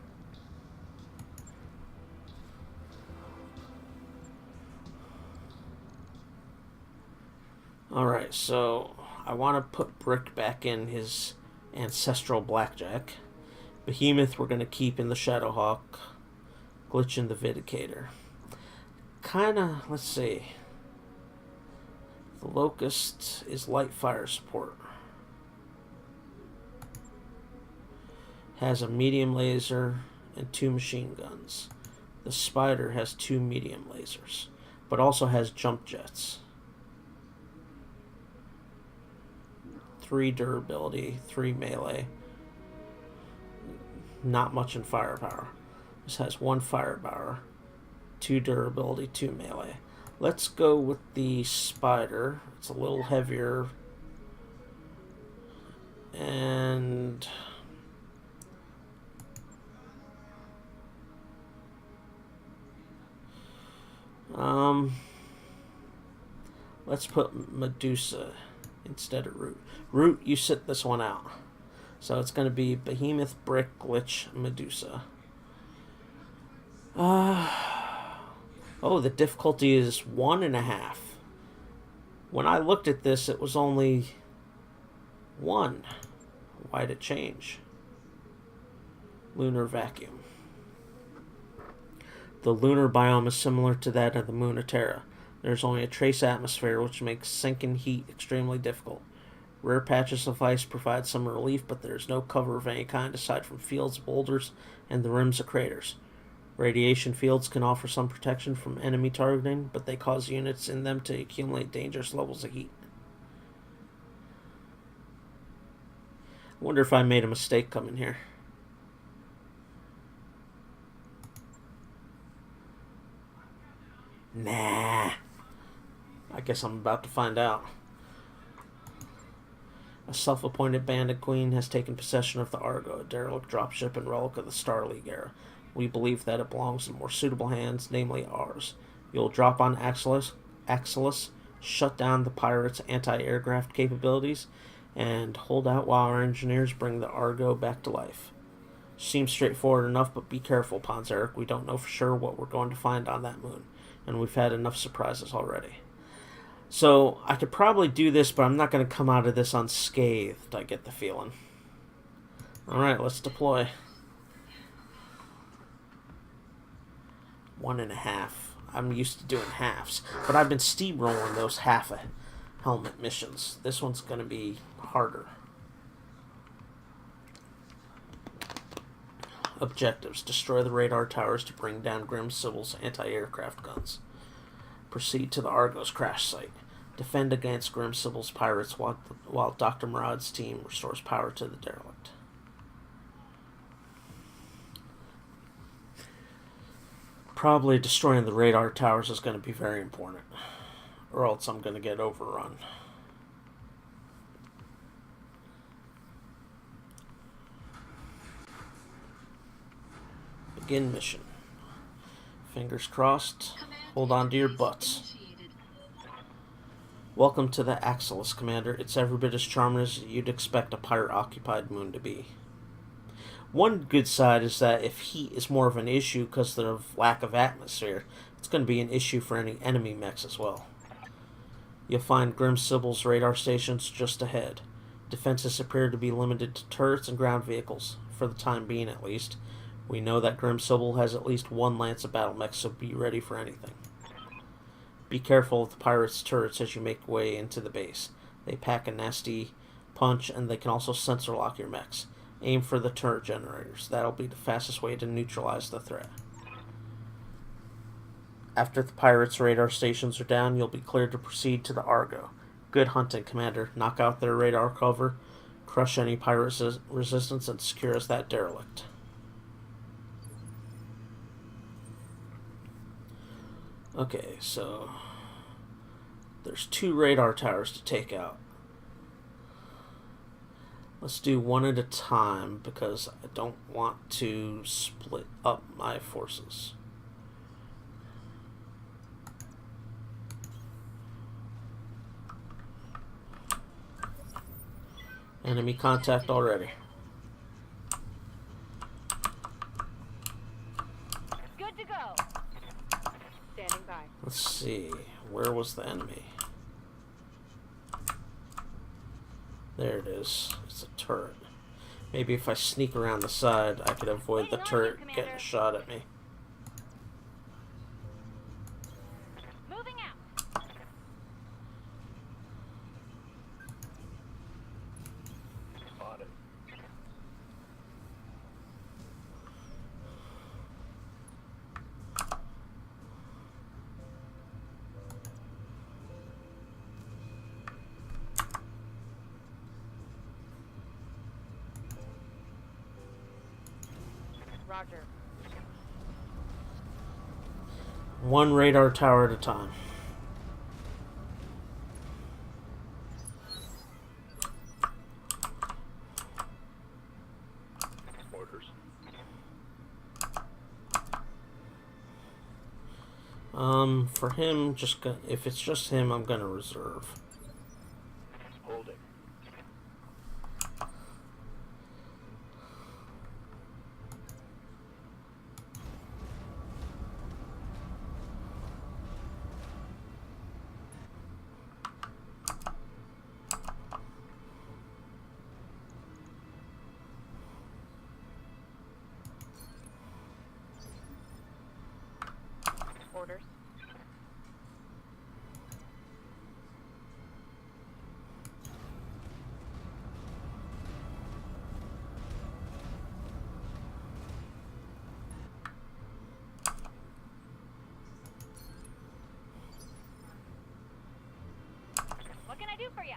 Alright, so I want to put Brick back in his ancestral blackjack. Behemoth we're going to keep in the Shadowhawk. Glitch in the Vindicator. Kinda, let's see. The Locust is light fire support. Has a medium laser and 2 machine guns. The Spider has 2 medium lasers. but also has jump jets. 3 durability, 3 melee. Not much in firepower. This has 1 firepower, 2 durability, 2 melee. Let's go with the spider. It's a little heavier. And let's put Medusa instead of Root. Root, you sit this one out. So it's going to be Behemoth, Brick, Glitch, Medusa. Oh, the difficulty is 1.5. When I looked at this, it was only 1. Why'd it change? Lunar vacuum. The lunar biome is similar to that of the moon of Terra. There's only a trace atmosphere, which makes sinking heat extremely difficult. Rare patches of ice provide some relief, but there is no cover of any kind aside from fields, boulders, and the rims of craters. Radiation fields can offer some protection from enemy targeting, but they cause units in them to accumulate dangerous levels of heat. I wonder if I made a mistake coming here. Nah. I guess I'm about to find out. A self-appointed bandit queen has taken possession of the Argo, a derelict dropship and relic of the Star League era. We believe that it belongs in more suitable hands, namely ours. You'll drop on Axelis, shut down the pirates' anti-aircraft capabilities, and hold out while our engineers bring the Argo back to life. Seems straightforward enough, but be careful, PonsArak. We don't know for sure what we're going to find on that moon, and we've had enough surprises already. So, I could probably do this, but I'm not going to come out of this unscathed, I get the feeling. Alright, let's deploy. 1.5. I'm used to doing halves, but I've been steamrolling those half-a-helmet missions. This one's going to be harder. Objectives. Destroy the radar towers to bring down Grim Sybil's anti-aircraft guns. Proceed to the Argo's crash site. Defend against Grim Sybil's pirates while Dr. Murad's team restores power to the derelict. Probably destroying the radar towers is going to be very important, or else I'm going to get overrun. Begin mission. Fingers crossed. Hold on to your butts. Welcome to the Axelis, Commander. It's every bit as charming as you'd expect a pirate-occupied moon to be. One good side is that if heat is more of an issue because of lack of atmosphere, it's going to be an issue for any enemy mechs as well. You'll find Grim Sybil's radar stations just ahead. Defenses appear to be limited to turrets and ground vehicles, for the time being at least. We know that Grim Sybil has at least 1 lance of battle mechs, so be ready for anything. Be careful of the pirates' turrets as you make way into the base. They pack a nasty punch, and they can also sensor lock your mechs. Aim for the turret generators. That'll be the fastest way to neutralize the threat. After the pirates' radar stations are down, you'll be cleared to proceed to the Argo. Good hunting, Commander. Knock out their radar cover, crush any pirate resistance, and secure us that derelict. Okay, so there's 2 radar towers to take out. Let's do one at a time because I don't want to split up my forces. Enemy contact already. Good to go. Standing by. Let's see. Where was the enemy? There it is. It's a turret. Maybe if I sneak around the side, I could avoid the turret getting a shot at me. Moving out. Spotted. Roger. One radar tower at a time. Orders. For him, if it's just him, I'm gonna reserve. Holding. Orders. What can I do for you?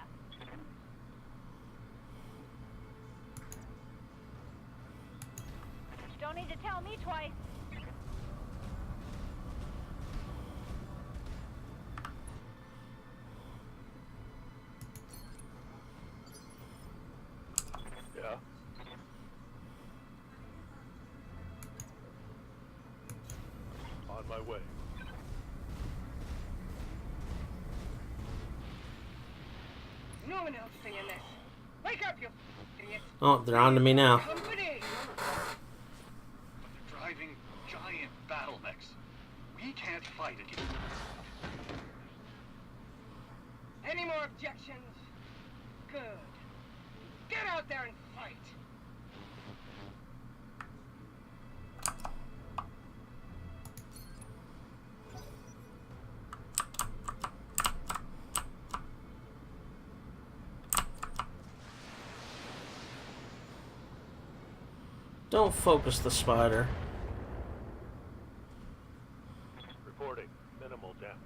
You don't need to tell me twice. Yeah. On my way. No one else singing this. Wake up, you idiot. Oh, they're on to me now. Company. They're driving giant battle mechs. We can't fight against them. Any more objections? Good. Get out there and fight. Don't focus the spider. Reporting. Minimal damage.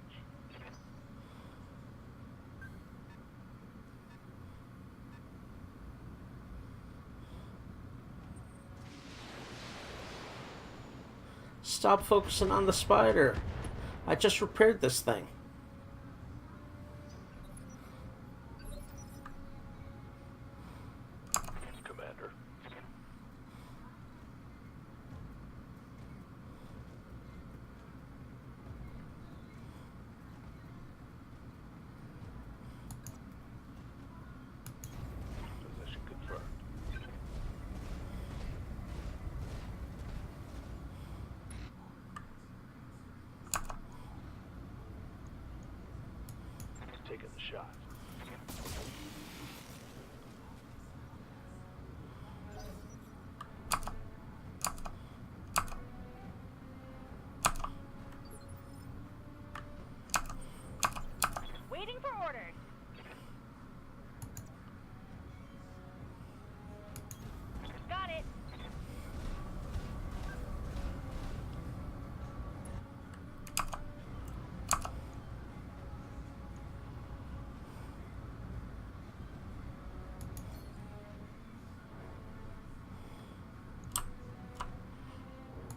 Stop focusing on the spider. I just repaired this thing. Commander. Position confirmed. Taking the shot. Waiting for orders. Got it.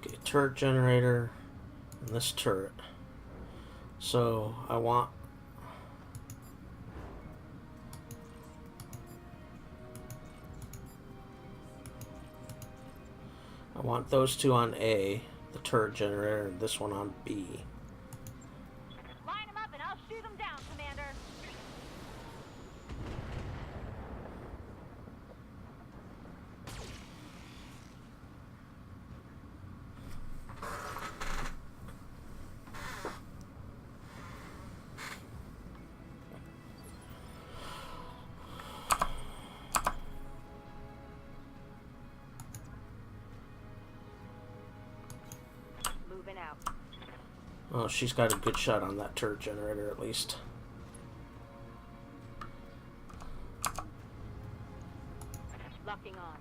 Okay, turret generator and this turret. So I want those two on A, the turret generator, and this one on B. Line them up and I'll shoot them down, Commander. Moving out. Oh, she's got a good shot on that turret generator at least. Locking on.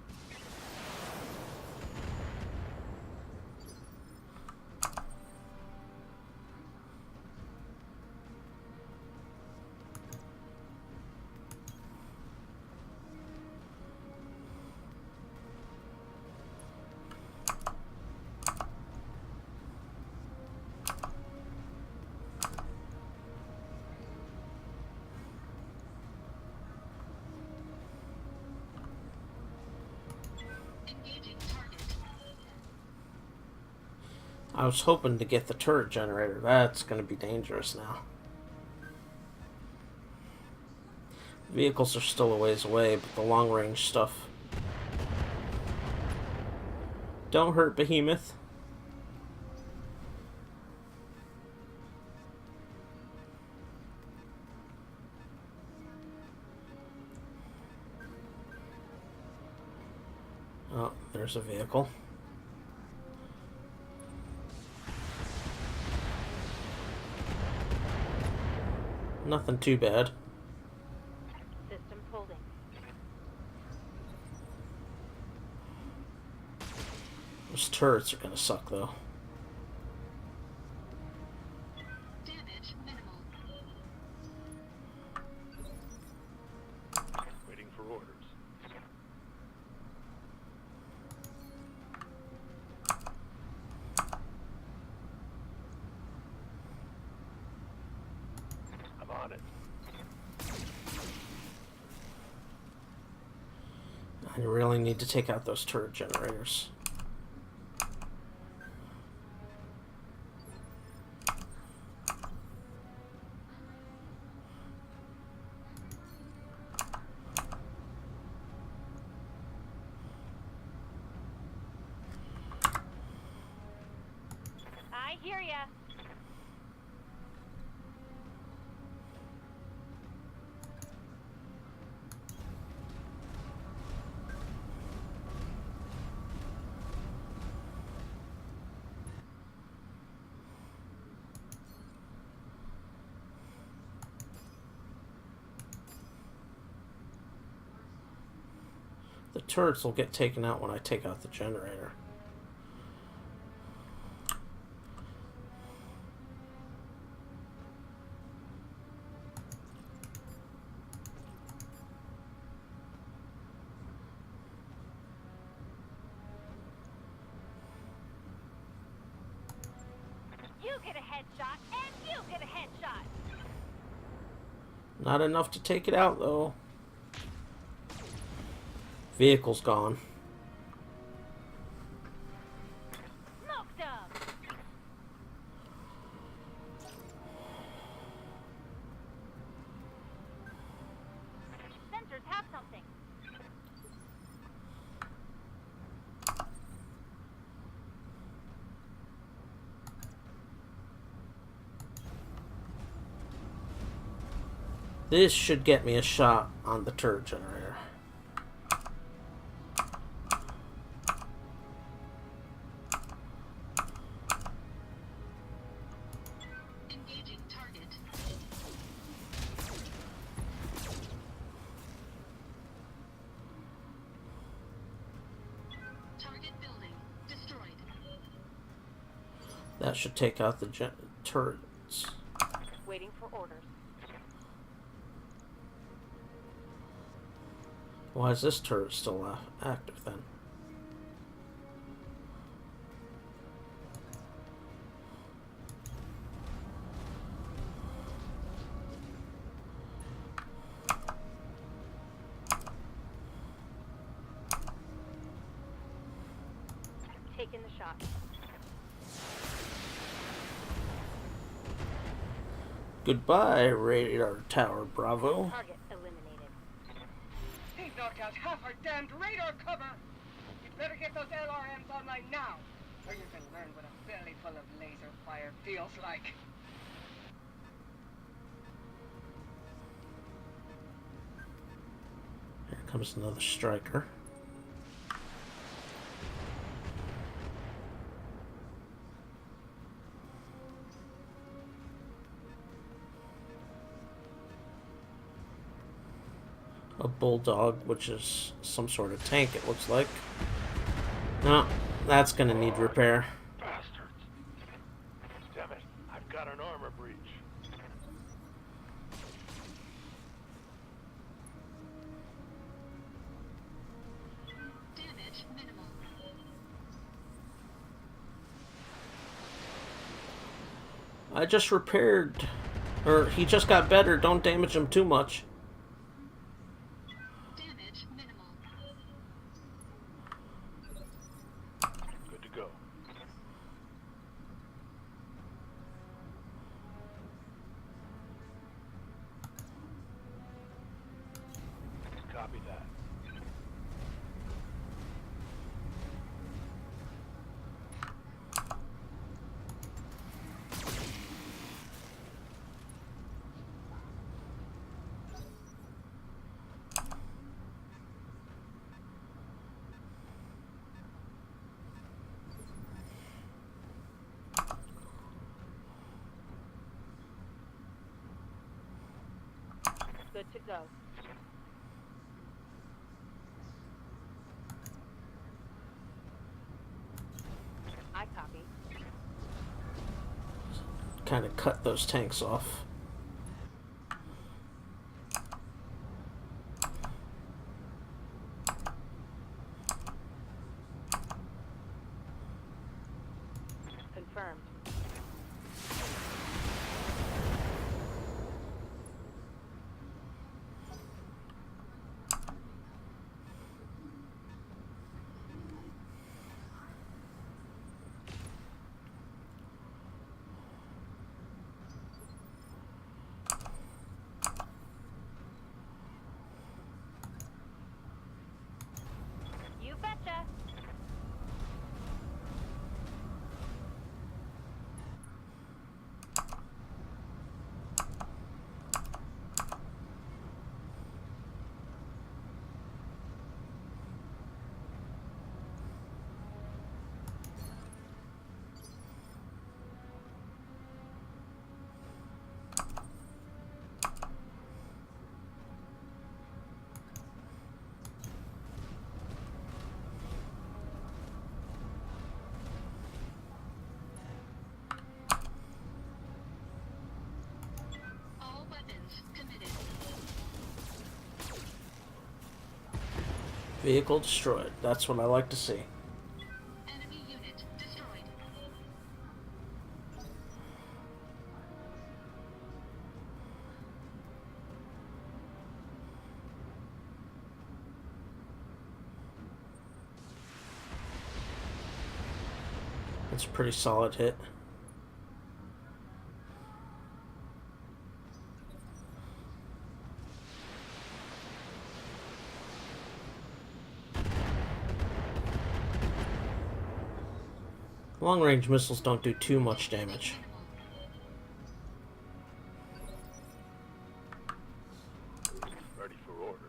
I was hoping to get the turret generator. That's going to be dangerous now. Vehicles are still a ways away, but the long-range stuff... Don't hurt, Behemoth. Oh, there's a vehicle. Nothing too bad. System holding. Those turrets are gonna suck, though. Damage minimal. Waiting for orders. I'm on it. I really need to take out those turret generators. I hear ya. The turrets will get taken out when I take out the generator. You get a headshot, and you get a headshot. Not enough to take it out, though. Vehicle's gone. Smoked 'em. Sensors have something. This should get me a shot on the turret generator. Engaging target. Target building destroyed. That should take out the turrets. Waiting for orders. Why is this turret still active then? Taking the shot. Goodbye, radar tower Bravo. Target eliminated. He's knocked out half our damned radar cover. You'd better get those LRMs online now, or you can learn what a belly full of laser fire feels like. Here comes another striker. A bulldog, which is some sort of tank, it looks like. No, that's gonna need repair. Bastards. Damn it. I've got an armor breach. Damage minimal. I just repaired, or he just got better. Don't damage him too much. Damage minimal. Good to go. go. I copy. Kind of cut those tanks off. Confirmed. You betcha. All weapons committed. Vehicle destroyed. That's what I like to see. Enemy unit destroyed. That's a pretty solid hit. Long-range missiles don't do too much damage. Ready for orders.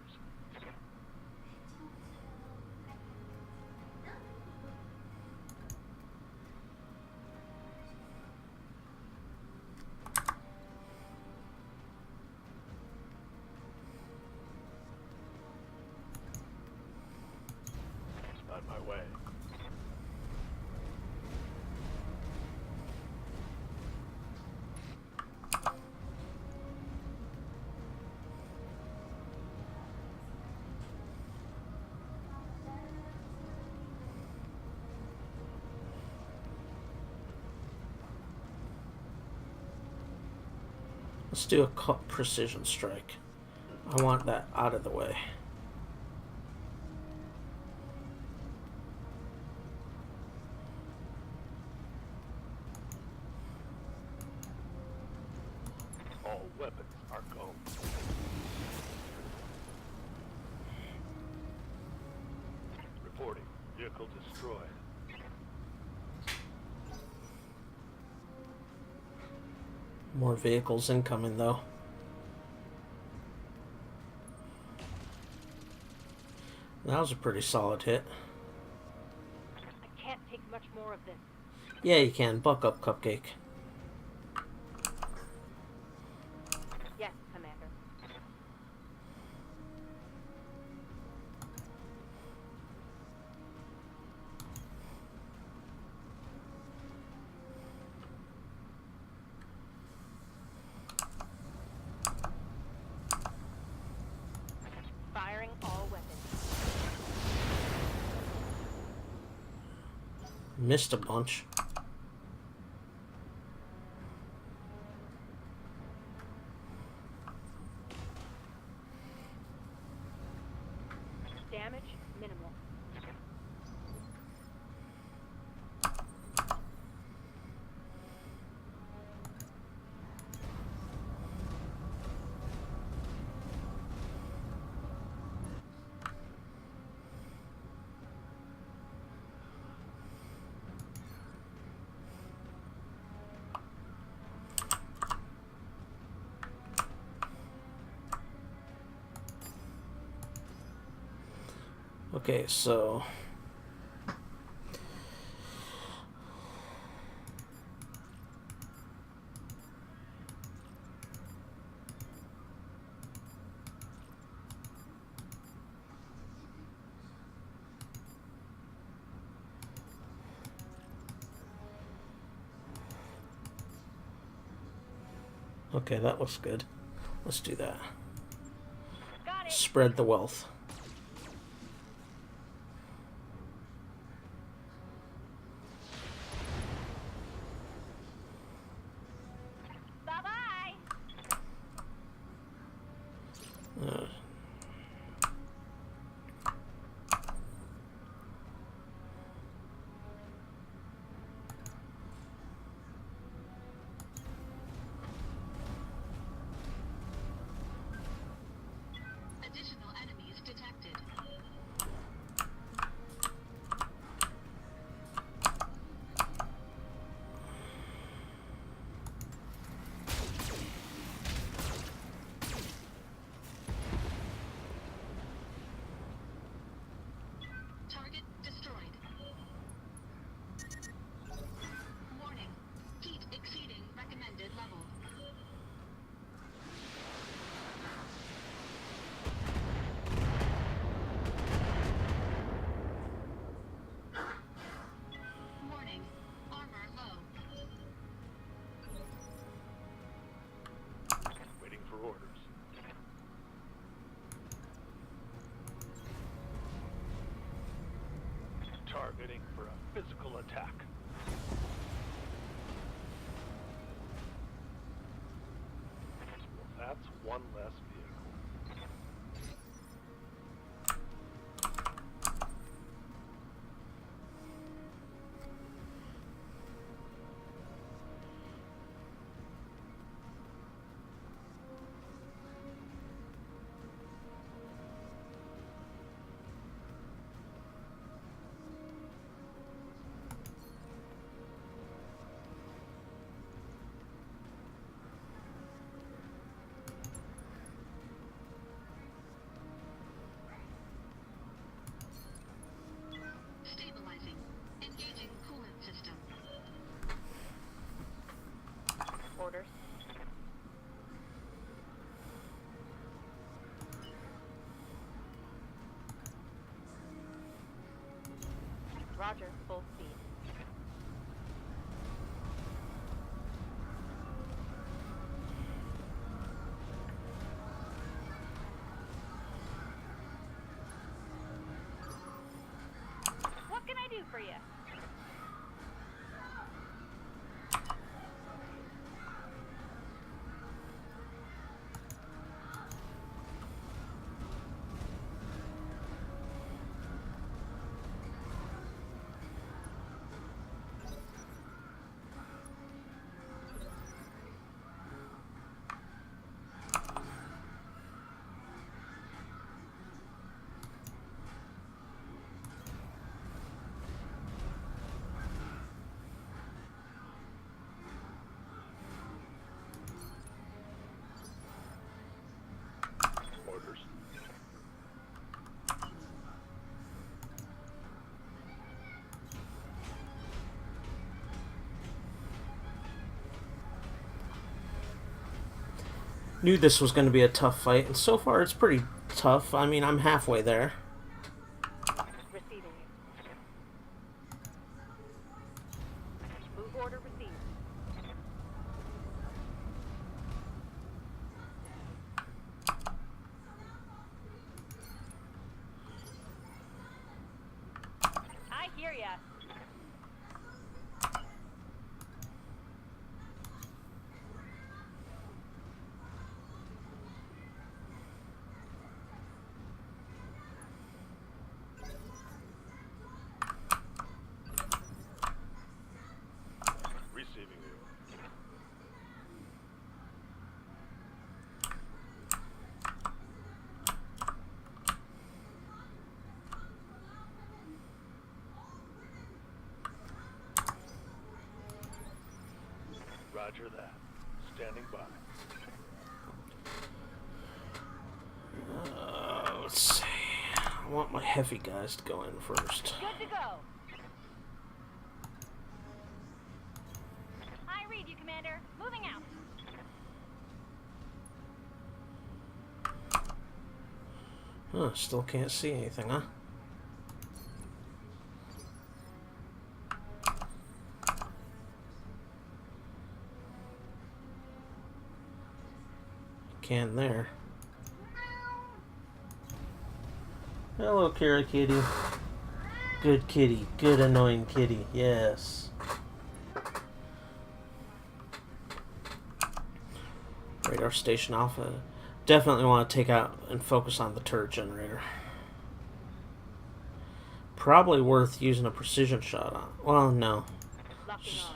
On my way. Let's do a precision strike. I want that out of the way. All weapons are go. Reporting. Vehicle destroyed. More vehicles incoming, though. That was a pretty solid hit. I can't take much more of this. Yeah, you can. Buck up, Cupcake. Yes, Commander. Firing all weapons. Missed a bunch. Damage minimal. Okay, so Okay, that looks good. Let's do that. Got it. Spread the wealth. Bye-bye. Uh, Additional enemies detected. Target destroyed. Warning. Heat exceeding recommended level. Warning. Armor low. Waiting for orders. Targeting for a physical attack. Well, that's one less vehicle. Stabilizing. Engaging coolant system. Orders. Roger, full speed. What can I do for you? Orders. Knew this was going to be a tough fight, and so far it's pretty tough. I mean, I'm halfway there. Receiving. Move order received. I hear ya. Receiving you. Roger that. Standing by. Let's see. I want my heavy guys to go in first. Good to go. I read you, Commander. Moving out. Huh, still can't see anything, huh? can there. Hello, Kira Kitty. Good kitty. Good annoying kitty. Yes. Radar Station Alpha. Definitely want to take out and focus on the turret generator. Probably worth using a precision shot on. Well, no. Locking on.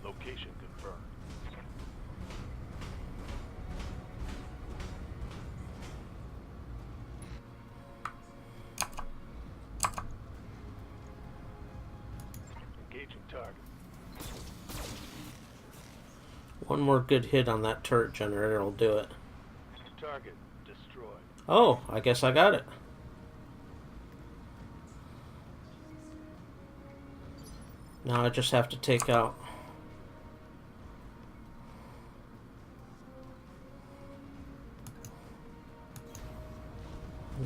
Location confirmed. Engaging target. One more good hit on that turret generator will do it. Target destroyed. Oh, I guess I got it. Now I just have to take out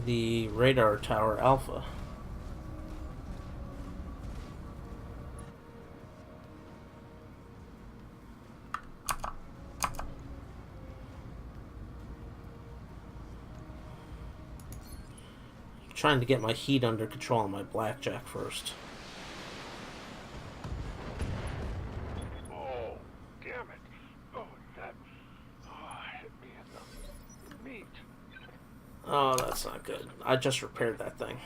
the radar tower Alpha. Trying to get my heat under control on my blackjack first. Oh, damn it. Oh, that hit me in the meat. Oh, that's not good. I just repaired that thing.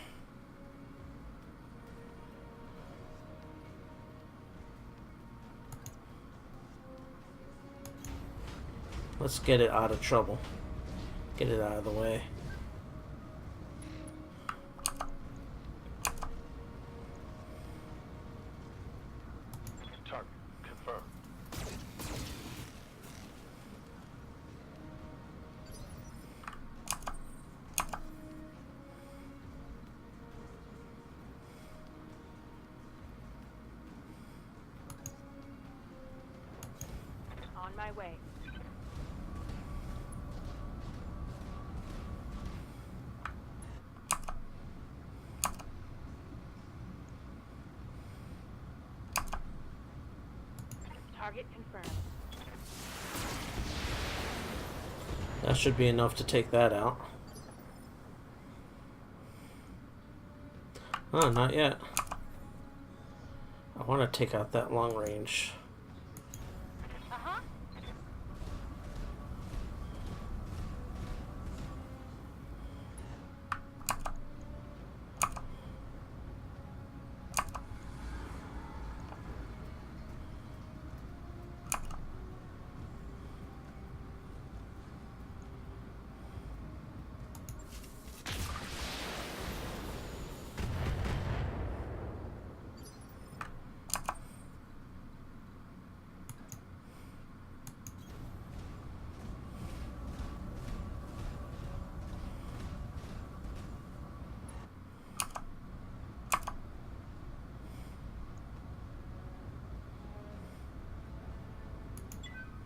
Let's get it out of trouble. Get it out of the way. Target confirmed. On my way. Target confirmed. That should be enough to take that out. Oh, not yet. I want to take out that long range. Uh-huh.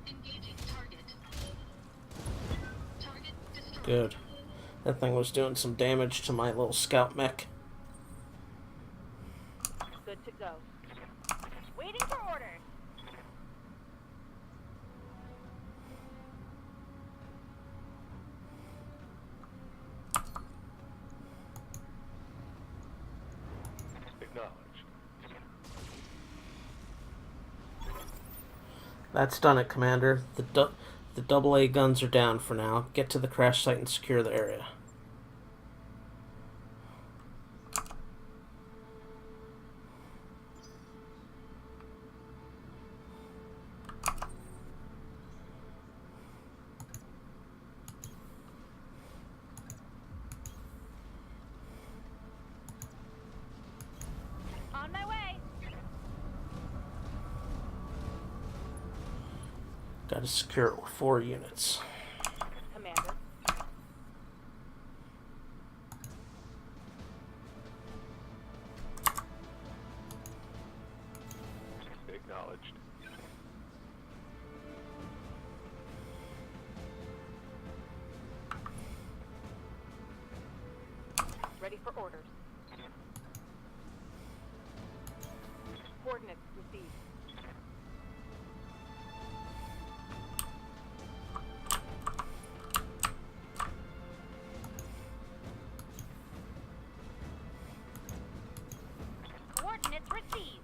Engaging target. Target destroyed. Good. That thing was doing some damage to my little scout mech. Good to go. Waiting for orders. Acknowledged. That's done it, Commander. The AA guns are down for now. Get to the crash site and secure the area. On my way. Got to secure it with 4 units. Commander. Acknowledged. Ready for orders. Coordinates received. Coordinates received.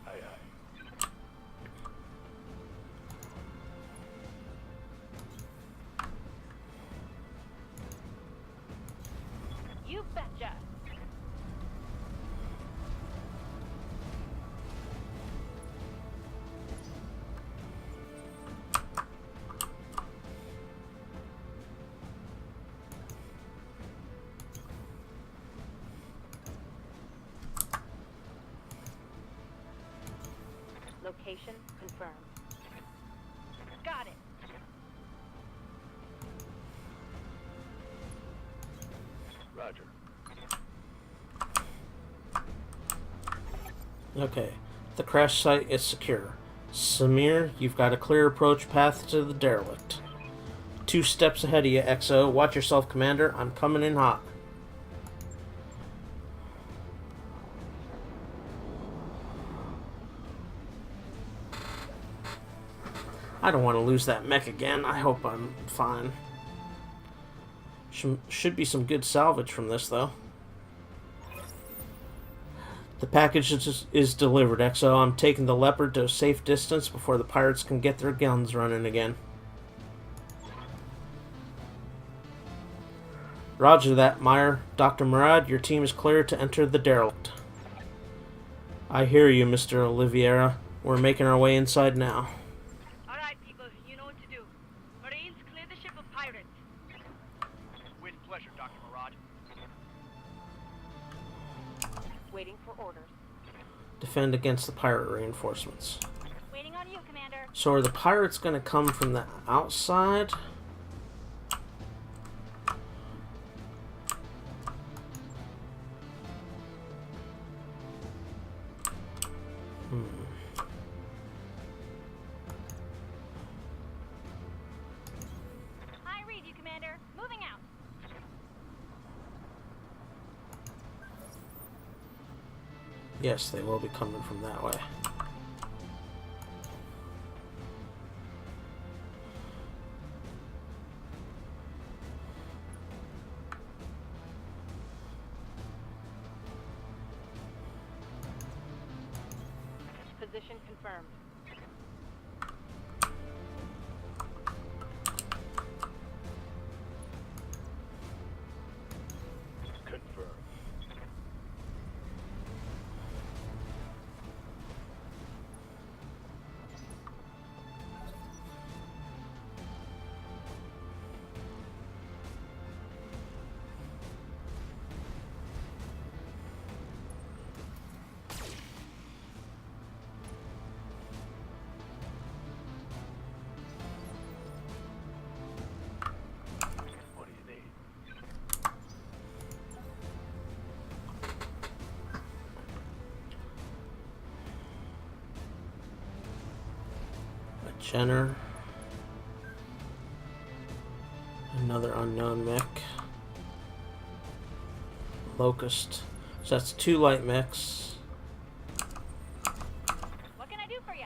Aye, aye. You betcha. Location confirmed. Got it. Roger. Okay, the crash site is secure. Samir, you've got a clear approach path to the derelict. 2 steps ahead of you, XO. Watch yourself, Commander. I'm coming in hot. I don't want to lose that mech again. I hope I'm fine. Should be some good salvage from this, though. The package is delivered, XO. I'm taking the Leopard to a safe distance before the pirates can get their guns running again. Roger that, Meyer. Dr. Murad, your team is cleared to enter the derelict. I hear you, Mr. Oliveira. We're making our way inside now. All right, people, you know what to do. Marines, clear the ship of pirates. With pleasure, Dr. Murad. Waiting for orders. Defend against the pirate reinforcements. Waiting on you, Commander. So are the pirates going to come from the outside? I read you, Commander. Moving out. Yes, they will be coming from that way. Position confirmed. Confirmed. What do you need? A Jenner. Another unknown mech. Locust. So that's 2 light mechs. What can I do for you?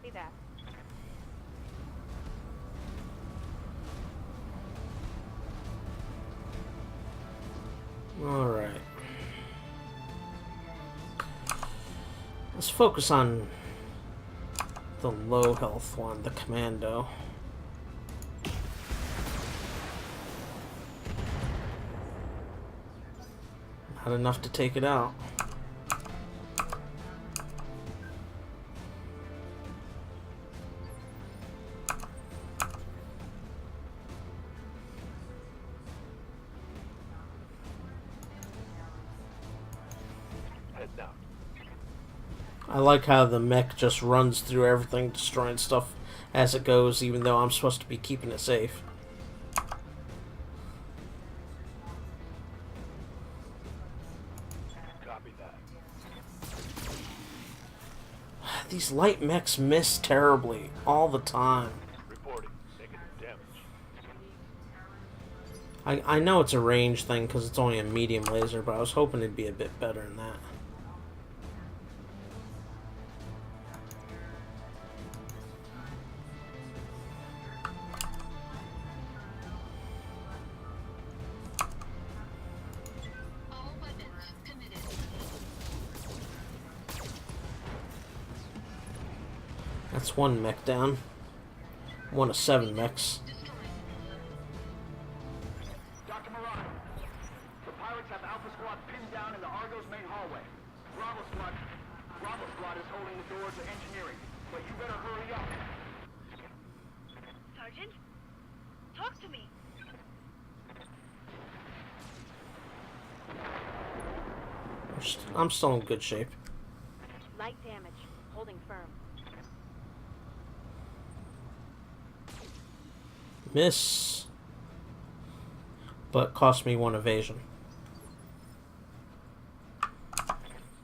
Copy that. Alright. Let's focus on the low health one, the commando. Not enough to take it out. Head now. I like how the mech just runs through everything, destroying stuff as it goes, even though I'm supposed to be keeping it safe. Copy that. These light mechs miss terribly all the time. Reporting. Negative damage. I know it's a range thing because it's only a medium laser, but I was hoping it'd be a bit better than that. All weapons committed. That's one mech down. One of 7 mechs. Destroyed. Dr. Moran, the pilots have Alpha Squad pinned down in the Argo's main hallway. Bravo Squad is holding the door to engineering, but you better hurry up. Sergeant? Talk to me. I'm still in good shape. Light damage. Holding firm. Miss. But cost me 1 evasion.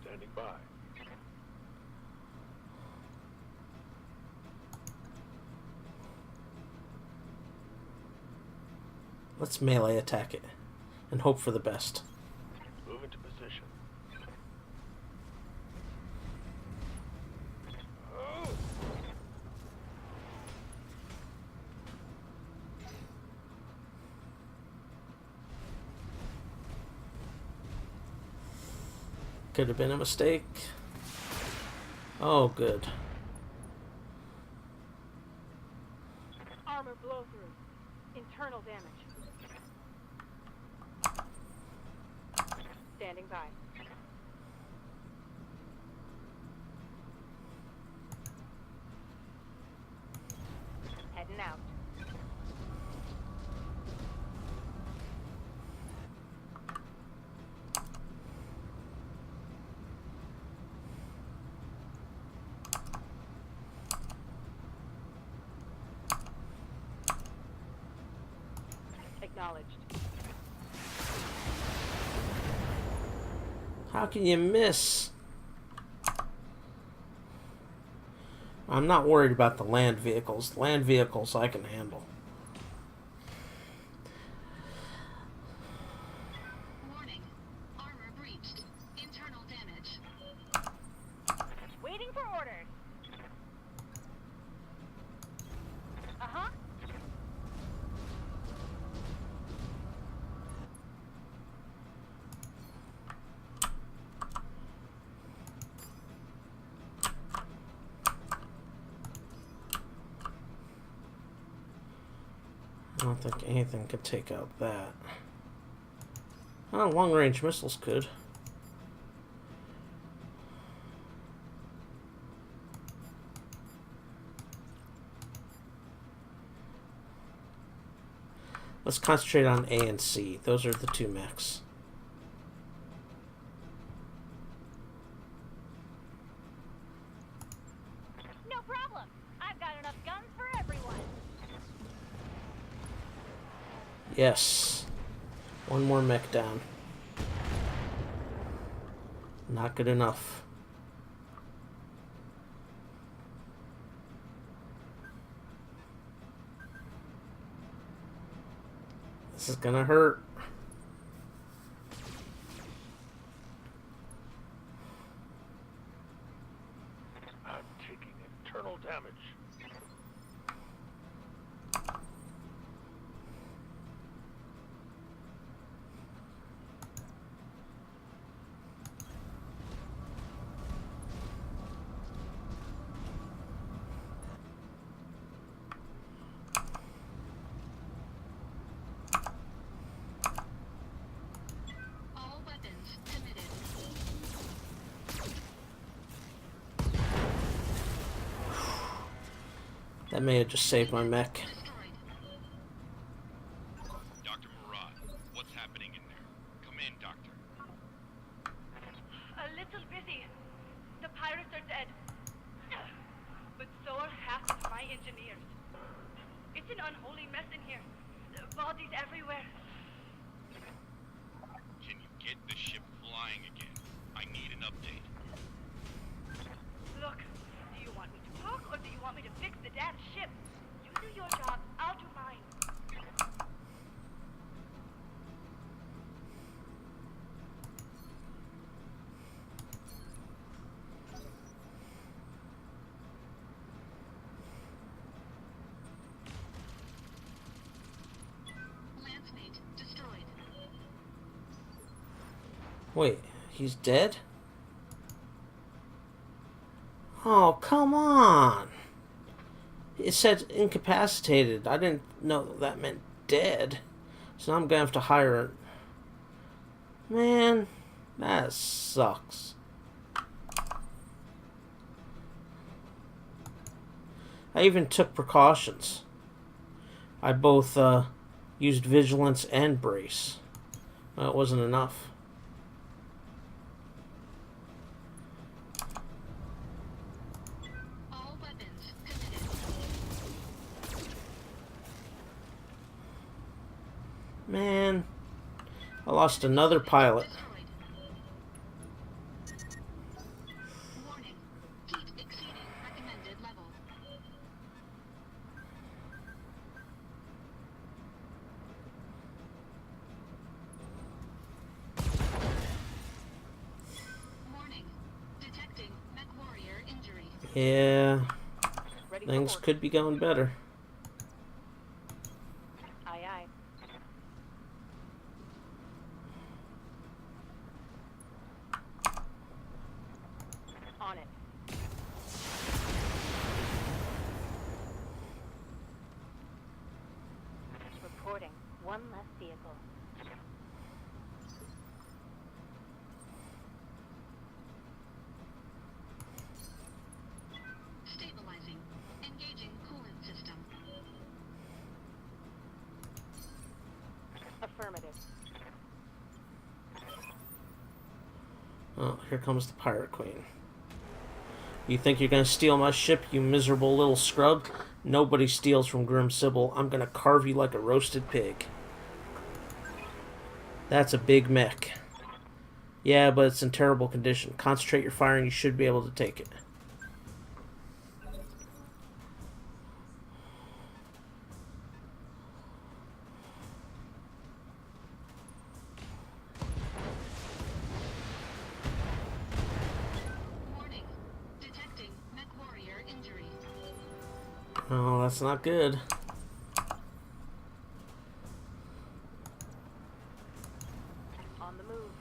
Standing by. Let's melee attack it and hope for the best. Move into position. Oh. Could have been a mistake. Oh, good. Armor blow through. Internal damage. Standing by. Heading out. Acknowledged. How can you miss? I'm not worried about the land vehicles. Land vehicles I can handle. Warning. Armor breached. Internal damage. Waiting for orders. Uh-huh. I don't think anything could take out that. Oh, long-range missiles could. Let's concentrate on A and C. Those are the 2 mechs. No problem. I've got enough guns for everyone. Yes. 1 more mech down. Not good enough. This is gonna hurt. I'm taking internal internal damage. All weapons committed. That may have just saved my mech. Destroyed. Dr. Murad, what's happening in there? Come in, Doctor. A little busy. The pirates are dead. But so are half of my engineers. It's an unholy mess in here. Bodies everywhere. Can you get the ship flying again? I need an update. Look, do you want me to talk or do you want me to fix the damn ship? You do your job, I'll do mine. Landsmate destroyed. Wait, he's dead? Oh, come on! It said incapacitated. I didn't know that meant dead. So now I'm gonna have to hire a... Man, that sucks. I even took precautions. I both used vigilance and brace. Well, it wasn't enough. All weapons committed. Man, I lost another pilot. Destroyed. Warning. Heat exceeding recommended level. Warning. Detecting mech warrior injury. Yeah, Ready for things orders. could be going better. Aye, aye. On it. Reporting. One less vehicle. Stabilizing. Engaging coolant system. Affirmative. Oh, here comes the Pirate Queen. You think you're gonna steal my ship, you miserable little scrub? Nobody steals from Grim Sybil. I'm gonna carve you like a roasted pig. That's a big mech. Yeah, but it's in terrible condition. Concentrate your fire and you should be able to take it. Warning. Detecting mech warrior injury. Oh, that's not good. On the move.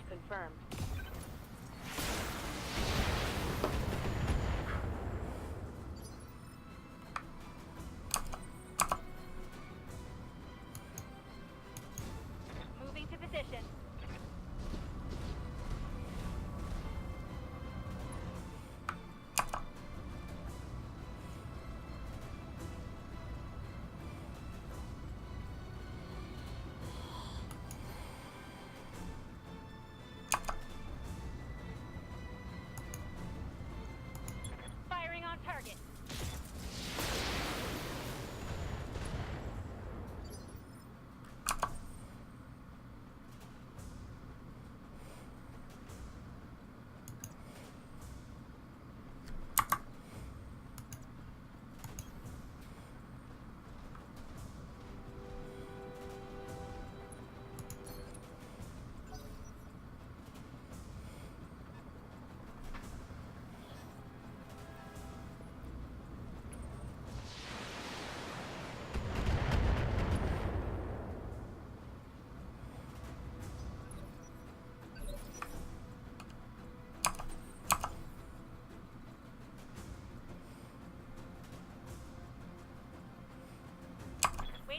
Confirmed.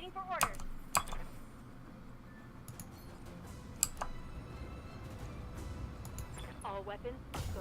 Waiting for orders. All weapons, go.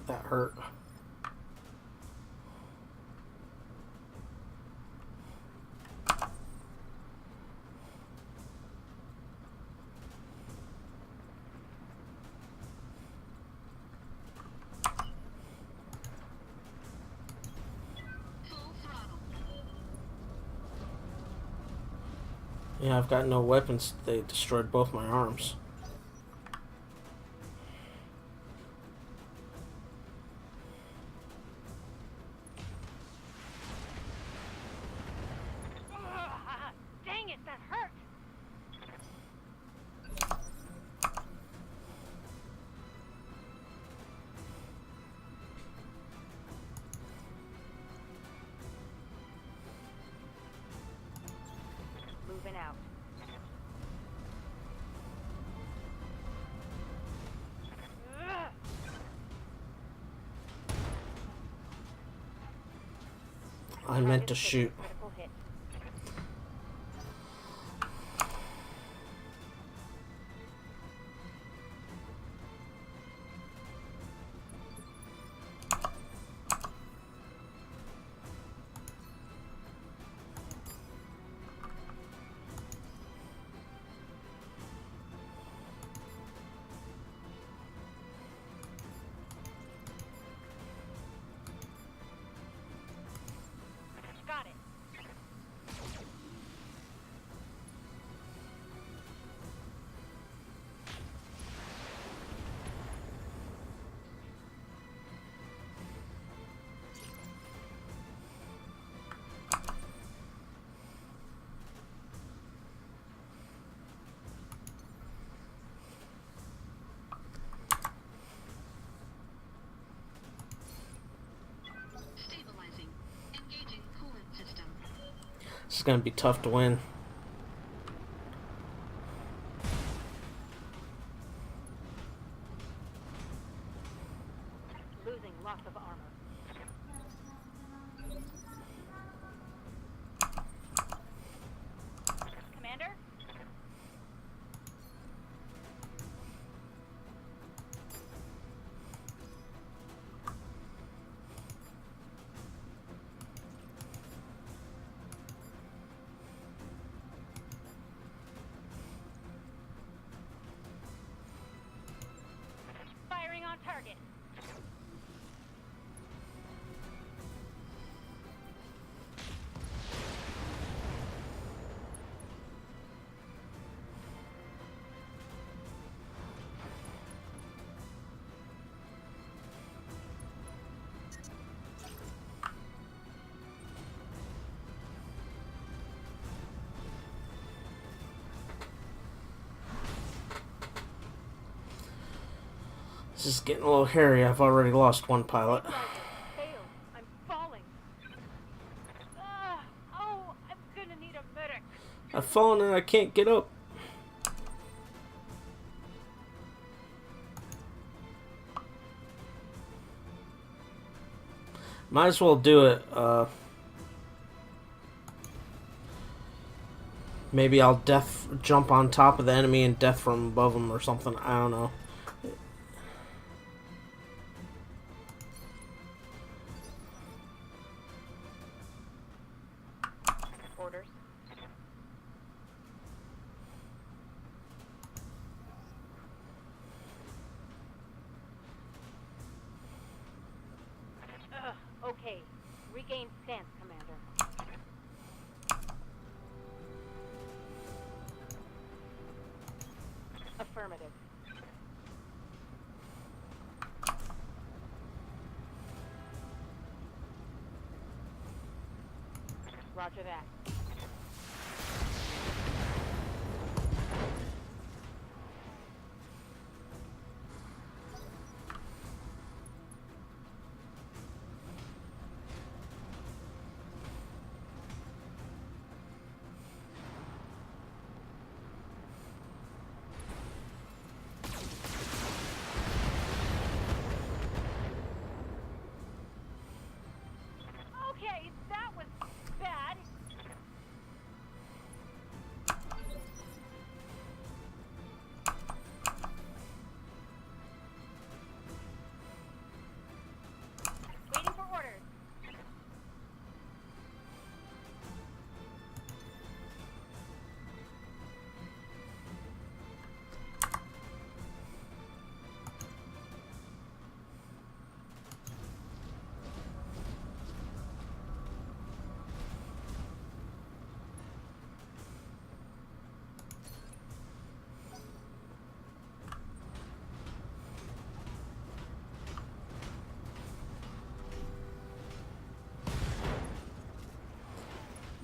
That hurt. Full throttle. Yeah, I've got no weapons. They destroyed both my arms. Dang it, that hurt. Moving out. Ugh. I meant to shoot. Critical hit. Got it. Stabilizing. Engaging coolant system. This is gonna be tough to win. Losing lots of armor. Commander? Firing on target. This is getting a little hairy. I've already lost one pilot. Failed. I'm falling. Oh, I'm gonna need a medic. I've fallen and I can't get up. Might as well do it. Maybe I'll death jump on top of the enemy and death from above them or something. I don't know. Orders. Okay. Regain stance, Commander. Affirmative. Roger that. Okay, that was bad. Waiting for orders.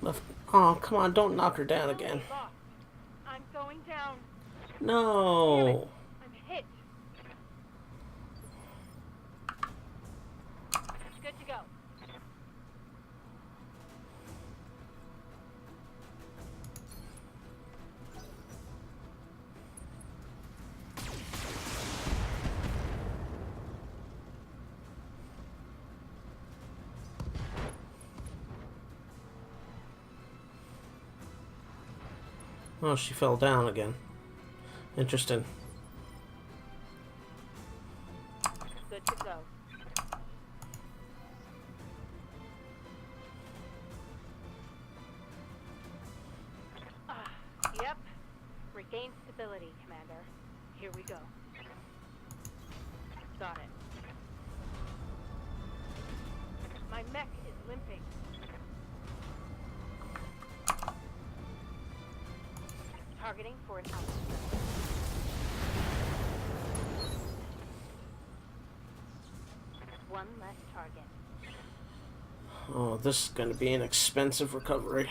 Left. Oh, come on! Don't knock her down again. Lost. I'm going down. No. I'm hit. Good to go. Oh, she fell down again. Interesting. Good to go. Yep. Regain stability, Commander. Here we go. Got it. My mech is limping. Targeting for an outpost. One less target. Oh, this is going to be an expensive recovery.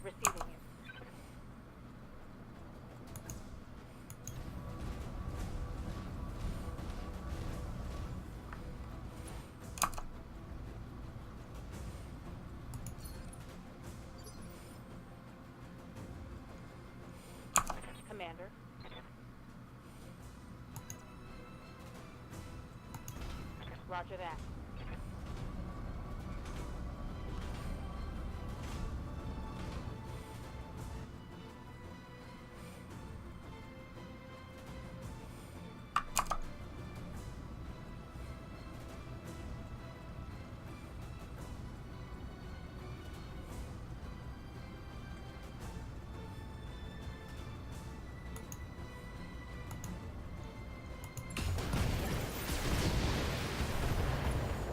Receiving you. Commander. Roger that.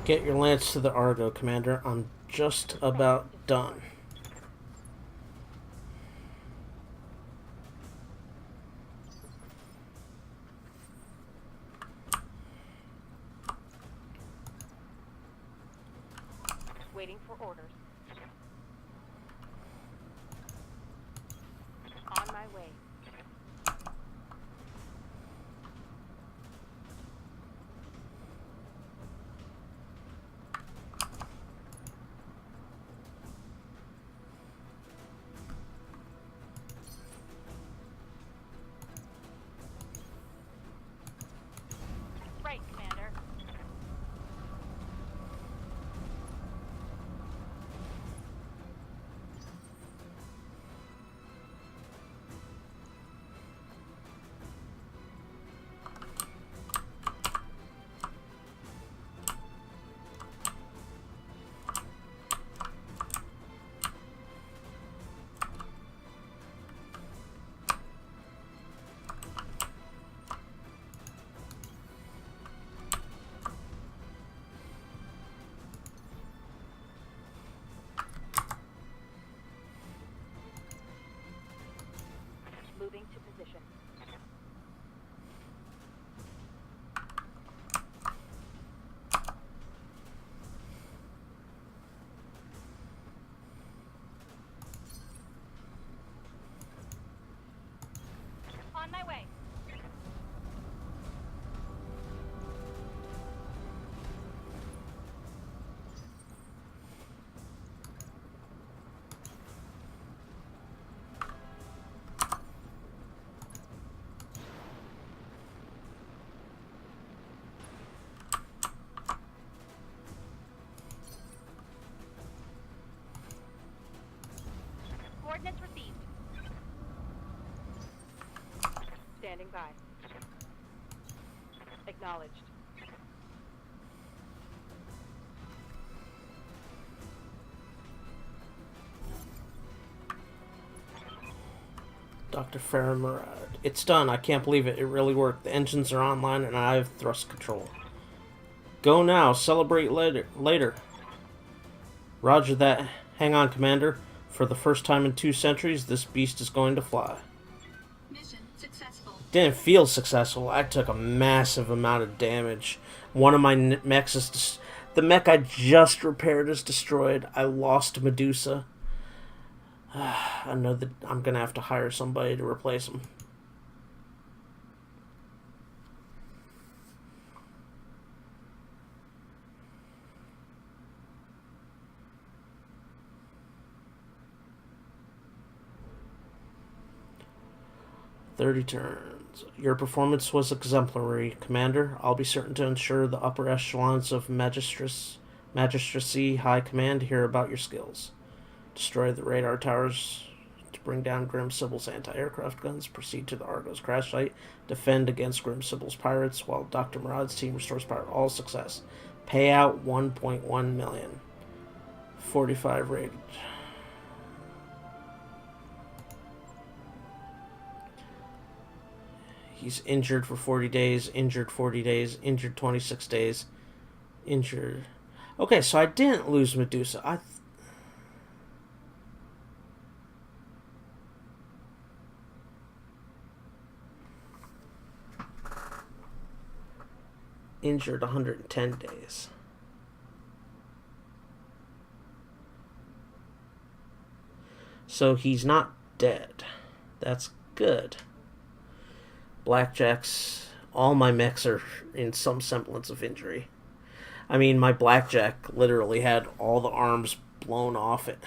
Get your lance to the Argo, Commander. I'm just about done. Waiting for orders. On my way. On my way. Coordinates received. Standing by. Acknowledged. Dr. Faramurad. It's done. I can't believe it. It really worked. The engines are online and I have thrust control. Go now. Celebrate later. Roger that. Hang on, Commander. For the first time in 2 centuries, this beast is going to fly. Mission successful. Didn't feel successful. I took a massive amount of damage. One of my mechs is... the mech I just repaired is destroyed. I lost Medusa. I know that I'm going to have to hire somebody to replace him. "30 turns. Your performance was exemplary, Commander. I'll be certain to ensure the upper echelons of Magistracy High Command hear about your skills. Destroy the radar towers to bring down Grim Sibyl's anti-aircraft guns. Proceed to the Argo's crash site. Defend against Grim Sibyl's pirates while Dr. Murad's team restores power. All success. Payout 1.1 million. 45 rated. He's injured for 40 days, injured 40 days, injured 26 days, injured... Okay, so I didn't lose Medusa. Injured 110 days. So he's not dead. That's good. Blackjack's... all my mechs are in some semblance of injury. I mean, my Blackjack literally had all the arms blown off it.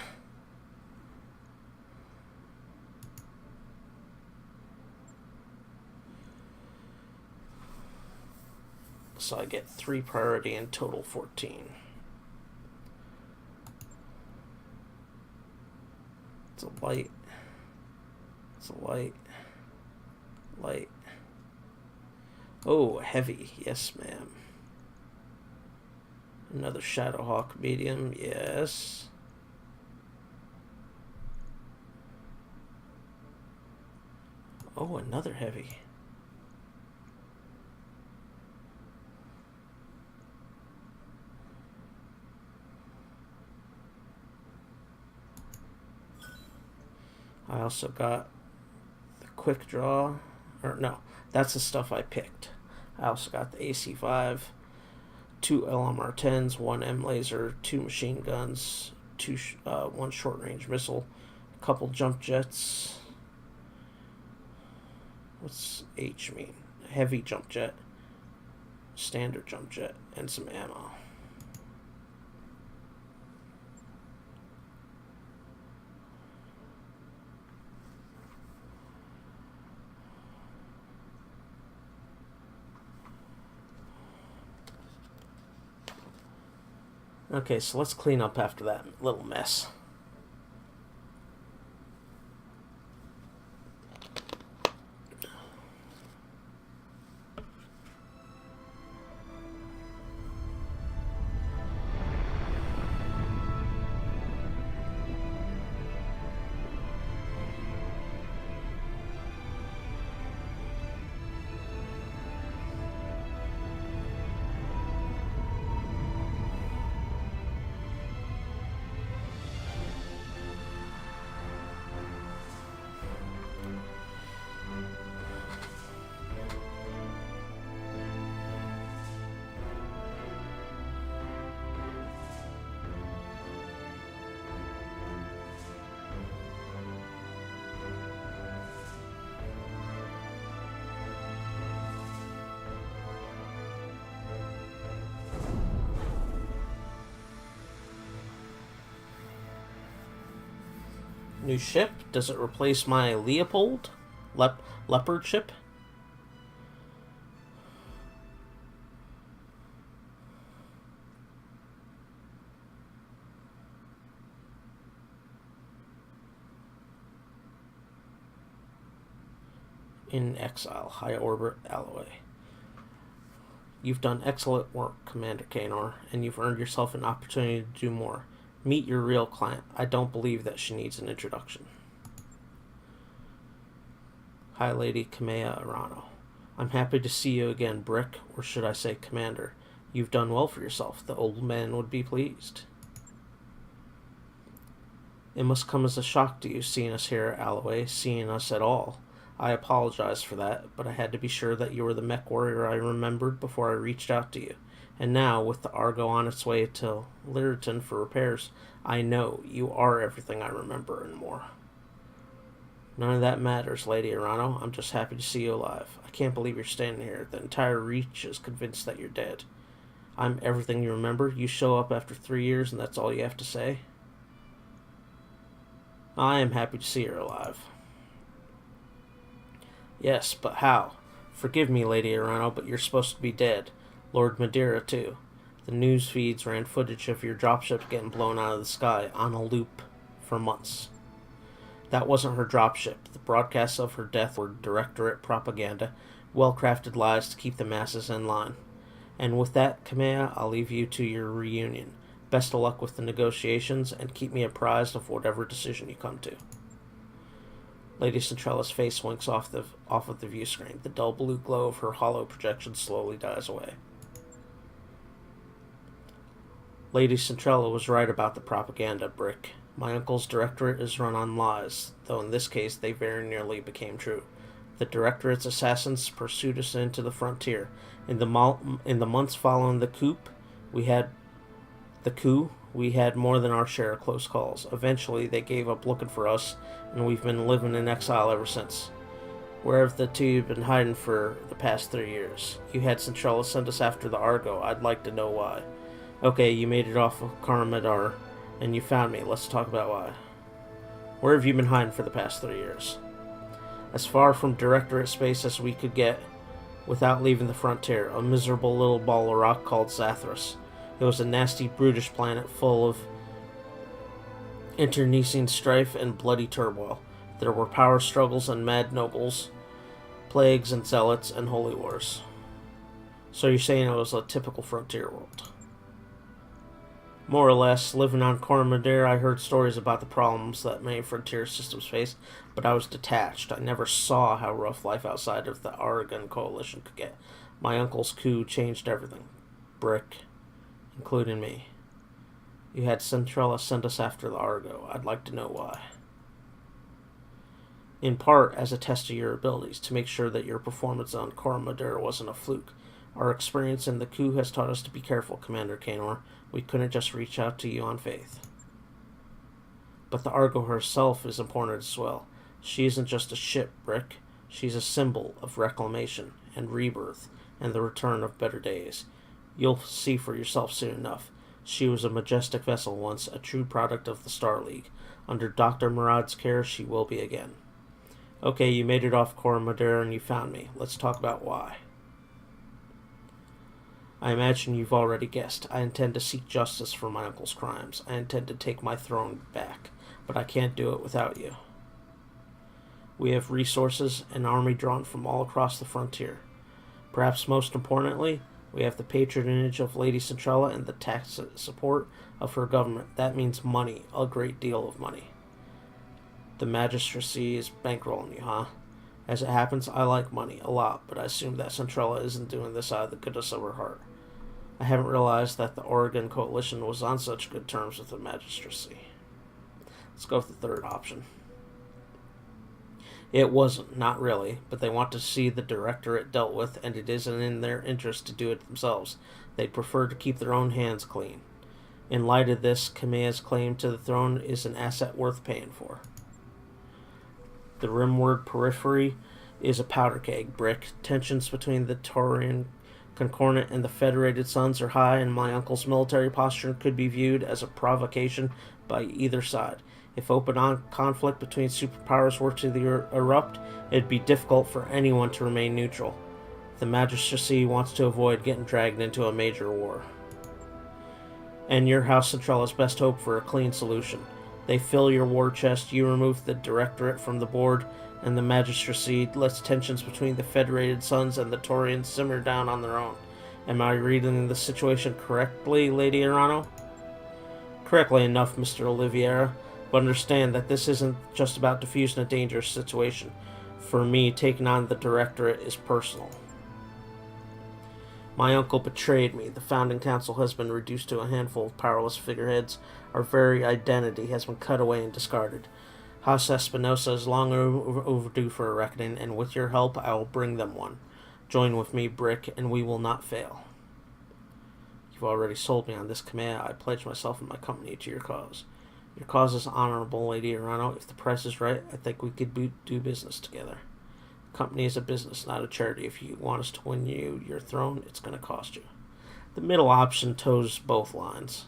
So I get 3 priority and total 14. It's a light. It's a light. Light. Oh, heavy. Yes, ma'am. Another Shadowhawk medium. Yes. Oh, another heavy. I also got the quick draw. Or no, that's the stuff I picked. I also got the AC-5, 2 LMR-10s, 1 M-Laser, 2 machine guns, 1 short-range missile, a couple jump jets. What's H mean? Heavy jump jet, standard jump jet, and some ammo. Okay, so let's clean up after that little mess. New ship? Does it replace my Leopold? Leopard ship? In exile, high orbit alloy. You've done excellent work, Commander Kanor, and you've earned yourself an opportunity to do more. Meet your real client. I don't believe that she needs an introduction. High Lady Kamea Arano. I'm happy to see you again, Brick, or should I say Commander. You've done well for yourself. The old man would be pleased. It must come as a shock to you seeing us here at Alloway, seeing us at all. I apologize for that, but I had to be sure that you were the mech warrior I remembered before I reached out to you. And now, with the Argo on its way to Lyriton for repairs, I know you are everything I remember and more. None of that matters, Lady Arano. I'm just happy to see you alive. I can't believe you're standing here. The entire Reach is convinced that you're dead. I'm everything you remember. You show up after 3 years and that's all you have to say? I am happy to see you're alive. Yes, but how? Forgive me, Lady Arano, but you're supposed to be dead. Lord Madeira, too. The news feeds ran footage of your dropship getting blown out of the sky on a loop for months. That wasn't her dropship. The broadcasts of her death were Directorate propaganda, well-crafted lies to keep the masses in line. And with that, Kamea, I'll leave you to your reunion. Best of luck with the negotiations, and keep me apprised of whatever decision you come to. Lady Centrella's face winks off of the view screen. The dull blue glow of her hollow projection slowly dies away. Lady Centrella was right about the propaganda, Brick. My uncle's directorate is run on lies, though in this case they very nearly became true. The directorate's assassins pursued us into the frontier. In the months following the coup, we had more than our share of close calls. Eventually, they gave up looking for us, and we've been living in exile ever since. Where have the two been hiding for the past 3 years? You had Centrella send us after the Argo. I'd like to know why. Okay, you made it off of Karamadar, and you found me. Let's talk about why. Where have you been hiding for the past 3 years? As far from Directorate space as we could get without leaving the frontier, a miserable little ball of rock called Zathras. It was a nasty, brutish planet full of internecine strife and bloody turmoil. There were power struggles and mad nobles, plagues and zealots, and holy wars. So you're saying it was a typical frontier world? More or less. Living on Coromandel, I heard stories about the problems that many frontier systems face, but I was detached. I never saw how rough life outside of the Aragon Coalition could get. My uncle's coup changed everything. Brick. Including me. You had Centrella send us after the Argo. I'd like to know why. In part, as a test of your abilities, to make sure that your performance on Coromandel wasn't a fluke. Our experience in the coup has taught us to be careful, Commander Kanor. We couldn't just reach out to you on faith. But the Argo herself is important as well. She isn't just a ship, Brick. She's a symbol of reclamation and rebirth and the return of better days. You'll see for yourself soon enough. She was a majestic vessel once, a true product of the Star League. Under Dr. Murad's care, she will be again. Okay, you made it off Coromandel and you found me. Let's talk about why. I imagine you've already guessed. I intend to seek justice for my uncle's crimes. I intend to take my throne back, but I can't do it without you. We have resources, an army drawn from all across the frontier. Perhaps most importantly, we have the patronage of Lady Centrella and the tax support of her government. That means money, a great deal of money. The magistracy is bankrolling you, huh? As it happens, I like money a lot, but I assume that Centrella isn't doing this out of the goodness of her heart. I haven't realized that the Oregon Coalition was on such good terms with the magistracy. Let's go with the third option. It wasn't, not really, but they want to see the Directorate dealt with, and it isn't in their interest to do it themselves. They'd prefer to keep their own hands clean. In light of this, Kamea's claim to the throne is an asset worth paying for. The rimward periphery is a powder keg, Brick. Tensions between the Taurian Concordant and the Federated Suns are high, and my uncle's military posture could be viewed as a provocation by either side. If conflict between superpowers were to erupt, it'd be difficult for anyone to remain neutral. The magistracy wants to avoid getting dragged into a major war. And your House Centralis best hope for a clean solution. They fill your war chest, you remove the Directorate from the board, and the magistracy lets tensions between the Federated Sons and the Taurians simmer down on their own. Am I reading the situation correctly, Lady Arano? Correctly enough, Mr. Oliveira, but understand that this isn't just about diffusing a dangerous situation. For me, taking on the Directorate is personal. My uncle betrayed me. The founding council has been reduced to a handful of powerless figureheads. Our very identity has been cut away and discarded. House Espinosa is long overdue for a reckoning, and with your help, I will bring them one. Join with me, Brick, and we will not fail. You've already sold me on this command. I pledge myself and my company to your cause. Your cause is honorable, Lady Arano. If the price is right, I think we could do business together. Company is a business, not a charity. If you want us to win you your throne, it's going to cost you. The middle option toes both lines.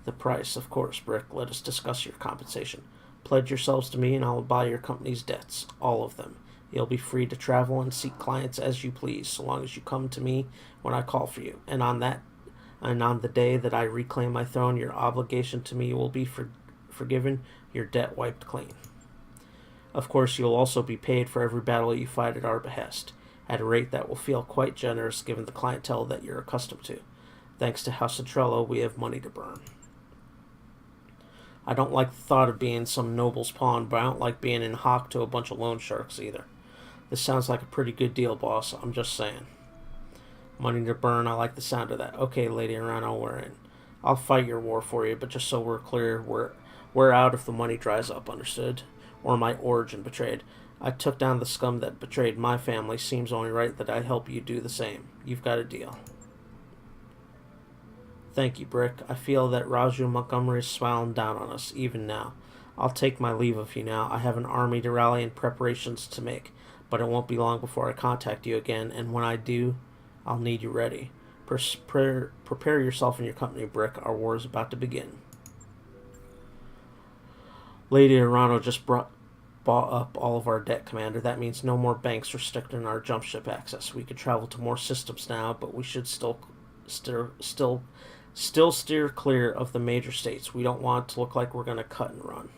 The price, of course, Brick. Let us discuss your compensation. Pledge yourselves to me and I will buy your company's debts, all of them. You'll be free to travel and seek clients as you please, so long as you come to me when I call for you. And on the day that I reclaim my throne, your obligation to me will be forgiven, your debt wiped clean. Of course, you'll also be paid for every battle you fight at our behest, at a rate that will feel quite generous given the clientele that you're accustomed to. Thanks to House Centrello, we have money to burn. I don't like the thought of being some noble's pawn, but I don't like being in hock to a bunch of loan sharks either. This sounds like a pretty good deal, boss. I'm just saying. Money to burn, I like the sound of that. Okay, Lady Arano, we're in. I'll fight your war for you, but just so we're clear, we're out if the money dries up, understood? Or my origin betrayed. I took down the scum that betrayed my family. Seems only right that I help you do the same. You've got a deal. Thank you, Brick. I feel that Raju Montgomery is smiling down on us, even now. I'll take my leave of you now. I have an army to rally and preparations to make, but it won't be long before I contact you again, and when I do, I'll need you ready. Prepare yourself and your company, Brick. Our war is about to begin. Lady Arano just bought up all of our debt, Commander. That means no more banks restricting our jump ship access. We could travel to more systems now, but we should still steer clear of the major states. We don't want it to look like we're going to cut and run.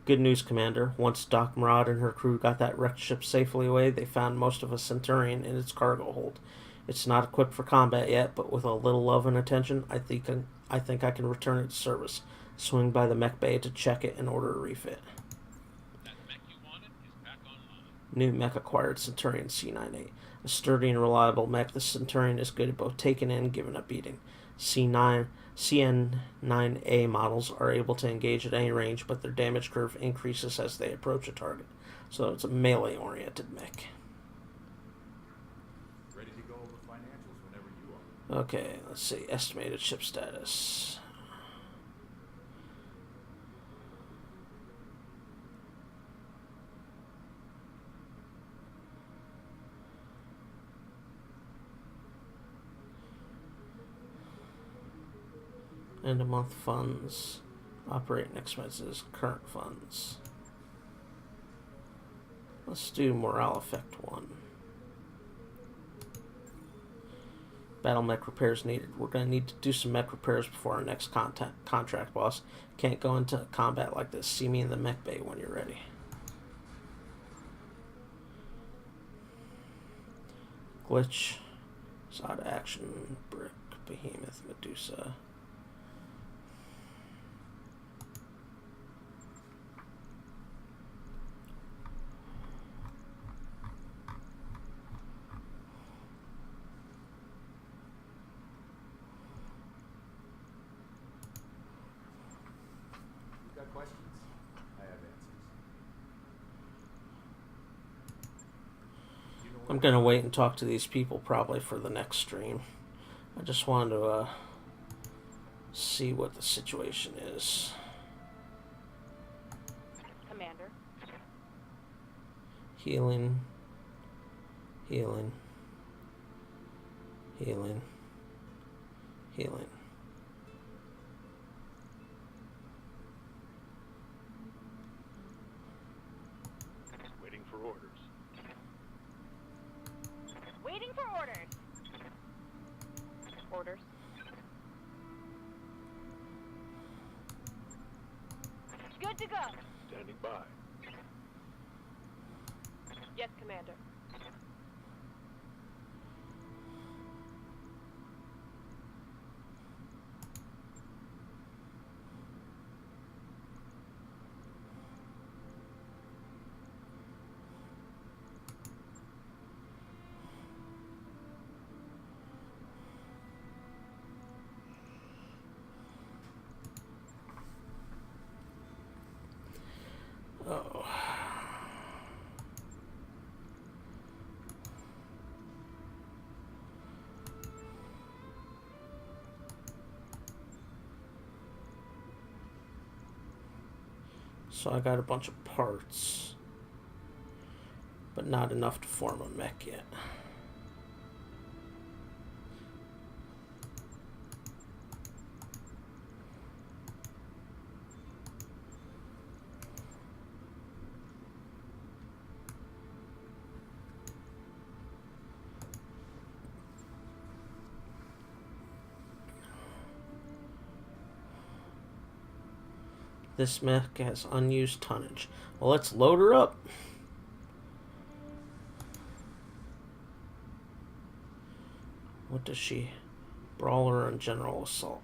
Good news, Commander. Once Doc Murad and her crew got that wrecked ship safely away, they found most of a Centurion in its cargo hold. It's not equipped for combat yet, but with a little love and attention, I think I can return it to service. Swing by the mech bay to check it and order a refit. That mech you wanted is back online. New mech acquired Centurion C98. A sturdy and reliable mech, the Centurion is good at both taking in and giving a beating. CN9A models are able to engage at any range, but their damage curve increases as they approach a target. So it's a melee-oriented mech. Ready to go over financials whenever you are. Okay, let's see. Estimated ship status. End of month funds, operating expenses, current funds. Let's do morale effect 1. Battle mech repairs needed. We're going to need to do some mech repairs before our next contract, boss. Can't go into combat like this. See me in the mech bay when you're ready. Glitch, Sod Action, Brick, Behemoth, Medusa. Questions? I have answers. I'm going to wait and talk to these people probably for the next stream. I just wanted to see what the situation is. Commander. Healing. Healing. Healing. Healing. orders. Good to go. Standing by. Yes, Commander. Oh. So I got a bunch of parts, but not enough to form a mech yet. This mech has unused tonnage. Well, let's load her up. What does she? Brawler and general assault.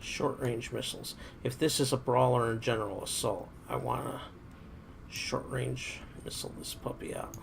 Short-range missiles. If this is a brawler and general assault, I want to short-range missile this puppy out.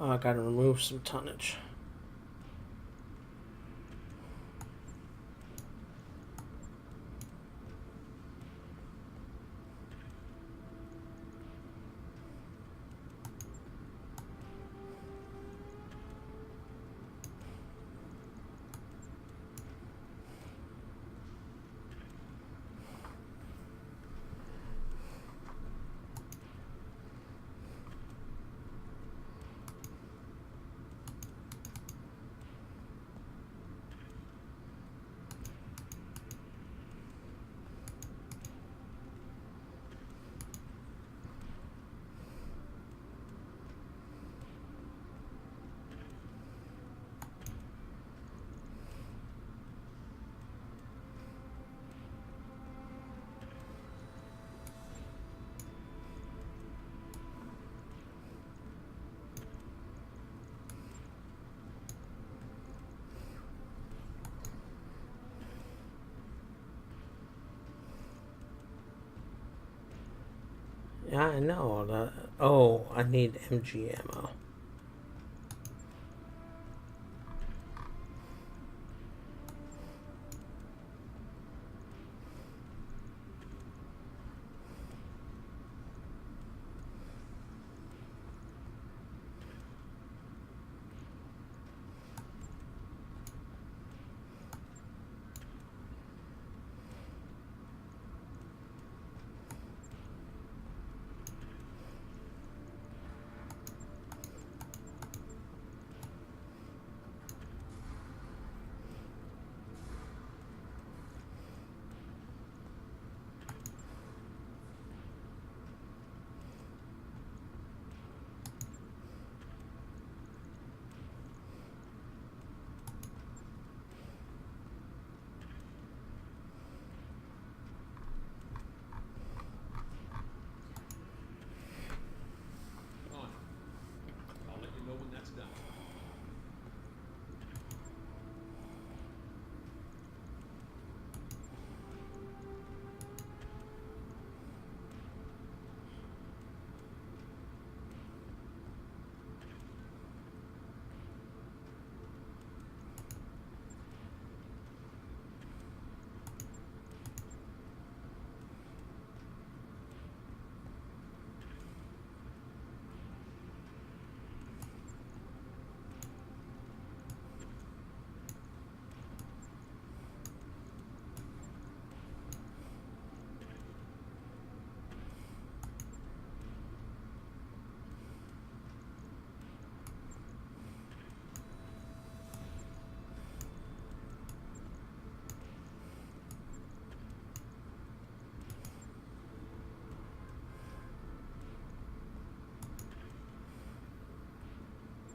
I gotta remove some tonnage. Yeah, I know. Oh, I need MG ammo. On. I'll let you know when that's done.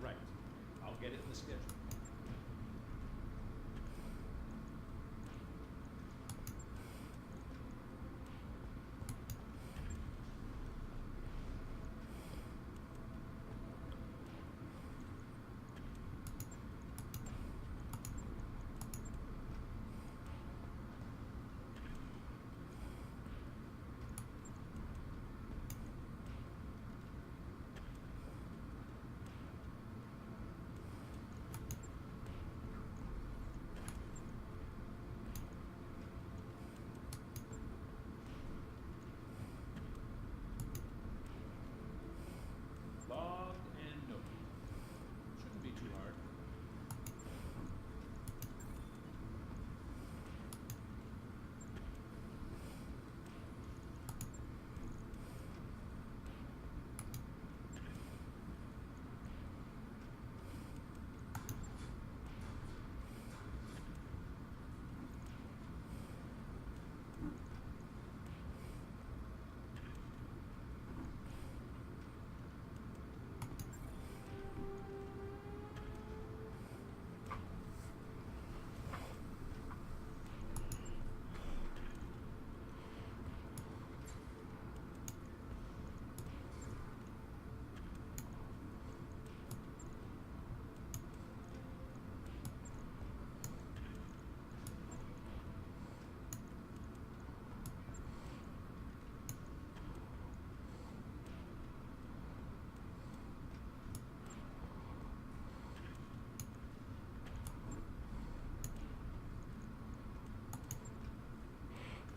Right. I'll get it in the schedule.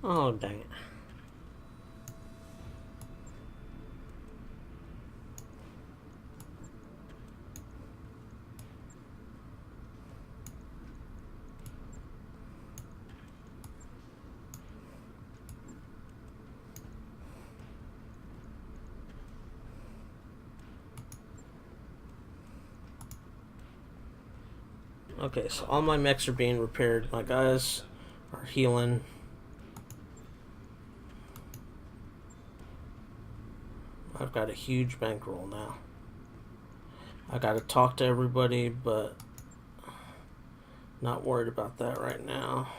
Oh, dang it. Okay, so all my mechs are being repaired. My guys are healing. I've got a huge bankroll now. I gotta talk to everybody, but not worried about that right now.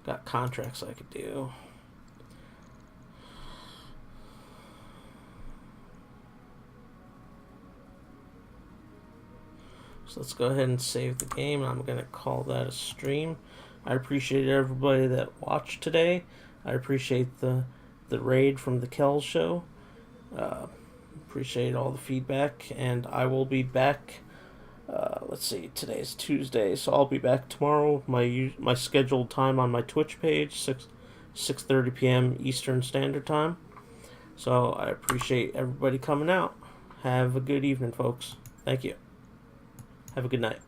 Got contracts I could do. So let's go ahead and save the game. I'm going to call that a stream. I appreciate everybody that watched today. I appreciate the raid from the Kells show. Appreciate all the feedback, and I will be back. Let's see, today's Tuesday, so I'll be back tomorrow. My scheduled time on my Twitch page, 6:30 p.m. Eastern Standard Time. So I appreciate everybody coming out. Have a good evening, folks. Thank you. Have a good night.